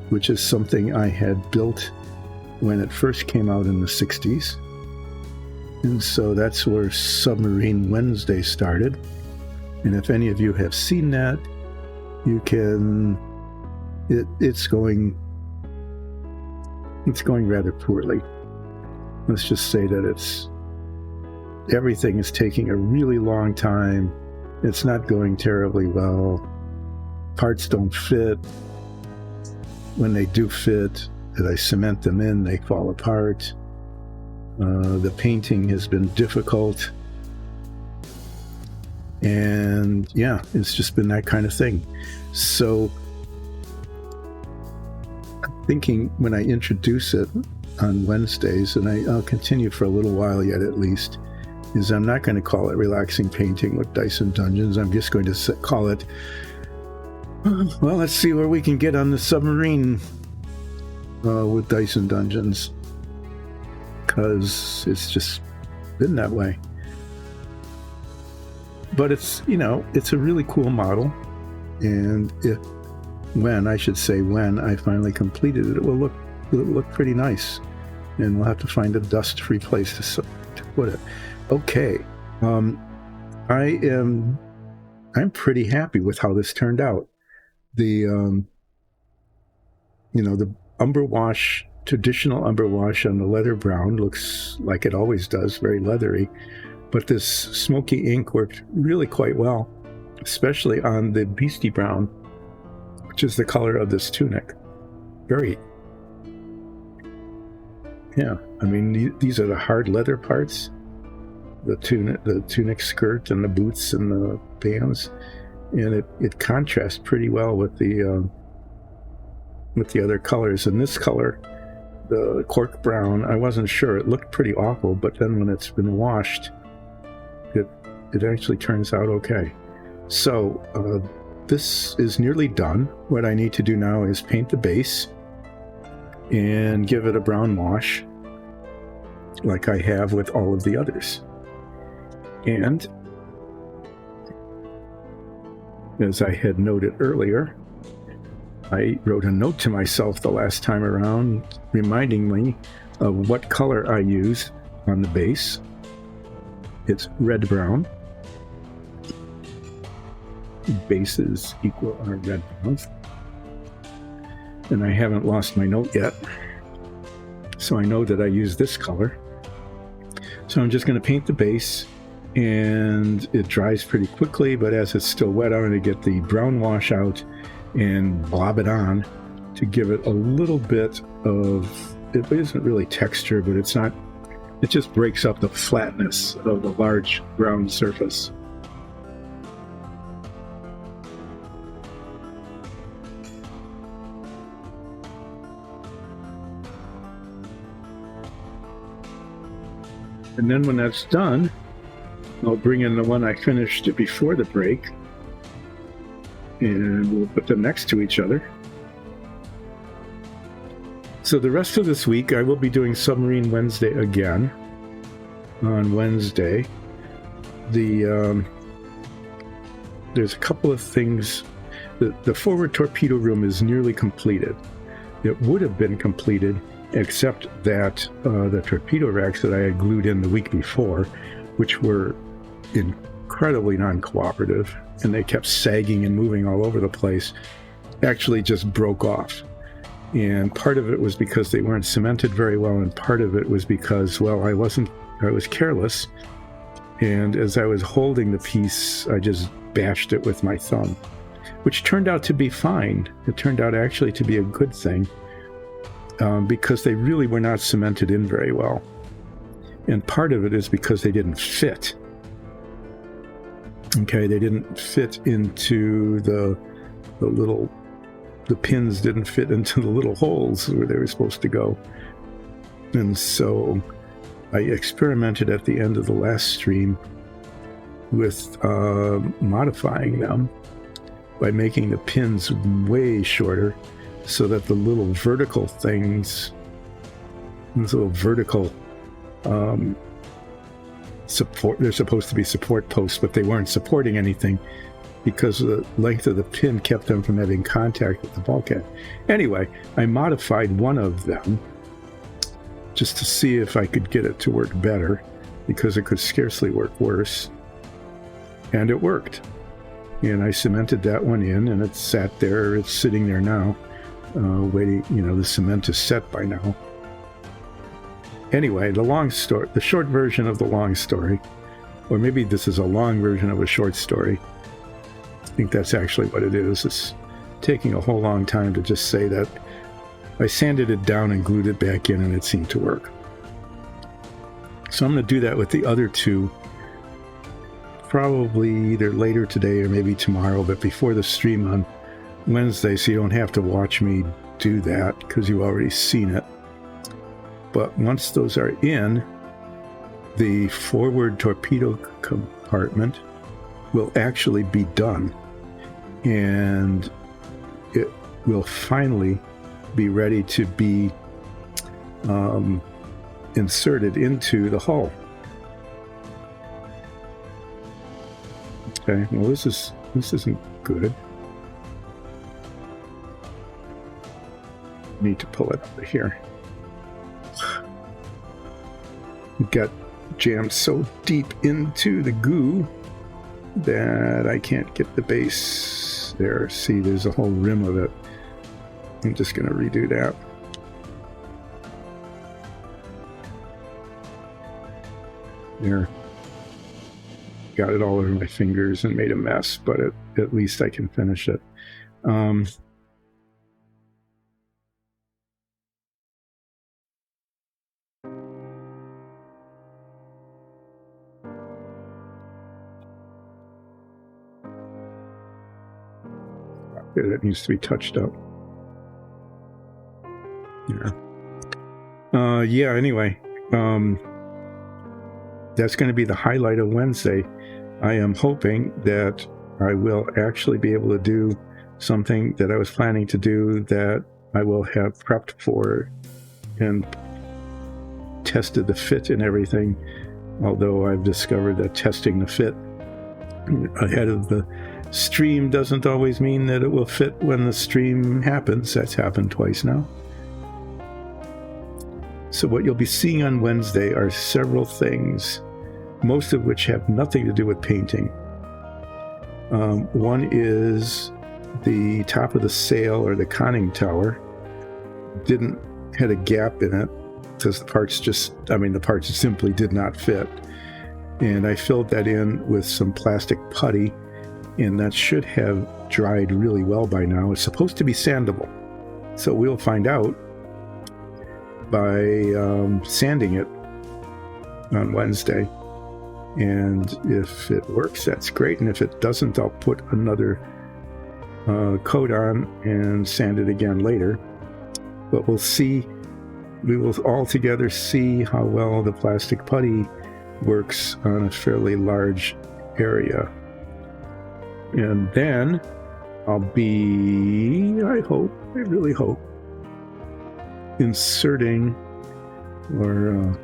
which is something I had built when it first came out in the 60s. And so that's where Submarine Wednesday started. And if any of you have seen that, you can, it's going rather poorly. Let's just say that everything is taking a really long time. It's not going terribly well. Parts don't fit. When they do fit, that I cement them in, they fall apart. The painting has been difficult. And yeah, it's just been that kind of thing. So I'm thinking when I introduce it on Wednesdays, and I'll continue for a little while yet at least, is I'm not going to call it Relaxing Painting with Dice and Dungeons. I'm just going to call it, well, let's see where we can get on the submarine with Dice and Dungeons, because it's just been that way. But it's, you know, it's a really cool model, and when I finally completed it, it'll look pretty nice, and we'll have to find a dust-free place to put it. Okay, I'm pretty happy with how this turned out. The the umber wash, traditional umber wash on the leather brown looks like it always does, very leathery. But this smoky ink worked really quite well, especially on the beastie brown, which is the color of this tunic. I mean, these are the hard leather parts, the tunic skirt and the boots and the bands, and it contrasts pretty well with the other colors. And this color, the cork brown, I wasn't sure. It looked pretty awful, but then when it's been washed, it actually turns out okay. So this is nearly done. What I need to do now is paint the base and give it a brown wash like I have with all of the others. And as I had noted earlier, I wrote a note to myself the last time around reminding me of what color I use on the base. It's red brown. Bases equal our red browns. And I haven't lost my note yet, so I know that I use this color. So I'm just going to paint the base, and it dries pretty quickly, but as it's still wet, I'm going to get the brown wash out and blob it on to give it a little bit of, it isn't really texture, but it's not, it just breaks up the flatness of the large brown surface. And then when that's done, I'll bring in the one I finished before the break, and we'll put them next to each other. So the rest of this week, I will be doing Submarine Wednesday again on Wednesday. There's a couple of things. The forward torpedo room is nearly completed. It would have been completed, except that the torpedo racks that I had glued in the week before, which were incredibly non-cooperative, and they kept sagging and moving all over the place, actually just broke off. And part of it was because they weren't cemented very well, and part of it was because, well, I was careless, and as I was holding the piece, I just bashed it with my thumb, which turned out to be fine. It turned out actually to be a good thing, because they really were not cemented in very well. And part of it is because they didn't fit. Okay, they didn't fit into the pins didn't fit into the little holes where they were supposed to go. And so I experimented at the end of the last stream with modifying them by making the pins way shorter so that the little vertical things, these little vertical support, they're supposed to be support posts, but they weren't supporting anything because the length of the pin kept them from having contact with the bulkhead. Anyway, I modified one of them just to see if I could get it to work better, because it could scarcely work worse. And it worked. And I cemented that one in, and it sat there. It's sitting there now, waiting. The cement is set by now. Anyway, the short version of the long story, or maybe this is a long version of a short story. I think that's actually what it is. It's taking a whole long time to just say that I sanded it down and glued it back in, and it seemed to work. So I'm going to do that with the other two, probably either later today or maybe tomorrow, but before the stream on Wednesday, so you don't have to watch me do that because you've already seen it. But once those are in, the forward torpedo compartment will actually be done, and it will finally be ready to be inserted into the hull. Okay, well this isn't good. Need to pull it out of here. It got jammed so deep into the goo that I can't get the base there. See, there's a whole rim of it. I'm just going to redo that. There. Got it all over my fingers and made a mess, but at least I can finish it. That needs to be touched up. Yeah. Anyway, that's going to be the highlight of Wednesday. I am hoping that I will actually be able to do something that I was planning to do, that I will have prepped for and tested the fit and everything. Although I've discovered that testing the fit ahead of the stream doesn't always mean that it will fit when the stream happens. That's happened twice now. So what you'll be seeing on Wednesday are several things, most of which have nothing to do with painting. One is the top of the sail, or the conning tower, had a gap in it because the parts simply did not fit. And I filled that in with some plastic putty, and that should have dried really well by now. It's supposed to be sandable, so we'll find out by sanding it on Wednesday. And if it works, that's great, and if it doesn't, I'll put another coat on and sand it again later. But we'll see. We will all together see how well the plastic putty works on a fairly large area. And then I'll be, I really hope, inserting, or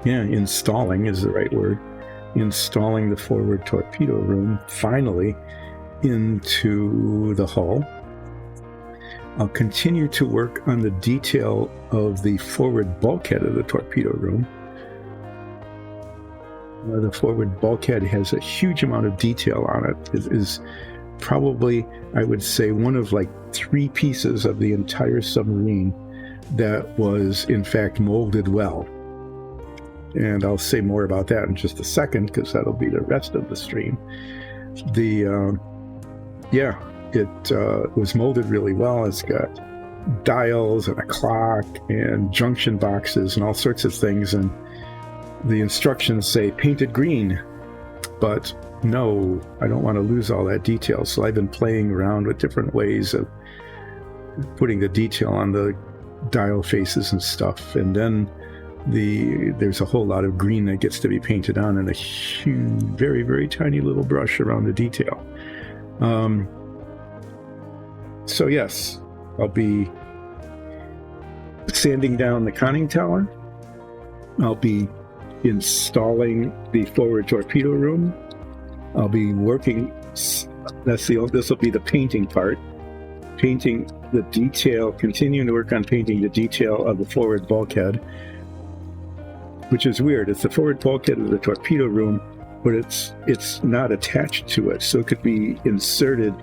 installing is the right word, installing the forward torpedo room finally into the hull. I'll continue to work on the detail of the forward bulkhead of the torpedo room. The forward bulkhead has a huge amount of detail on it. It is probably, I would say, one of like 3 pieces of the entire submarine that was in fact molded well. And I'll say more about that in just a second, because that'll be the rest of the stream. It was molded really well. It's got dials and a clock and junction boxes and all sorts of things, and the instructions say painted green, but no, I don't want to lose all that detail. So I've been playing around with different ways of putting the detail on the dial faces and stuff. And then there's a whole lot of green that gets to be painted on, and a huge, very, very tiny little brush around the detail. So yes, I'll be sanding down the conning tower. I'll be installing the forward torpedo room. I'll be working, this will be the painting part, painting the detail, continuing to work on painting the detail of the forward bulkhead, which is weird. It's the forward bulkhead of the torpedo room, but it's not attached to it, so it could be inserted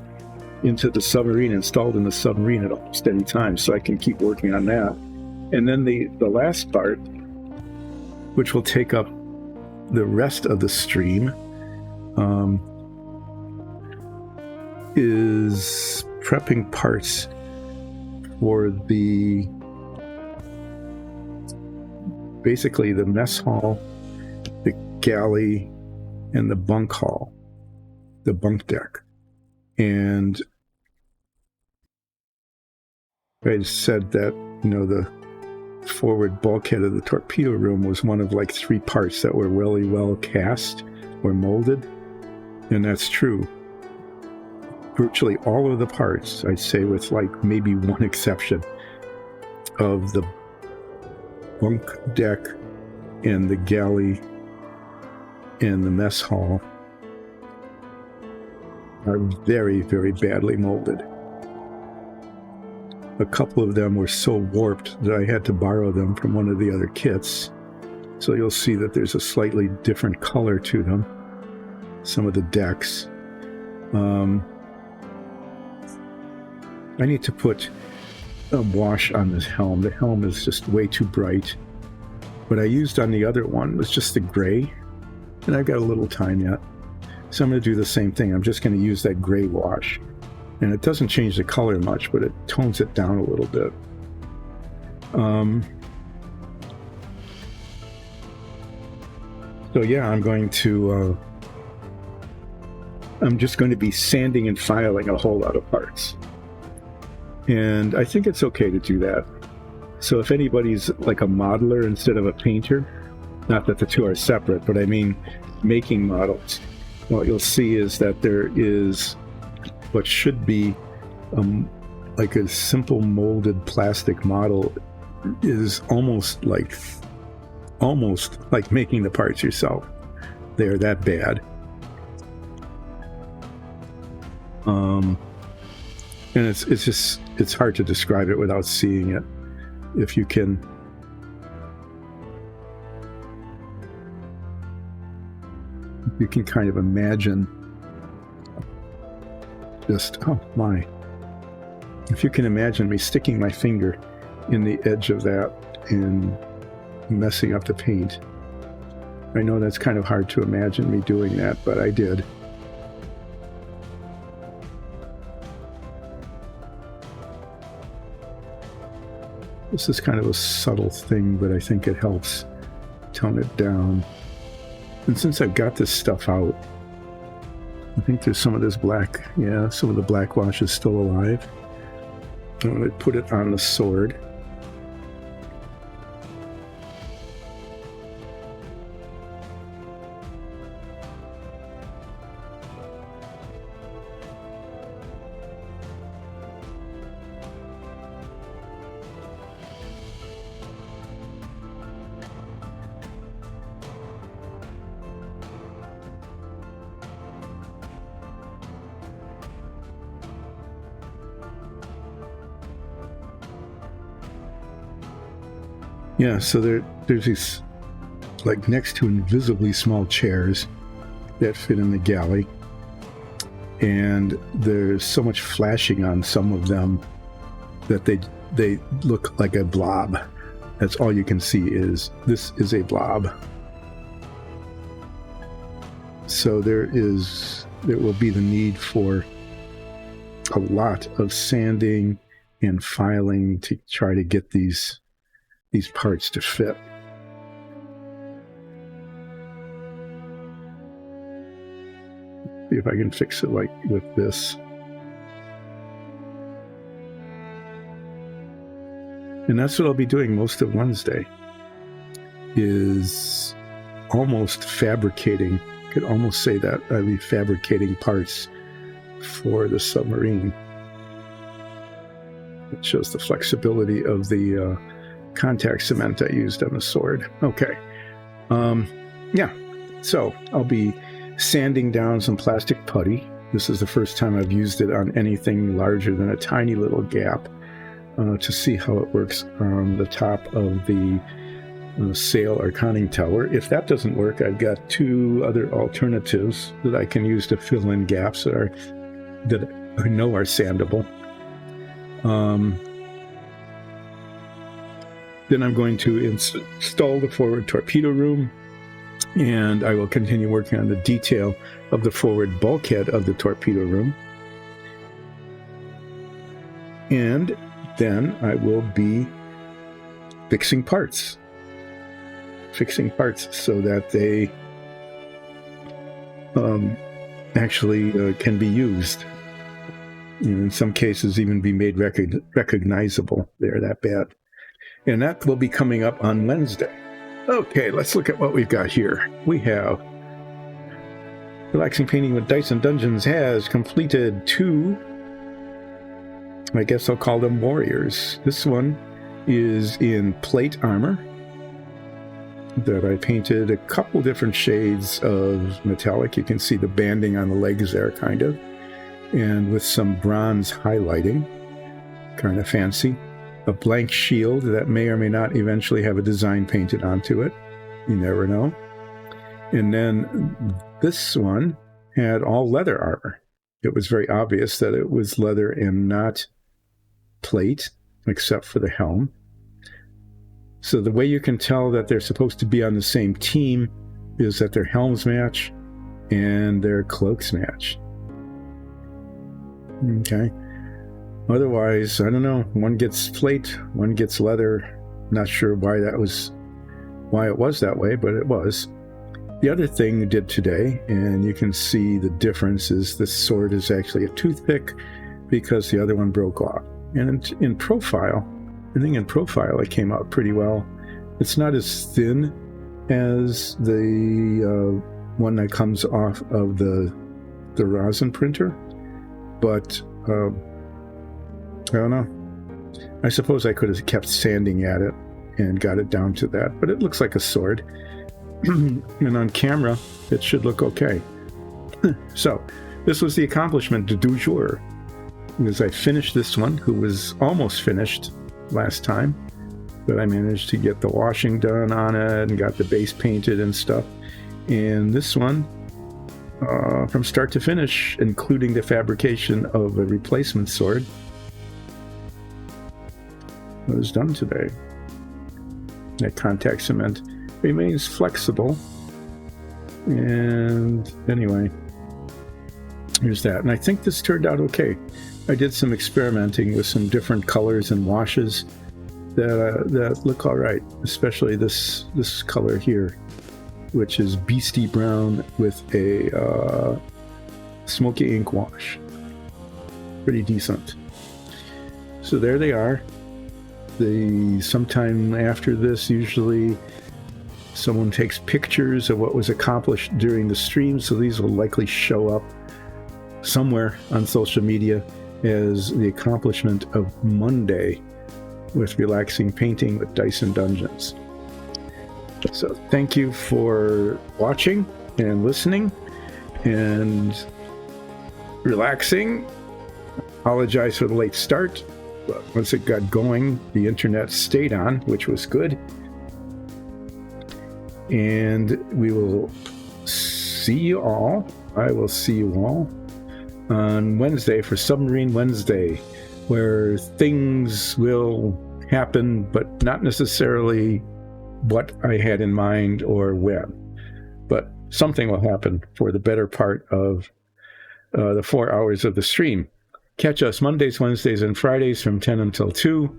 into the submarine, installed in the submarine at almost any time, so I can keep working on that. And then the last part, which will take up the rest of the stream, is prepping parts for basically the mess hall, the galley, and the bunk hall, the bunk deck. And I said that, the forward bulkhead of the torpedo room was one of like 3 parts that were really well cast or molded. And that's true. Virtually all of the parts, I'd say with like maybe one exception, of the bunk deck and the galley and the mess hall are very, very badly molded. A couple of them were so warped that I had to borrow them from one of the other kits. So you'll see that there's a slightly different color to them, some of the decks. I need to put a wash on this helm. The helm is just way too bright. What I used on the other one was just the gray, and I've got a little time yet. So I'm going to do the same thing. I'm just going to use that gray wash. And it doesn't change the color much, but it tones it down a little bit. So yeah, I'm just going to be sanding and filing a whole lot of parts. And I think it's okay to do that. So if anybody's like a modeler instead of a painter, not that the two are separate, but I mean making models, what you'll see is that there is what should be like a simple molded plastic model is almost like making the parts yourself. They're that bad. And it's hard to describe it without seeing it. If you can kind of imagine if you can imagine me sticking my finger in the edge of that and messing up the paint. I know that's kind of hard to imagine me doing that, but I did. This is kind of a subtle thing, but I think it helps tone it down. And since I've got this stuff out, I think there's some of this black, some of the black wash is still alive. I'm going to put it on the sword. Yeah, so there's these, like, next to invisibly small chairs that fit in the galley. And there's so much flashing on some of them that they look like a blob. That's all you can see is, this is a blob. So there will be the need for a lot of sanding and filing to try to get these parts to fit. See if I can fix it like with this. And that's what I'll be doing most of Wednesday, is almost fabricating. I could almost say that I'll be fabricating parts for the submarine. It shows the flexibility of the contact cement I used on the sword. Okay. Yeah. So I'll be sanding down some plastic putty. This is the first time I've used it on anything larger than a tiny little gap, to see how it works on the top of the sail or conning tower. If that doesn't work, I've got two other alternatives that I can use to fill in gaps that I know are sandable. Then I'm going to install the forward torpedo room, and I will continue working on the detail of the forward bulkhead of the torpedo room. And then I will be fixing parts so that they actually can be used. In some cases, even be made recognizable. They're that bad. And that will be coming up on Wednesday. Okay, let's look at what we've got here. We have Relaxing Painting with Dice and Dungeons has completed 2, I guess I'll call them warriors. This one is in plate armor that I painted a couple different shades of metallic. You can see the banding on the legs there, kind of. And with some bronze highlighting, kind of fancy. A blank shield that may or may not eventually have a design painted onto it. You never know. And then this one had all leather armor. It was very obvious that it was leather and not plate, except for the helm. So the way you can tell that they're supposed to be on the same team is that their helms match and their cloaks match. Okay. Otherwise, I don't know. One gets plate, one gets leather. Not sure why it was that way, but it was. The other thing we did today, and you can see the difference, is this sword is actually a toothpick because the other one broke off. And in profile, I think in profile it came out pretty well. It's not as thin as the one that comes off of the rosin printer, but I don't know. I suppose I could have kept sanding at it and got it down to that, but it looks like a sword. And on camera, it should look okay. So, this was the accomplishment du jour, because I finished this one, who was almost finished last time, but I managed to get the washing done on it and got the base painted and stuff. And this one, from start to finish, including the fabrication of a replacement sword, was done today. That contact cement remains flexible. And anyway, here's that. And I think this turned out okay. I did some experimenting with some different colors and washes that look all right, especially this color here, which is beastie brown with a smoky ink wash. Pretty decent. So there they are. Sometime after this, usually someone takes pictures of what was accomplished during the stream, so these will likely show up somewhere on social media as the accomplishment of Monday with Relaxing Painting with Dice and Dungeons. So thank you for watching and listening and relaxing. Apologize for the late start, but once it got going, the internet stayed on, which was good. And we will see you all. I will see you all on Wednesday for Submarine Wednesday, where things will happen, but not necessarily what I had in mind or when. But something will happen for the better part of the 4 hours of the stream. Catch us Mondays, Wednesdays, and Fridays from 10 until 2.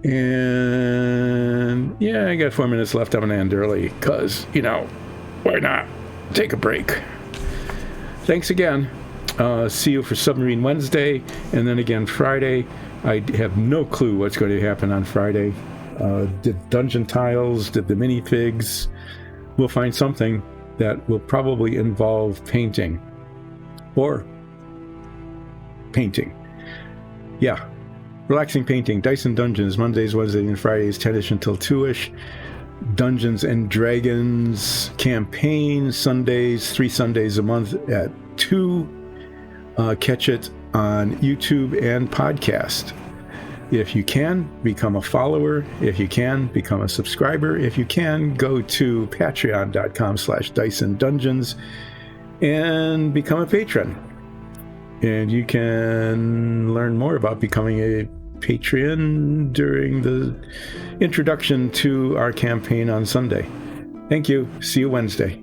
And yeah, I got 4 minutes left. I'm going to end early because, why not? Take a break. Thanks again. See you for Submarine Wednesday, and then again Friday. I have no clue what's going to happen on Friday. Did dungeon tiles, did the minifigs. We'll find something that will probably involve painting. Or painting. Yeah. Relaxing painting. Dice and Dungeons, Mondays, Wednesdays, and Fridays, 10ish until 2ish. Dungeons and Dragons campaign, Sundays, 3 Sundays a month at 2. Catch it on YouTube and podcast. If you can, become a follower. If you can, become a subscriber. If you can, go to patreon.com/DiceandDungeons and become a patron. And you can learn more about becoming a Patreon during the introduction to our campaign on Sunday. Thank you. See you Wednesday.